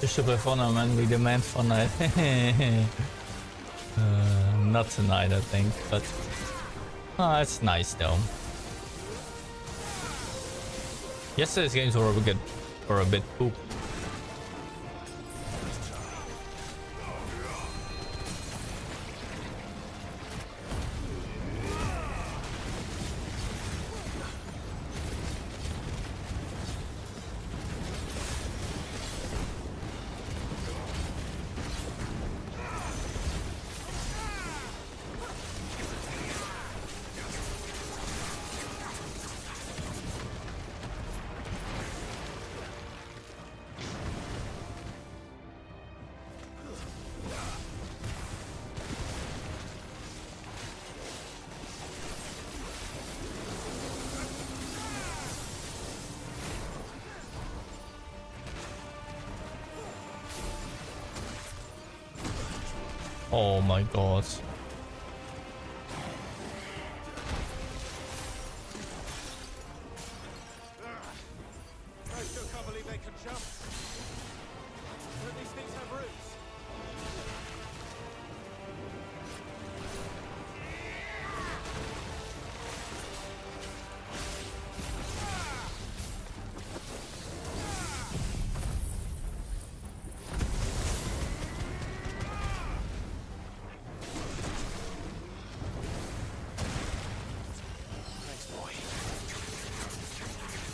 Super fun man, we demand fun night. Not tonight I think, but it's nice though. Yesterday's games were a bit poop. Oh my god. I still can't believe they can jump. Don't these things have roots?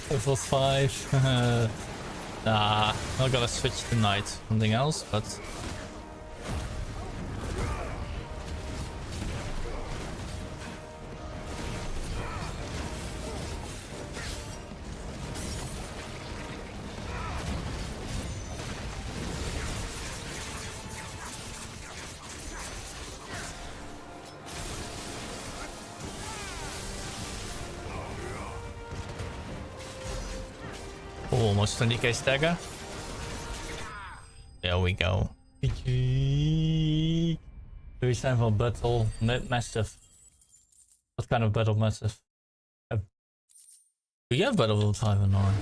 Level 5. Nah, not gonna switch tonight. Something else, but almost 20k stagger. There we go. GG. Do we stand for battle massive? What kind of battle massive? Do you have Battlefield 5 or 9?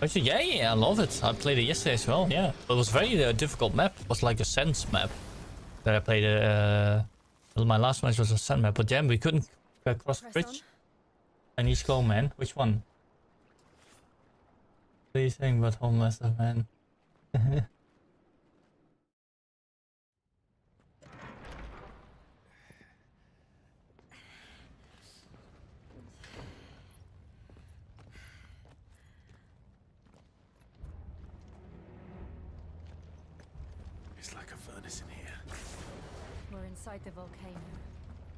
Actually, yeah, I love it. I played it yesterday as well. Yeah, it was very difficult map. It was like a Sense map that I played. My last match was a Sand map, but yeah, we couldn't cross the bridge. I need slow, man. Which one? What are you saying about Home Master, man? It's like a furnace in here. We're inside the volcano.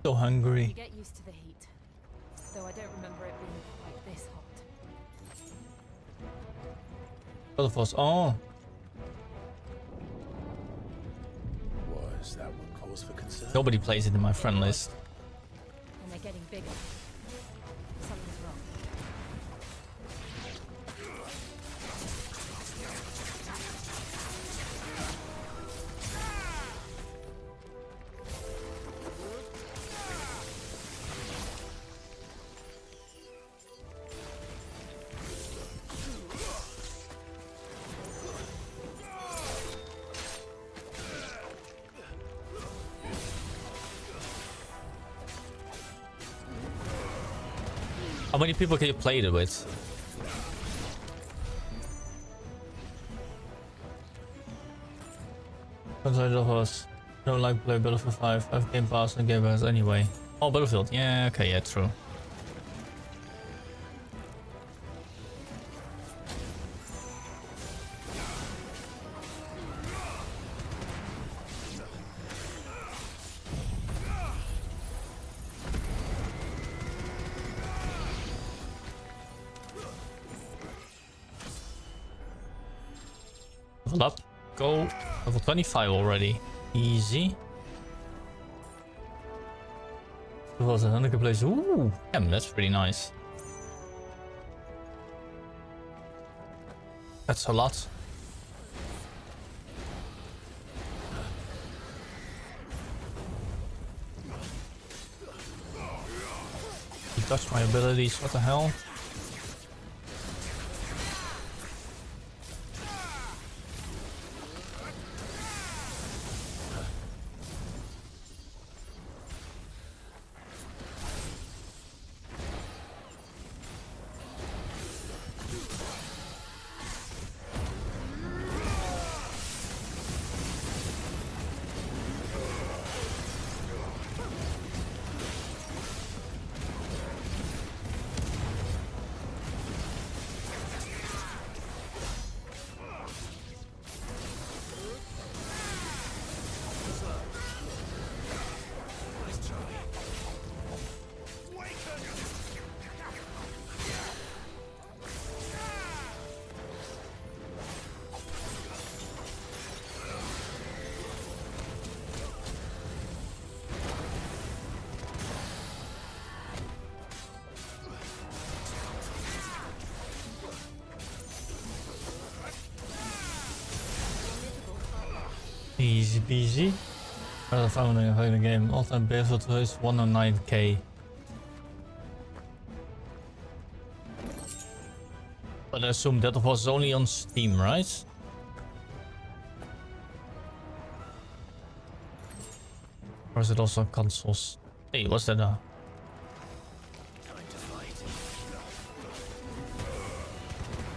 So hungry. You get used to the heat. Though I don't remember it being quite this hot. Both of us. Oh. Was that what cause for concern? Nobody plays it in my friend list. And they're getting bigger. Something's wrong. How many people can you play it with? Outside of us, don't like play Battlefield 5. I've Game Pass and Game Pass anyway. Oh, Battlefield. Yeah, okay, yeah, true. Level up. Go. Level 25 already. Easy. There was another good place. Ooh, damn, that's pretty nice. That's a lot. You touched my abilities, what the hell? Easy peasy. Founding of the game. All-time Battlefield is 109k. But I assume that was only on Steam, right? Or is it also on consoles? Hey, what's that?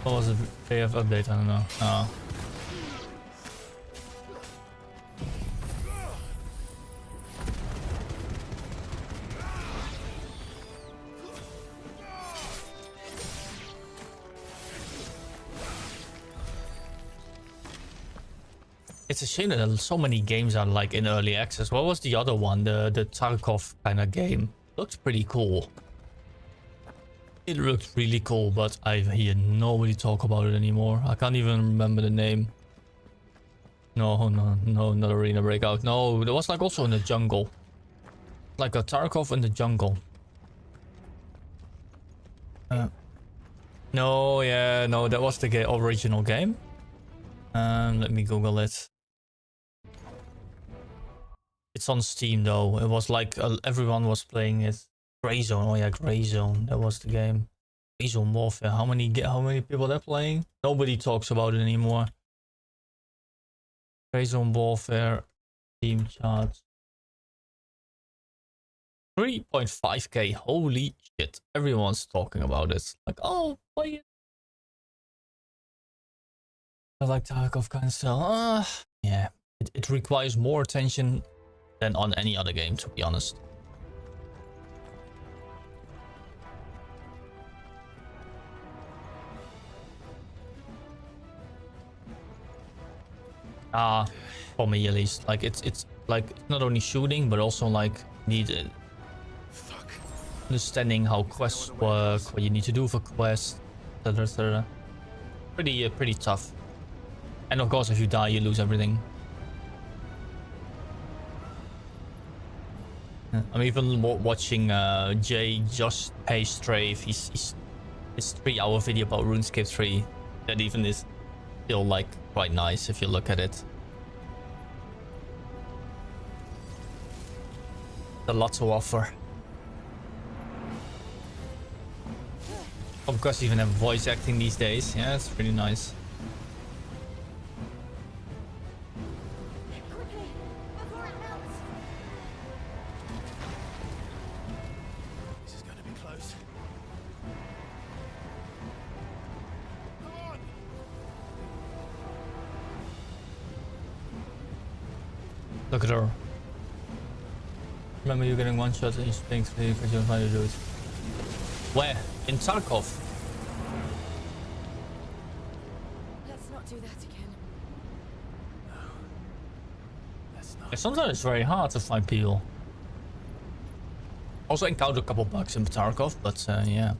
What was it? BF update? I don't know. Oh. It's a shame that so many games are like in early access. What was the other one? The Tarkov kind of game. Looks pretty cool. It looked really cool, but I hear nobody talk about it anymore. I can't even remember the name. No, not Arena Breakout. No, there was like also in the jungle. Like a Tarkov in the jungle. No, yeah, no, that was the original game. Let me Google it. It's on Steam though. It was like everyone was playing it. Grey Zone. Oh yeah, Grey Zone. That was the game. Grey Zone Warfare. How many people are playing? Nobody talks about it anymore. Grey Zone Warfare. Steam charts. 3.5k. Holy shit. Everyone's talking about it. Like, oh, play it. I like Tarkov kind of style. Yeah. It requires more attention than on any other game, to be honest. For me at least. Like it's like not only shooting, but also like needed understanding how quests work, what you need to do for quests, etc, etc. Pretty tough. And of course, if you die, you lose everything. I'm even watching Jay Josh Pay Strafe. His 3-hour video about RuneScape 3. That even is still like quite nice if you look at it. A lot to offer. Of course, even have voice acting these days. Yeah, it's pretty nice. Look at her. Remember you getting one shot in each thing because you're trying to do it. Where? In Tarkov? Let's not do that again. Yeah, sometimes it's very hard to find people. Also encountered a couple bugs in Tarkov, but yeah.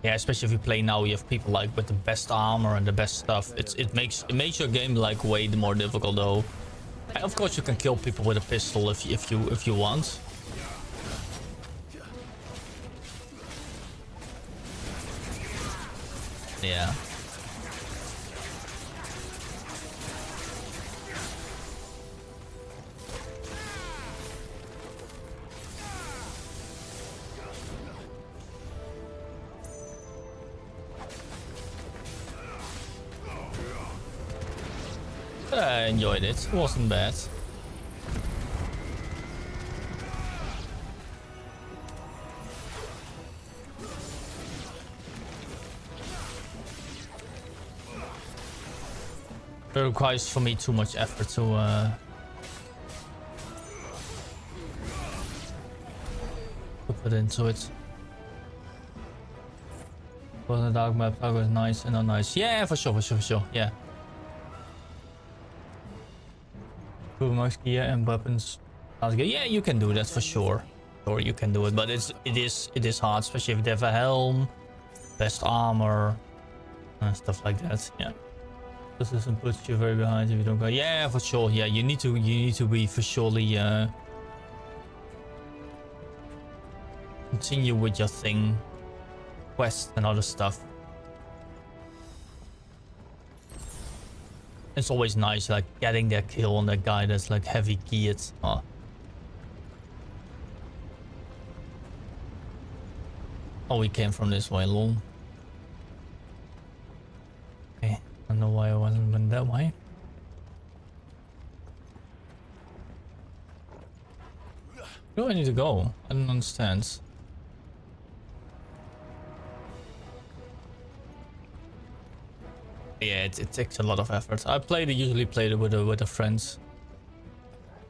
Yeah, especially if you play now, you have people like with the best armor and the best stuff. It makes your game like way more difficult though. And of course, you can kill people with a pistol if you want. Yeah. But I enjoyed it. It wasn't bad. It requires for me too much effort to put into it. But the dark map was nice and not nice. Yeah, for sure. Yeah. Max gear and weapons. Yeah, you can do that for sure. Or you can do it, but it is hard, especially if they have a helm, best armor, and stuff like that. Yeah. This doesn't put you very behind if you don't go. Yeah, for sure. Yeah, you need to be for surely continue with your thing, quests and other stuff. It's always nice, like, getting that kill on that guy that's, like, heavy geared. Oh. Oh, we came from this way, lol. Okay, I don't know why I wasn't went that way. Where do I need to go? I don't understand. Yeah, it takes a lot of effort. I usually played it with a friend.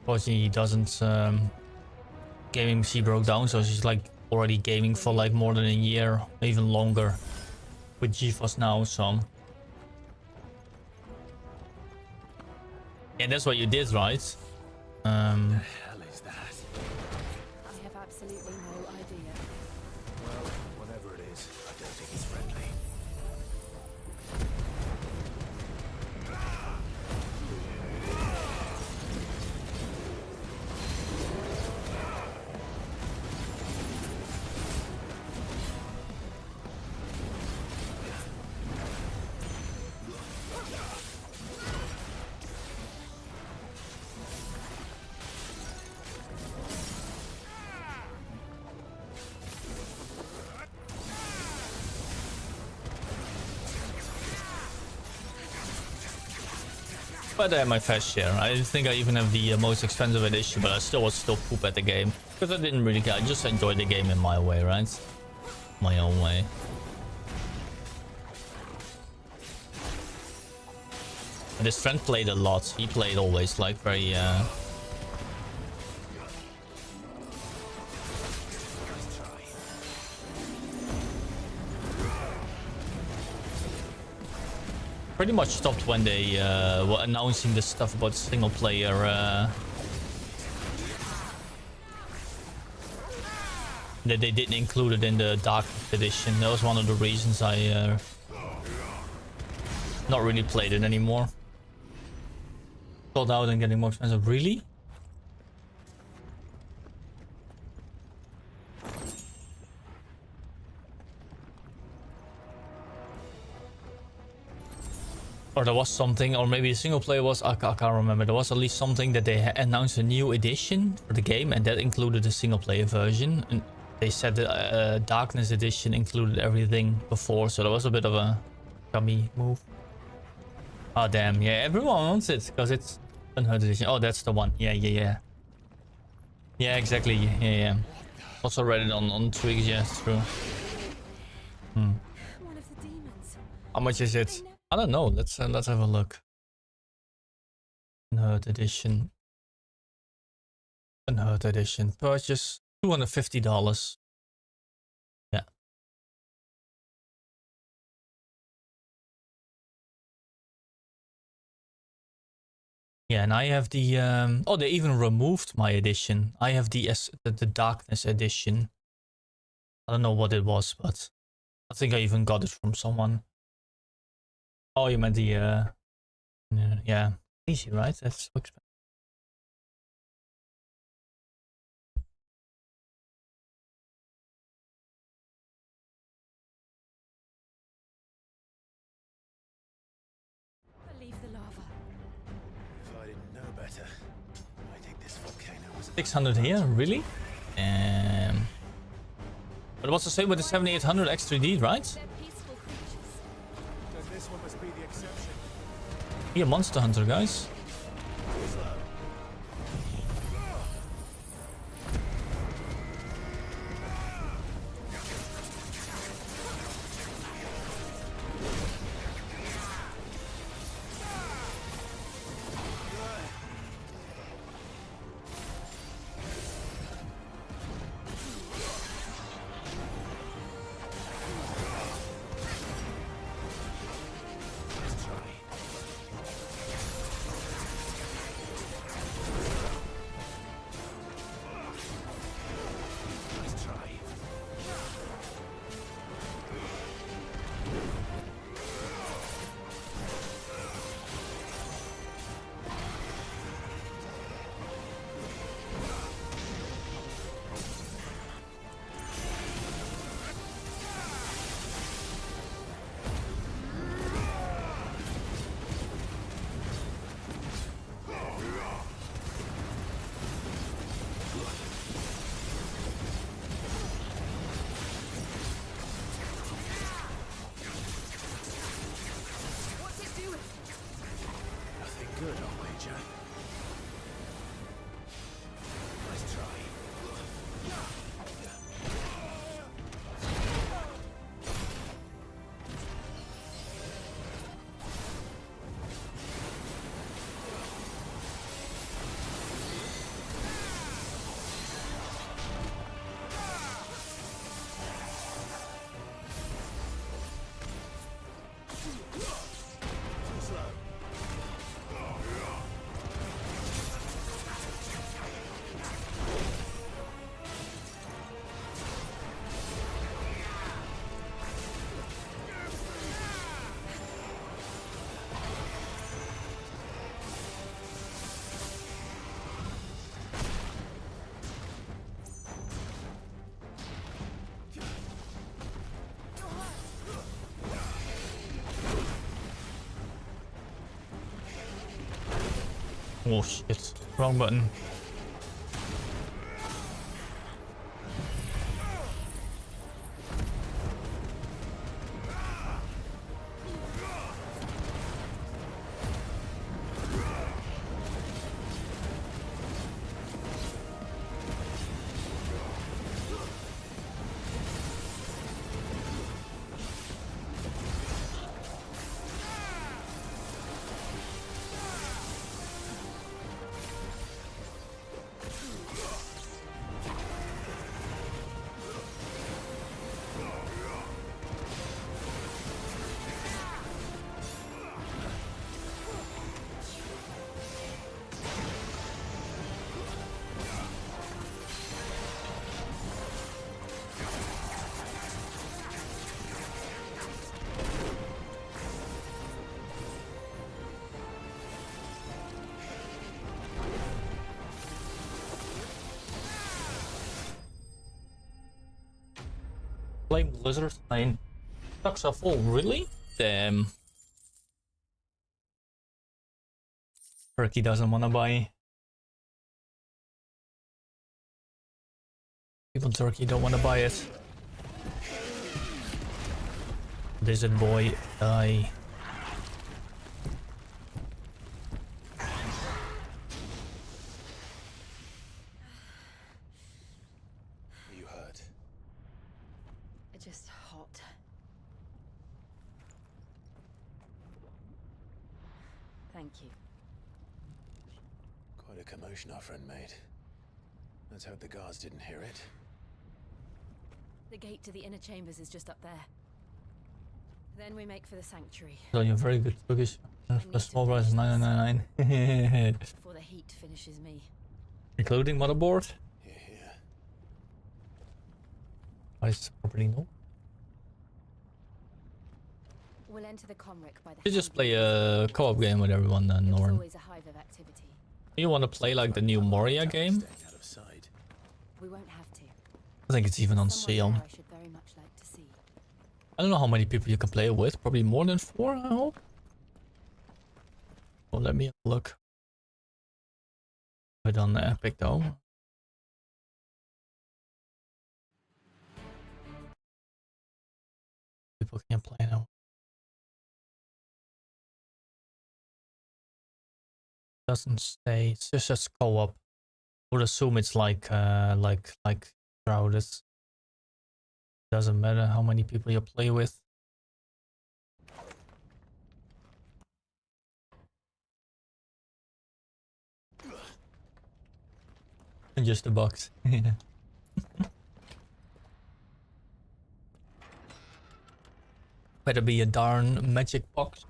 Fortunately, he doesn't. Gaming PC broke down, so she's like already gaming for like more than a year, even longer, with GeForce Now. So yeah, that's what you did, right? The hell is that? I have absolutely no idea. Well, whatever it is, I don't think it's friendly. But I have my fair share. I think I even have the most expensive edition, but I was still poop at the game. Because I didn't really care. I just enjoyed the game in my way, right? My own way. And this friend played a lot. He played always like very... pretty much stopped when they were announcing the stuff about single player that they didn't include it in the Dark Edition. That was one of the reasons I not really played it anymore. Sold out and getting more expensive. Really? Or there was something, or maybe the single player was, I can't remember. There was at least something that they announced a new edition for the game, and that included the single player version. And they said the Darkness Edition included everything before, so there was a bit of a dummy move. Oh damn, yeah, everyone wants it because it's Unheard Edition. Oh, that's the one. Yeah. Yeah, exactly. Yeah. Also read it on Twigs. Yeah, it's true. One of the demons. How much is it? I don't know. Let's have a look. Unheard Edition. Unheard Edition. Purchase $250. Yeah. Yeah, and I have the oh, they even removed my edition. I have the Darkness Edition. I don't know what it was, but I think I even got it from someone. Oh, you meant the yeah, easy, right? That's so expensive. Leave the lava. If I didn't know better, I think this volcano was 600 here, really? But what's the same with the 7800 X3D, right? Then this one must be the exception. Be a monster hunter, guys. good, I'll wager. Nice try. Oh shit, wrong button. Flame Blizzard 9. Stocks are full, really? Damn. Turkey doesn't wanna buy. People Turkey don't wanna buy it. Desert boy, die. You hurt. Just hot. Thank you. Quite a commotion our friend made. Let's hope the guards didn't hear it. The gate to the inner chambers is just up there. Then we make for the sanctuary. So you're very good Turkish. For small price 999. Before the heat finishes me. Including motherboard? Yeah. Price properly no. We'll enter the Comric by the You just play a co-op game with everyone then, Norn. always a hive of activity. You want to play like the new Moria game? We won't have to. I think it's even on sale. I should very much like to see. I don't know how many people you can play it with. Probably more than 4, I hope. Well, let me have a look. Put it on the Epic though. People can't play now. Doesn't stay. It's just co-op. Would assume it's like crowded. Doesn't matter how many people you play with. And just a box. Better be a darn magic box.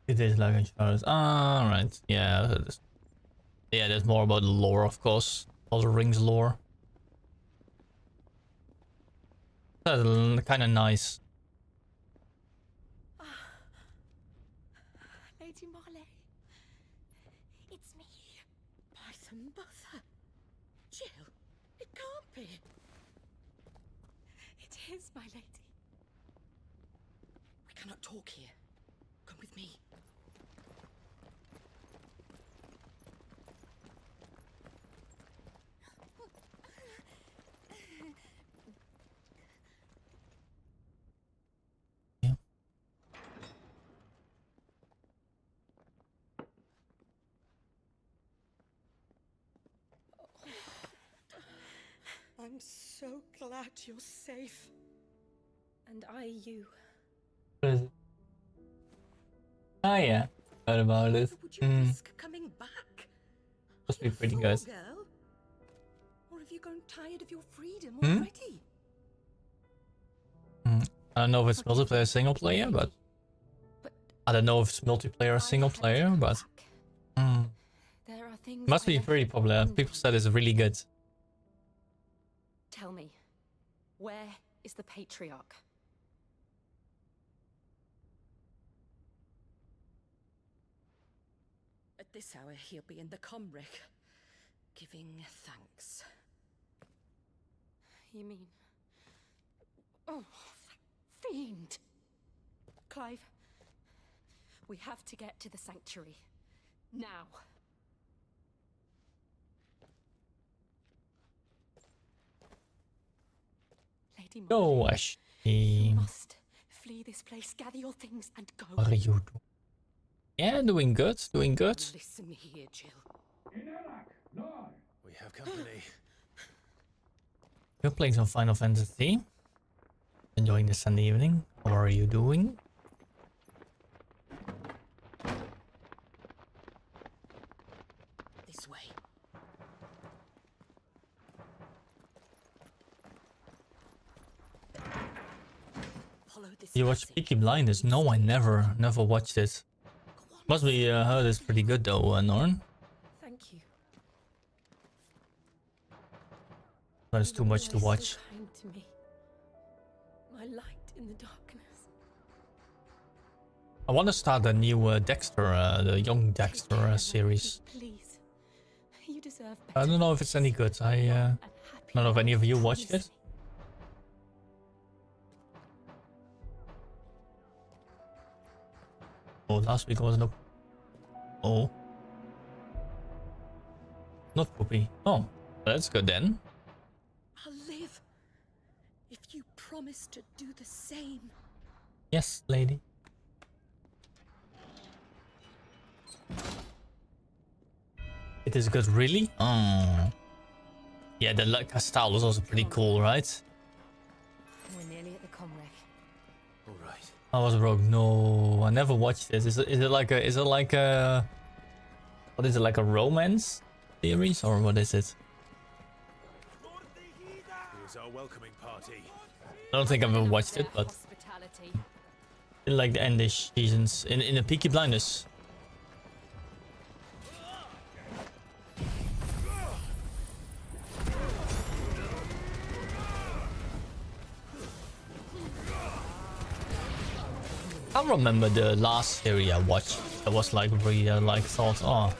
It is like insurance. Alright, yeah. Yeah, there's more about the lore, of course. All the rings lore. Kind of nice. Lady Marley. It's me. Python Mother. Jill, it can't be. It is, my lady. We cannot talk here. Come with me. I'm so glad you're safe. And I you. What is it? Oh yeah, heard about it. Would you risk coming back? Must be pretty good. Girl? Or have you grown tired of your freedom Hmm? already? I don't know if it's multiplayer or single player, but I don't know if it's multiplayer or single player, but There are things must I be left pretty popular. People said it's really good. Tell me, where is the patriarch? At this hour, he'll be in the Comric, giving thanks. You mean? Oh, that fiend! Clive, we have to get to the sanctuary. Now. Lady Go, Marley, Ashley. you must flee this place, gather your things, and go. What are you doing? Yeah, doing good, doing good. Listen here, Jill. We have company. You're playing some Final Fantasy. Enjoying the Sunday evening. How are you doing? This way. Follow this. You watch Peaky Blinders? No, I never watched it. Must be heard it's pretty good though, Norn. Thank you. There's too much to You were watch. so kind to me. My light in the darkness. I want to start the new Dexter, the young Dexter series. Please. You deserve I better. don't know if it's any good. I don't know if any of you watched it. Oh, last week was no. Oh. Not poopy. Oh, that's good then. I'll live if you promise to do the same. Yes, lady. It is good, really? Oh. Yeah, the Castal was also pretty cool, right? We're nearly at the Comrec. Alright. I was broke. No, I never watched this. Is it like a what is it, like a romance series or what is it? Here's our welcoming party. I don't think I've ever watched it, but Hospitality. in like the endish seasons in the Peaky Blinders. I can't remember the last series I watched. I was like really like thought, oh.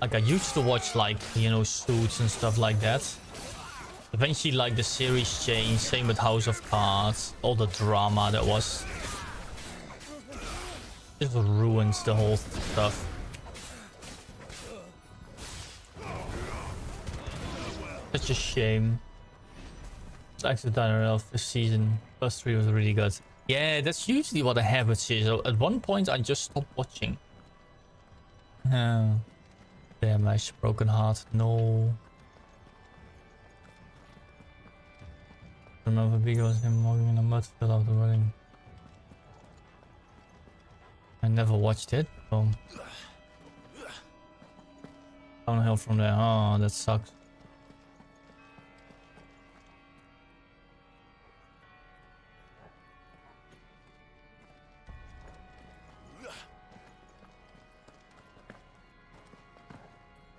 Like I used to watch like, you know, Suits and stuff like that. Eventually like the series changed, same with House of Cards, all the drama that was. Just ruins the whole stuff. Such a shame. It's actually done enough this season. First 3 was really good. Yeah, that's usually what I have with series. At one point I just stopped watching. Oh. Damn, Ash, broken heart. No. Remember big was him walking in a mud field after the wedding. I never watched it, so downhill from there. Oh, that sucks.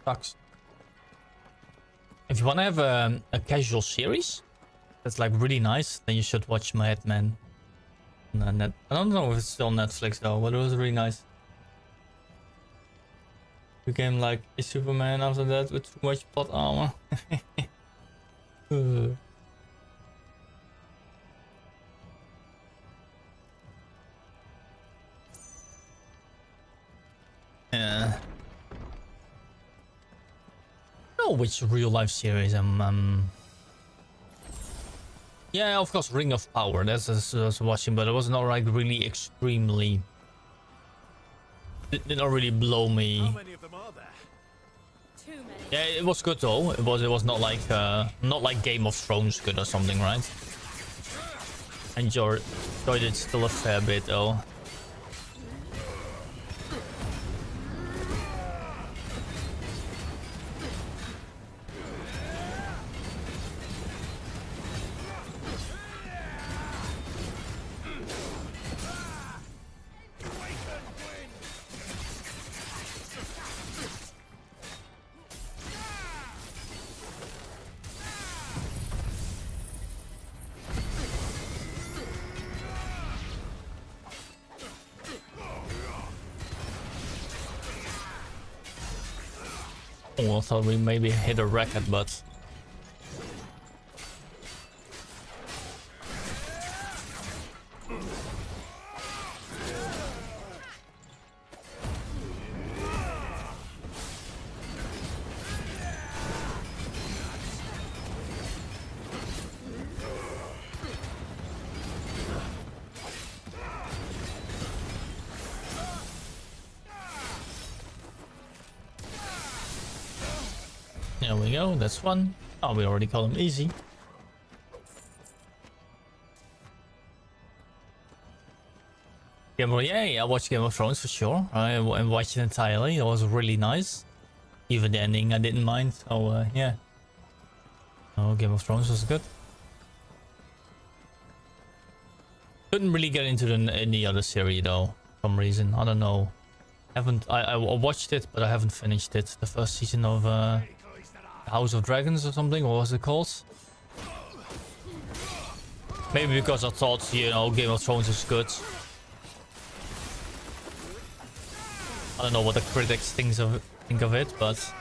Sucks. If you want to have a casual series that's like really nice, then you should watch Madman. I don't know if it's still on Netflix though, but it was really nice. Became like a Superman after that with too much plot armor. Yeah. I don't know which real life series I'm yeah, of course, Ring of Power. That's what I was watching, but it was not like really extremely. It did not really blow me. How many of them are there? Too many. Yeah, it was good though. It was not like Game of Thrones good or something, right? Enjoyed it still a fair bit though. Oh, I thought we maybe hit a record, but there we go. That's one. Oh, we already call him easy. Yeah, I watched Game of Thrones for sure. I watched it entirely. It was really nice. Even the ending I didn't mind. So yeah. Oh, Game of Thrones was good. Couldn't really get into any other series though, for some reason. I don't know. I watched it, but I haven't finished it. The first season of House of Dragons or something. What was it called? Maybe because I thought, you know, Game of Thrones is good. I don't know what the critics think of it, but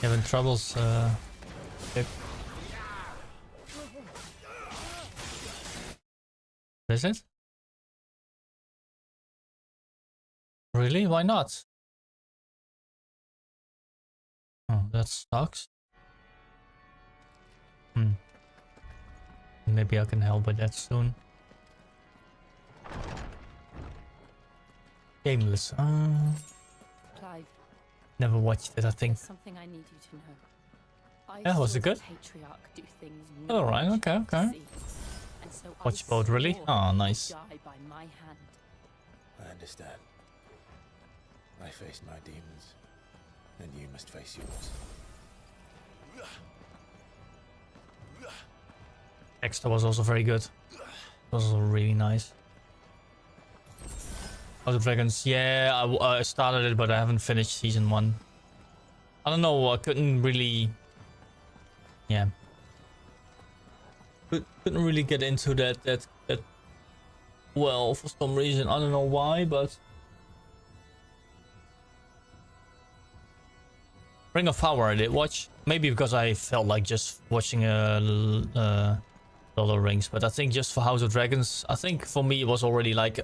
having troubles. Is it? Really? Why not? Oh, that sucks. Maybe I can help with that soon. Gameless. Clive, Never watched it, I think. something I need you to know. I Yeah, was saw it good? the Patriarch do things All right, no one okay, should okay. see. And so I Watch both, really? swore Oh, he would nice. die by my hand. I understand. I faced my demons, and you must face yours. Dexter was also very good. It was also really nice. House of Dragons, yeah, I started it, but I haven't finished season 1. I don't know, I couldn't really... Yeah. Couldn't really get into that well, for some reason. I don't know why, but... Ring of Power I did watch. Maybe because I felt like just watching Lord of the Rings, but I think just for House of Dragons, I think for me it was already like,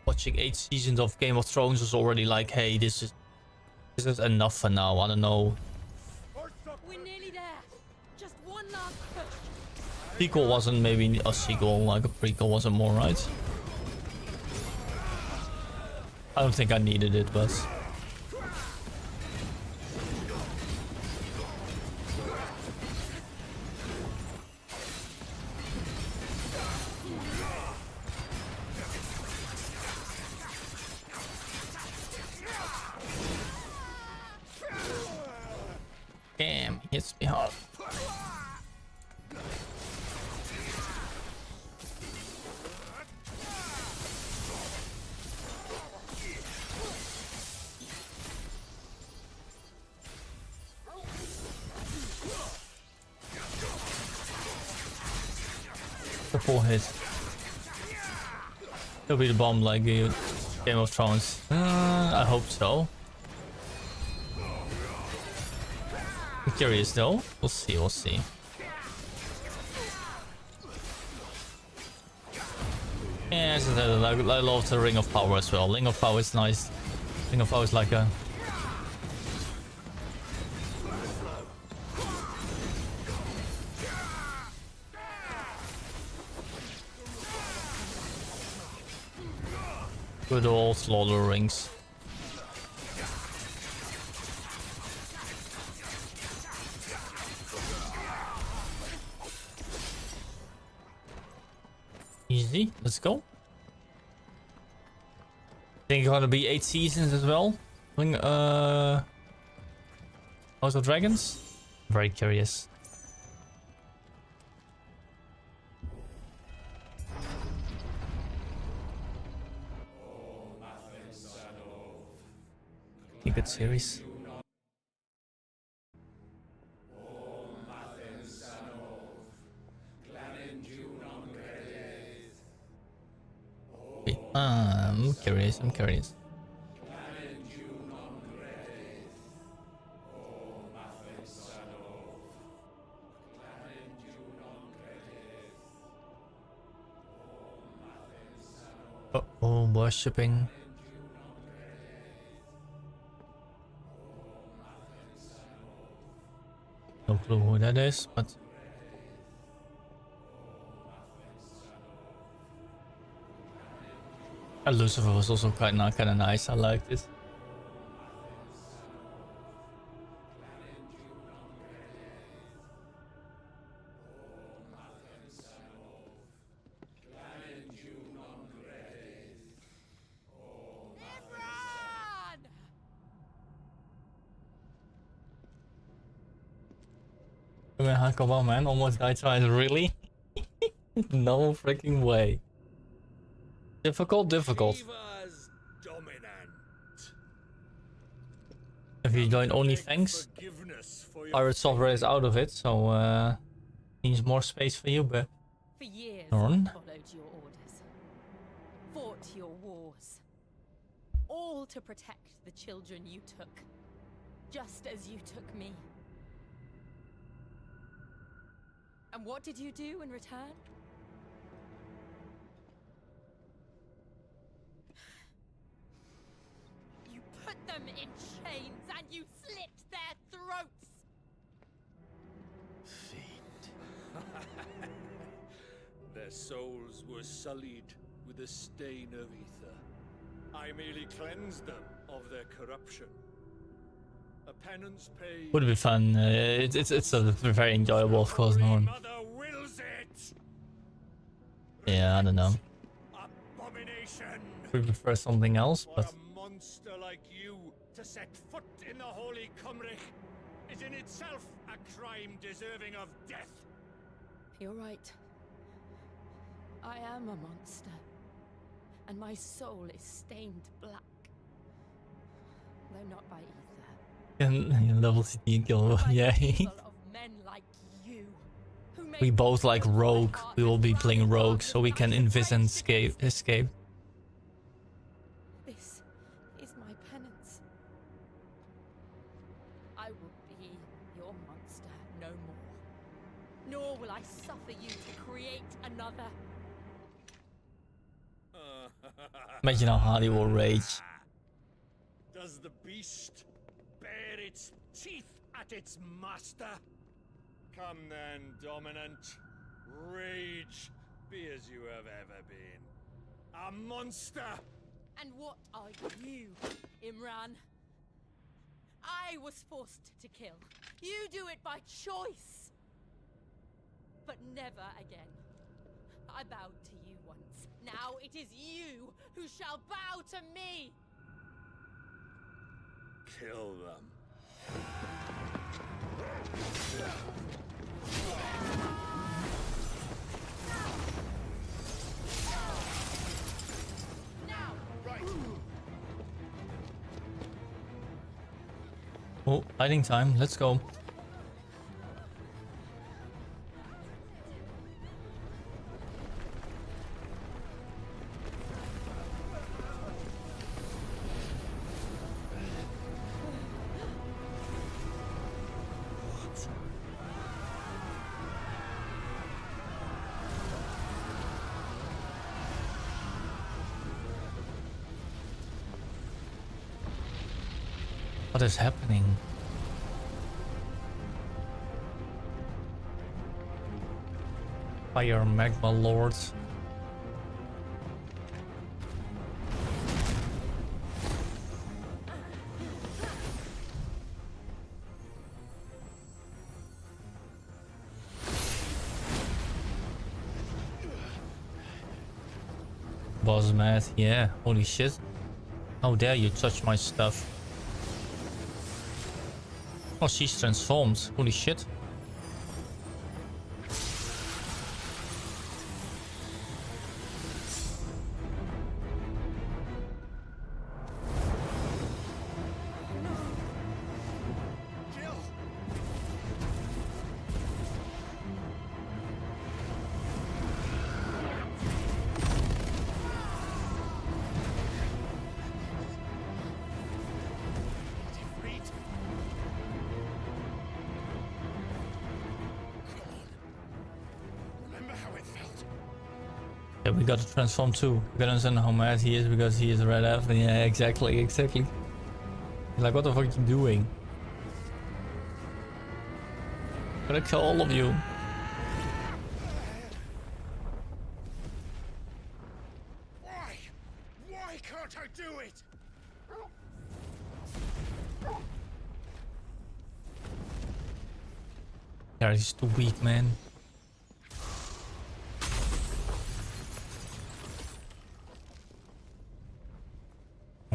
watching 8 seasons of Game of Thrones was already like, hey, this is enough for now. I don't know. We're nearly there. Just one last push. Sequel wasn't maybe a sequel, like a prequel wasn't more, right? I don't think I needed it, but... Damn, he hits me hard. The full hit. It'll be the bomb like Game of Thrones. I hope so. I'm curious though. We'll see, we'll see. Yeah, I love the Ring of Power as well. Ring of Power is nice. Ring of Power is like a... good old Slaughter Rings. Easy, let's go. Think it's gonna be 8 seasons as well. House of Dragons? Very curious. A good series. Wait, I'm curious, I'm curious. Uh-oh, worshipping. No clue who that is, but... Lucifer was also kind of nice. I liked it. Come on, man! Almost died twice. Really? No freaking way. Difficult. If you join OnlyFans, Pirate Software is out of it, so means more space for you, but For years, I Norn. followed your orders, fought your wars, all to protect the children you took, just as you took me. And what did you do in return? You put them in chains and you slit their throats! Their souls were sullied with the stain of ether. I merely cleansed them of their corruption. A penance paid. would be fun. It's a very enjoyable, of course, Norn. Mother wills it. Yeah, I don't know. Abomination. We prefer something else, For but a monster like you to set foot in the holy Cymric is in itself a crime deserving of death. You're right. I am a monster. And my soul is stained black. Though not by ether. level CT kill, yeah. Men like you, who We both like Rogue. We will be playing Rogue, so we can invis and escape. This is my penance. I will be your monster no more. Nor will I suffer you to create another. Imagine how hard he will rage. Does the beast bare its teeth at its master? Come then, Dominant. Rage, be as you have ever been. A monster! And what are you, Imran? I was forced to kill. You do it by choice. But never again. I bowed to you once. Now it is you who shall bow to me. Kill them. Oh, hiding time. Let's go. What is happening? Fire magma lords. Boss mad, yeah, holy shit. How dare you touch my stuff? Oh, she's transformed, holy shit. Yeah, we gotta transform too. We gotta understand how mad he is because he is a red elf. Yeah, exactly. Like, what the fuck are you doing? I'm gonna kill all of you. Why can't I do it? Yeah, he's too weak, man.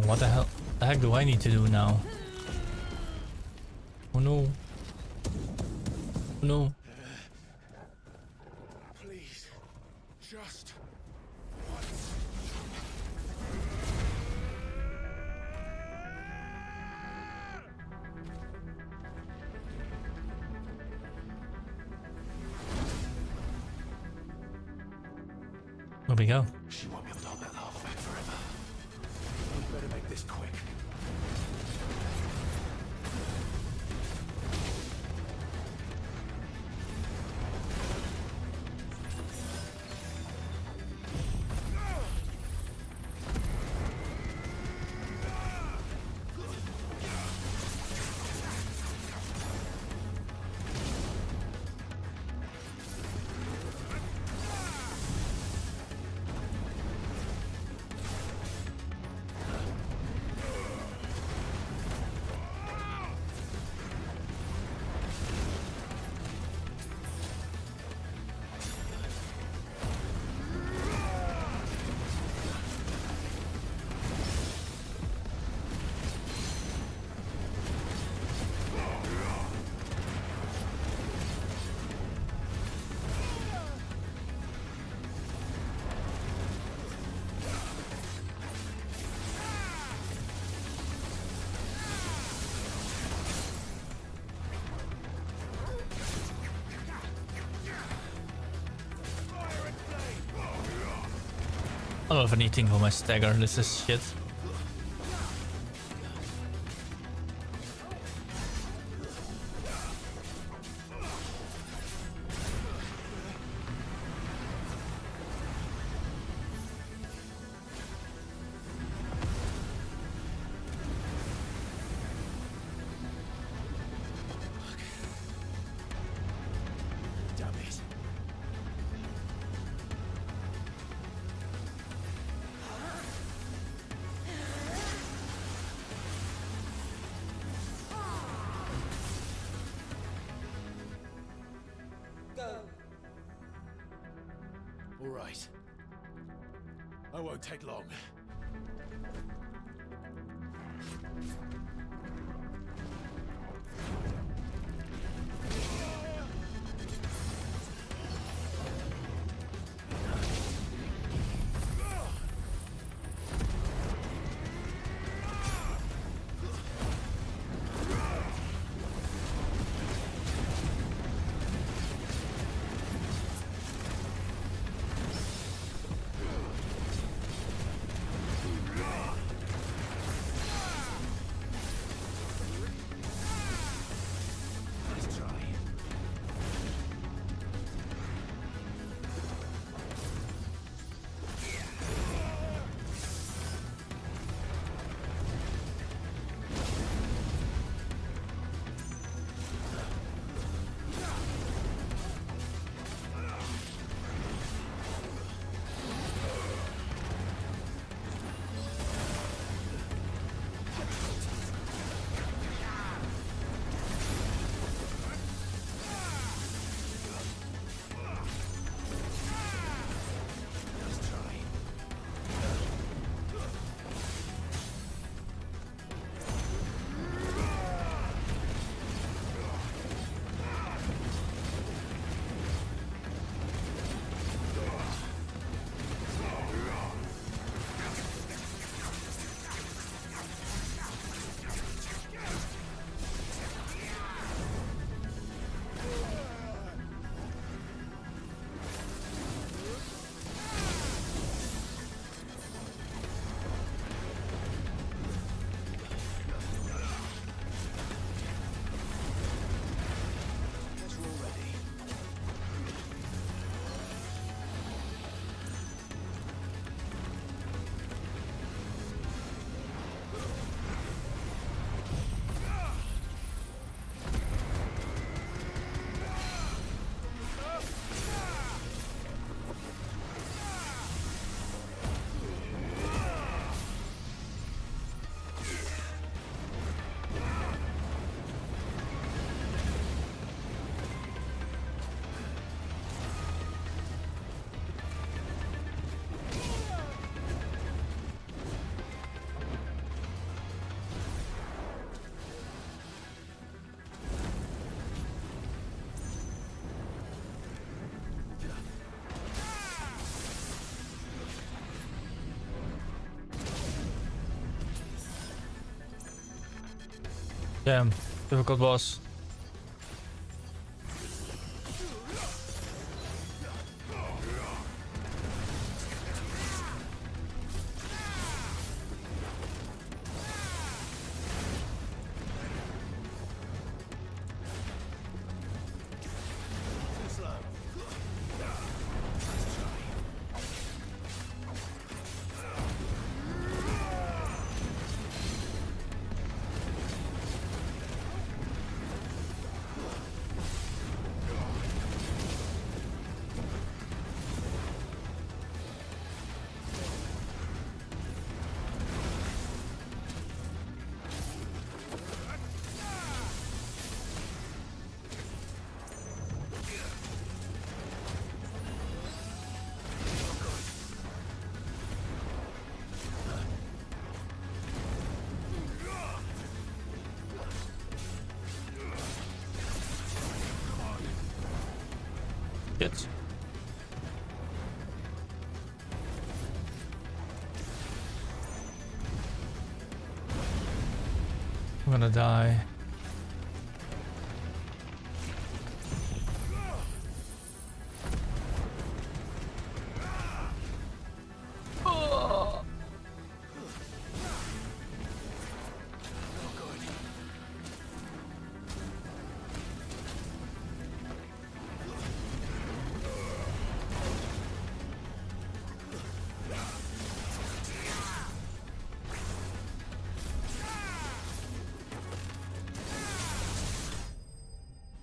What the hell? The heck do I need to do now? Oh no. Oh no. Please, just Where we go? She won't be able to hold that lava back forever. We better make this quick. I don't have anything for my stagger. This is shit. Damn it. All right. I won't take long. Damn, difficult boss. Shit. I'm gonna die.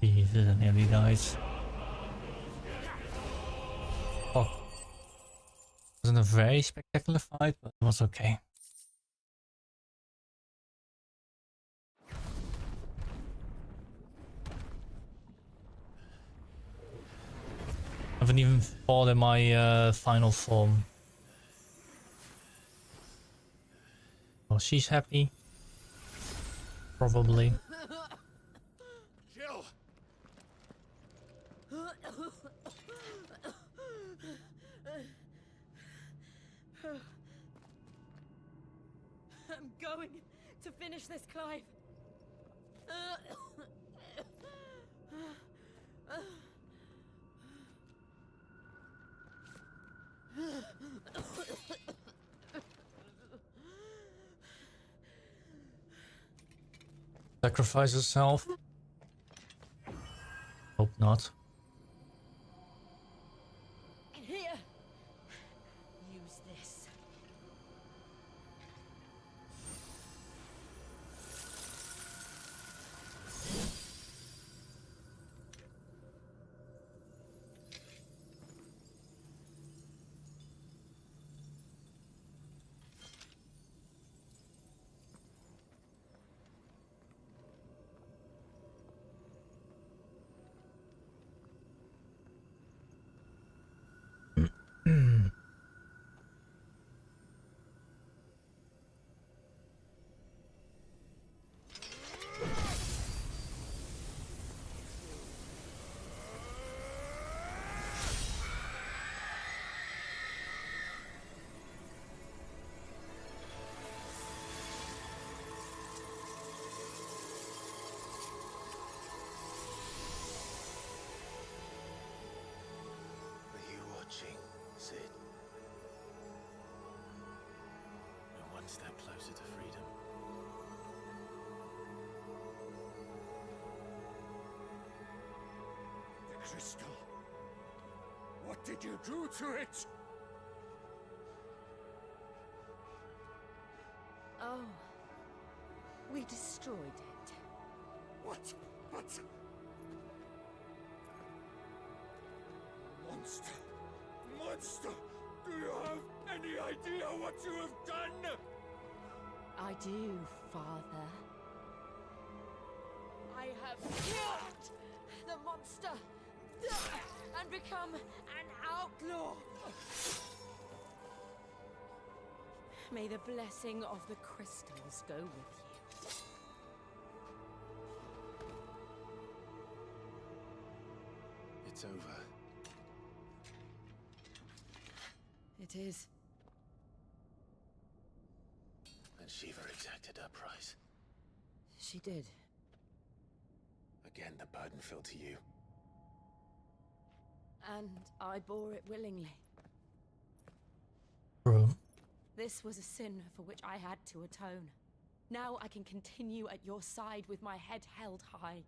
Jesus, I nearly died. Fuck. Wasn't a very spectacular fight, but it was okay. I haven't even fought in my final form. Well, she's happy. Probably. Jill! I'm going to finish this, Clive. Sacrifice herself? Hope not. Here. Use this. Are you watching, Sid? We're one step closer to freedom. The crystal. What did you do to it? Oh. We destroyed it. What? What? Monster! Monster! Do you have any idea what you have done? I do, Father. I have killed the monster and become an outlaw. May the blessing of the crystals go with you. It's over. It is. And Shiva exacted her price. She did. Again, the burden fell to you. And I bore it willingly. Bro. This was a sin for which I had to atone. Now I can continue at your side with my head held high.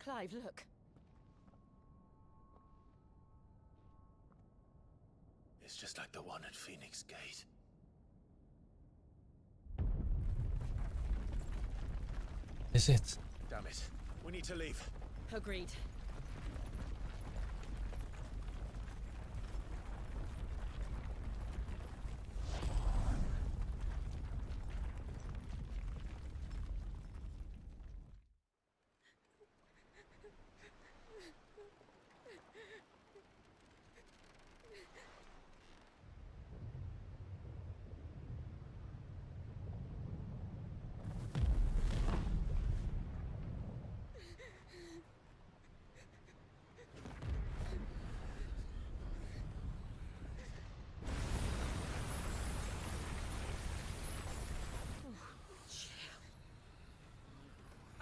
Clive, look. It's just like the one at Phoenix Gate. Is it? Damn it. We need to leave. Agreed.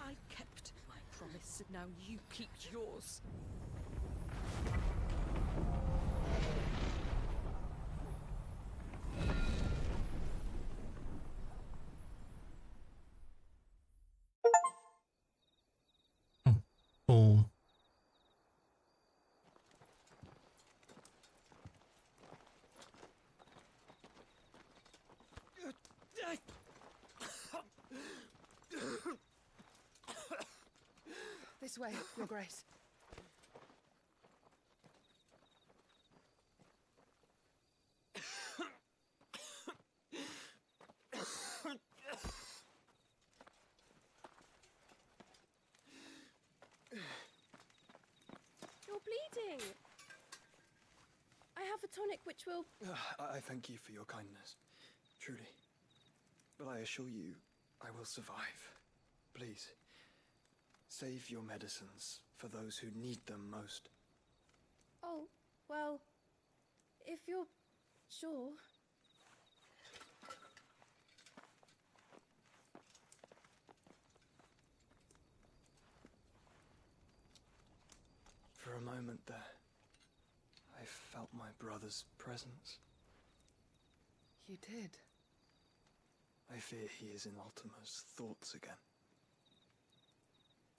I kept my promise, and now you keep yours. Boom. This way, Your Grace. You're bleeding. I have a tonic which will... I thank you for your kindness, truly. But I assure you, I will survive. Please, save your medicines for those who need them most. Oh, well, if you're sure... For a moment there, I felt my brother's presence. You did? I fear he is in Ultima's thoughts again.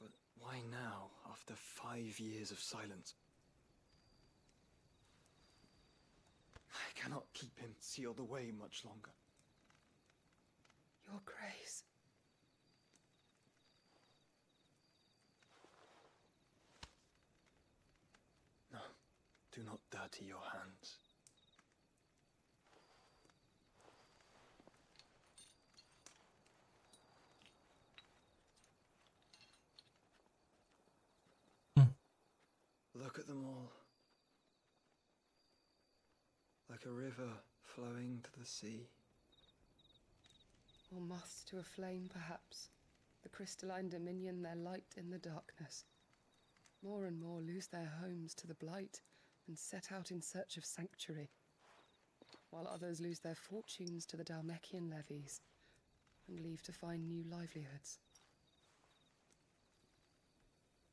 But why now, after 5 years of silence? I cannot keep him sealed away much longer. Your Grace. No, do not dirty your hands. Look at them all. Like a river flowing to the sea. Or moths to a flame, perhaps. The crystalline dominion, their light in the darkness. More and more lose their homes to the blight and set out in search of sanctuary, while others lose their fortunes to the Dhalmekian levies and leave to find new livelihoods.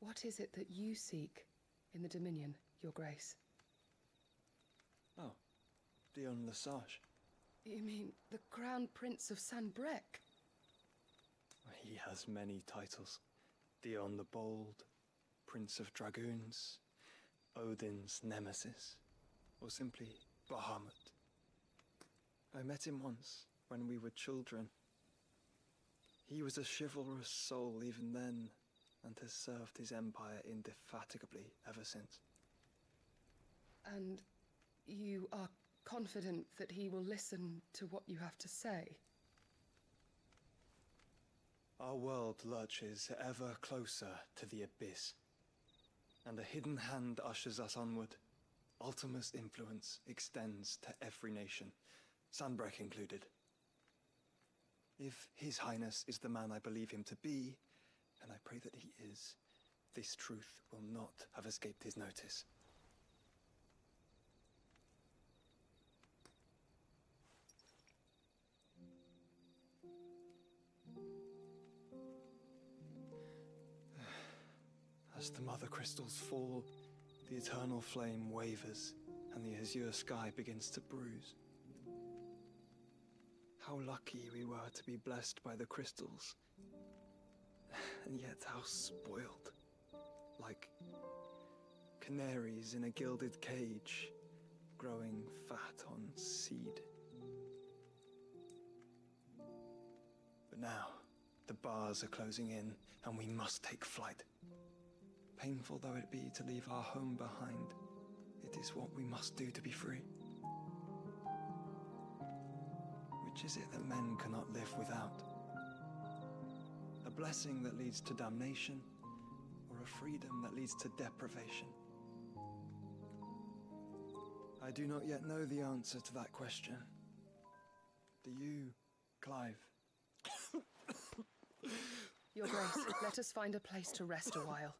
What is it that you seek in the Dominion, Your Grace? Oh, Dion Lesage. You mean the Crown Prince of Sanbreque? He has many titles. Dion the Bold, Prince of Dragoons, Odin's Nemesis, or simply Bahamut. I met him once, when we were children. He was a chivalrous soul even then, and has served his empire indefatigably ever since. And you are confident that he will listen to what you have to say? Our world lurches ever closer to the abyss, and a hidden hand ushers us onward. Ultima's influence extends to every nation, Sanbreque included. If His Highness is the man I believe him to be, and I pray that he is, this truth will not have escaped his notice. As the mother crystals fall, the eternal flame wavers, and the azure sky begins to bruise. How lucky we were to be blessed by the crystals, and yet how spoiled. Like canaries in a gilded cage, growing fat on seed. But now, the bars are closing in, and we must take flight. Painful though it be to leave our home behind, it is what we must do to be free. Which is it that men cannot live without? A blessing that leads to damnation, or a freedom that leads to deprivation? I do not yet know the answer to that question. Do you, Clive? Your Grace, let us find a place to rest a while.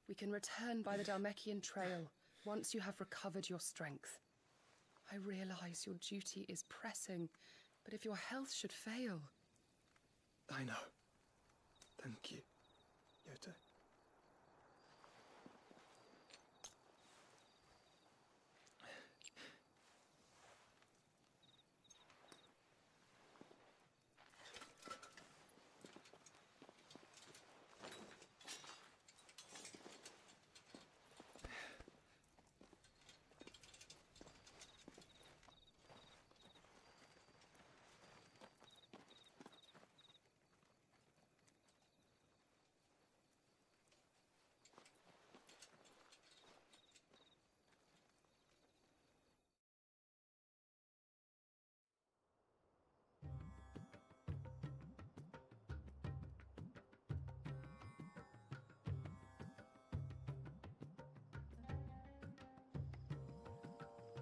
We can return by the Dhalmekian trail once you have recovered your strength. I realize your duty is pressing, but if your health should fail... I know. Thank you, Yote.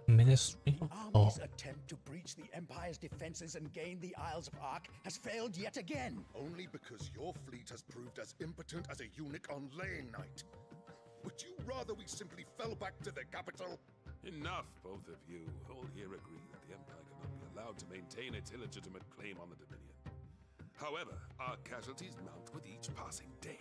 Ministry? The army's attempt to breach the Empire's defenses and gain the Isles of Ark has failed yet again. Only because your fleet has proved as impotent as a eunuch on laying night. Would you rather we simply fell back to the capital? Enough, both of you. All here agree that the Empire cannot be allowed to maintain its illegitimate claim on the Dominion. However, our casualties mount with each passing day.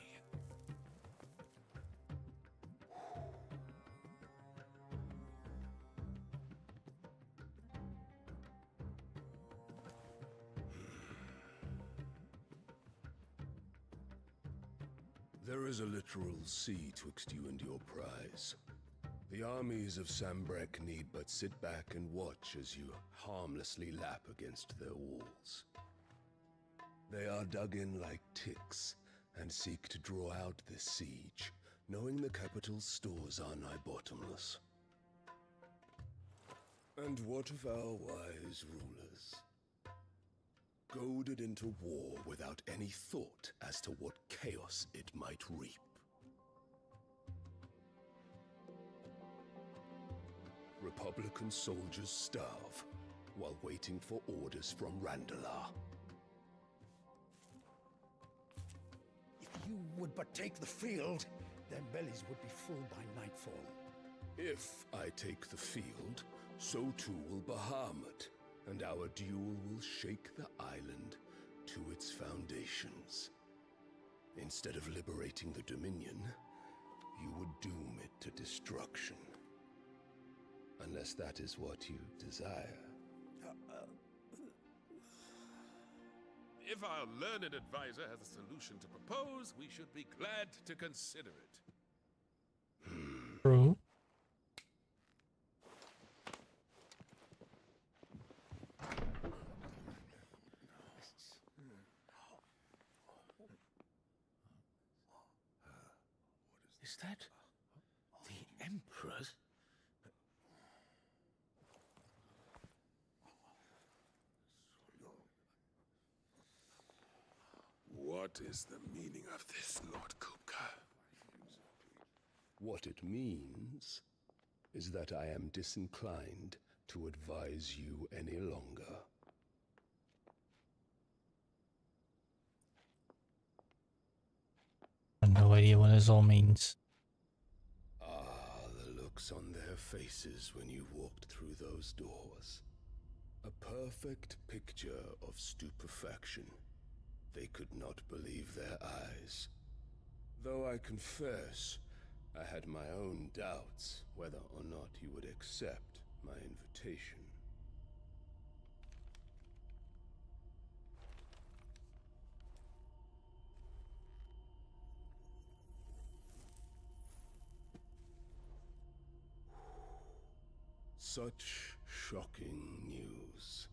There is a literal sea twixt you and your prize. The armies of Sanbreque need but sit back and watch as you harmlessly lap against their walls. They are dug in like ticks and seek to draw out this siege, knowing the capital's stores are nigh bottomless. And what of our wise rulers? Goaded into war without any thought as to what chaos it might reap. Republican soldiers starve while waiting for orders from Randalar. If you would but take the field, their bellies would be full by nightfall. If I take the field, so too will Bahamut, and our duel will shake the island to its foundations. Instead of liberating the Dominion, you would doom it to destruction. Unless that is what you desire. If our learned advisor has a solution to propose, we should be glad to consider it. True. Is that the Emperor's? What What is the meaning of this, Lord Kupka? What it means is that I am disinclined to advise you any longer. I have no idea what this all means. Ah, the looks on their faces when you walked through those doors. A perfect picture of stupefaction. They could not believe their eyes. Though I confess, I had my own doubts whether or not you would accept my invitation. Such shocking news.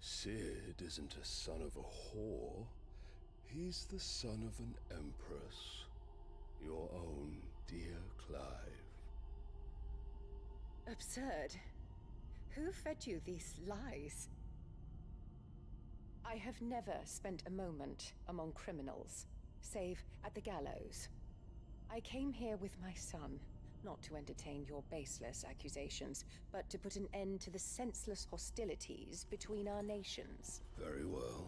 Sid isn't a son of a whore. He's the son of an empress. Your own dear Clive. Absurd. Who fed you these lies? I have never spent a moment among criminals, save at the gallows. I came here with my son, not to entertain your baseless accusations, but to put an end to the senseless hostilities between our nations. Very well.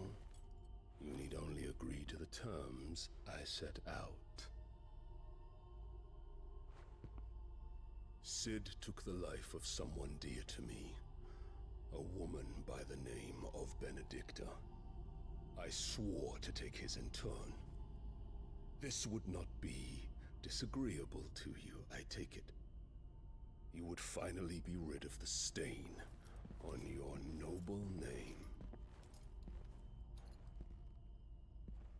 You need only agree to the terms I set out. Sid took the life of someone dear to me, a woman by the name of Benedicta. I swore to take his in turn. This would not be disagreeable to you, I take it. You would finally be rid of the stain on your noble name.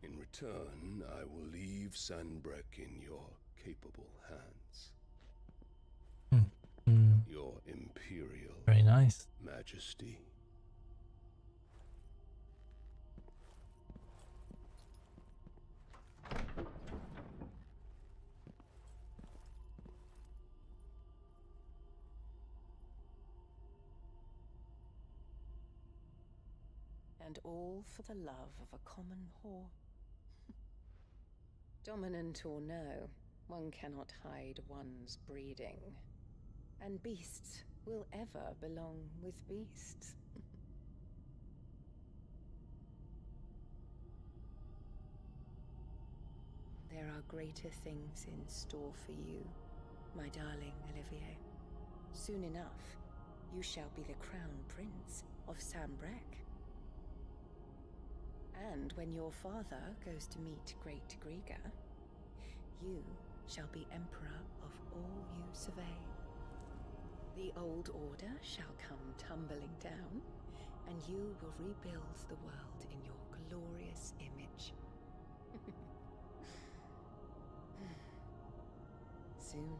In return, I will leave Sanbreque in your capable hands. Your Imperial Very nice. Majesty. And all for the love of a common whore. Dominant or no, one cannot hide one's breeding. And beasts will ever belong with beasts. There are greater things in store for you, my darling Olivier. Soon enough, you shall be the crown prince of Sanbreque. And when your father goes to meet Great Griga, you shall be emperor of all you survey. The old order shall come tumbling down, and you will rebuild the world in your glorious image. Soon.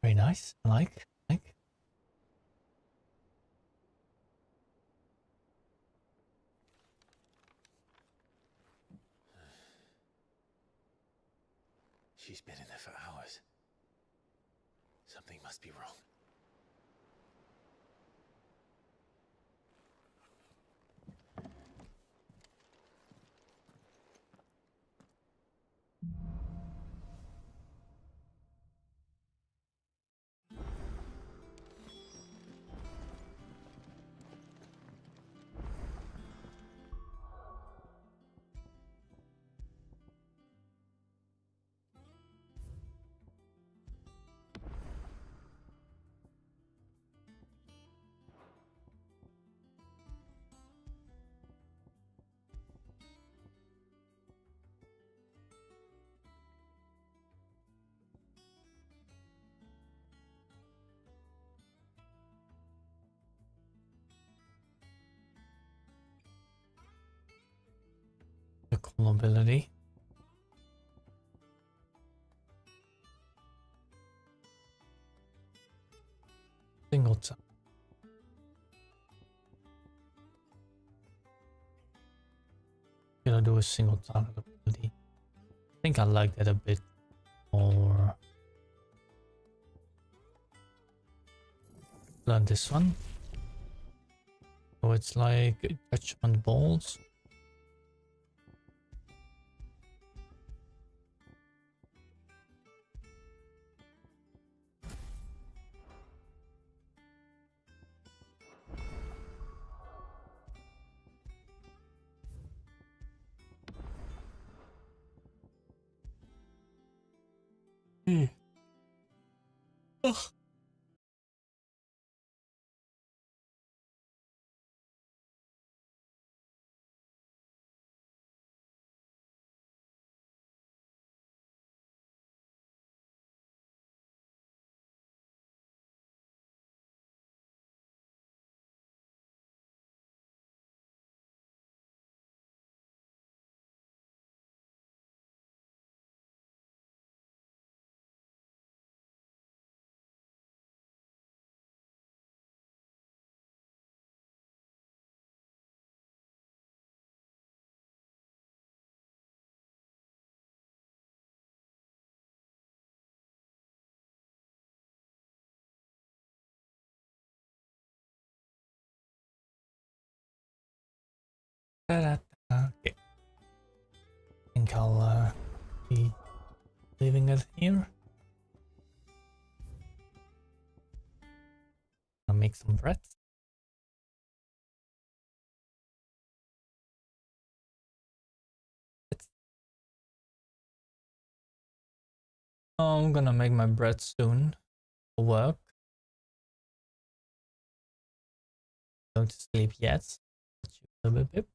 Very nice. I like. She's been in there for hours. Something must be wrong. The cool ability. Single tap. Gonna do a single target ability. I think I like that a bit more. Learn this one. So it's like judgment balls. Ugh. Okay. I think I'll be leaving it here. I'll make some bread. I'm gonna make my bread soon for work. Going to sleep yet. A little bit.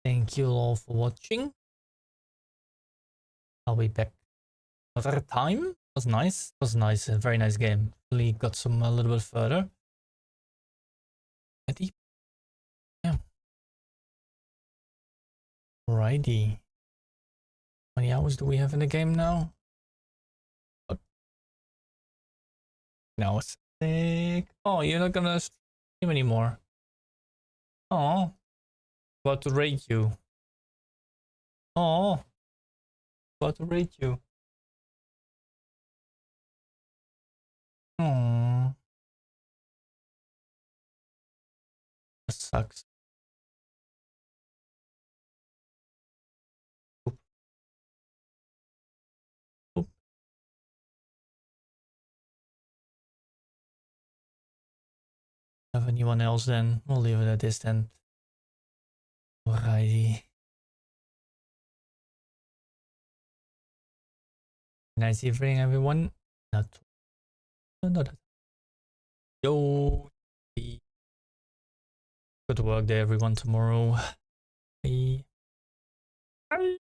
Thank you all for watching. I'll be back another time. It was nice. It was nice. A very nice game. Really got some a little bit further. Yeah. Alrighty. How many hours do we have in the game now? Oh. Now it's sick. Oh, you're not gonna stream anymore. Oh. About to rate you. Oh. About to rate you. Oh. That sucks. Oop. Oop. Have anyone else then? We'll leave it at this then. Alrighty. Nice evening, everyone. Yo. Good work day, everyone, tomorrow. Bye. Bye.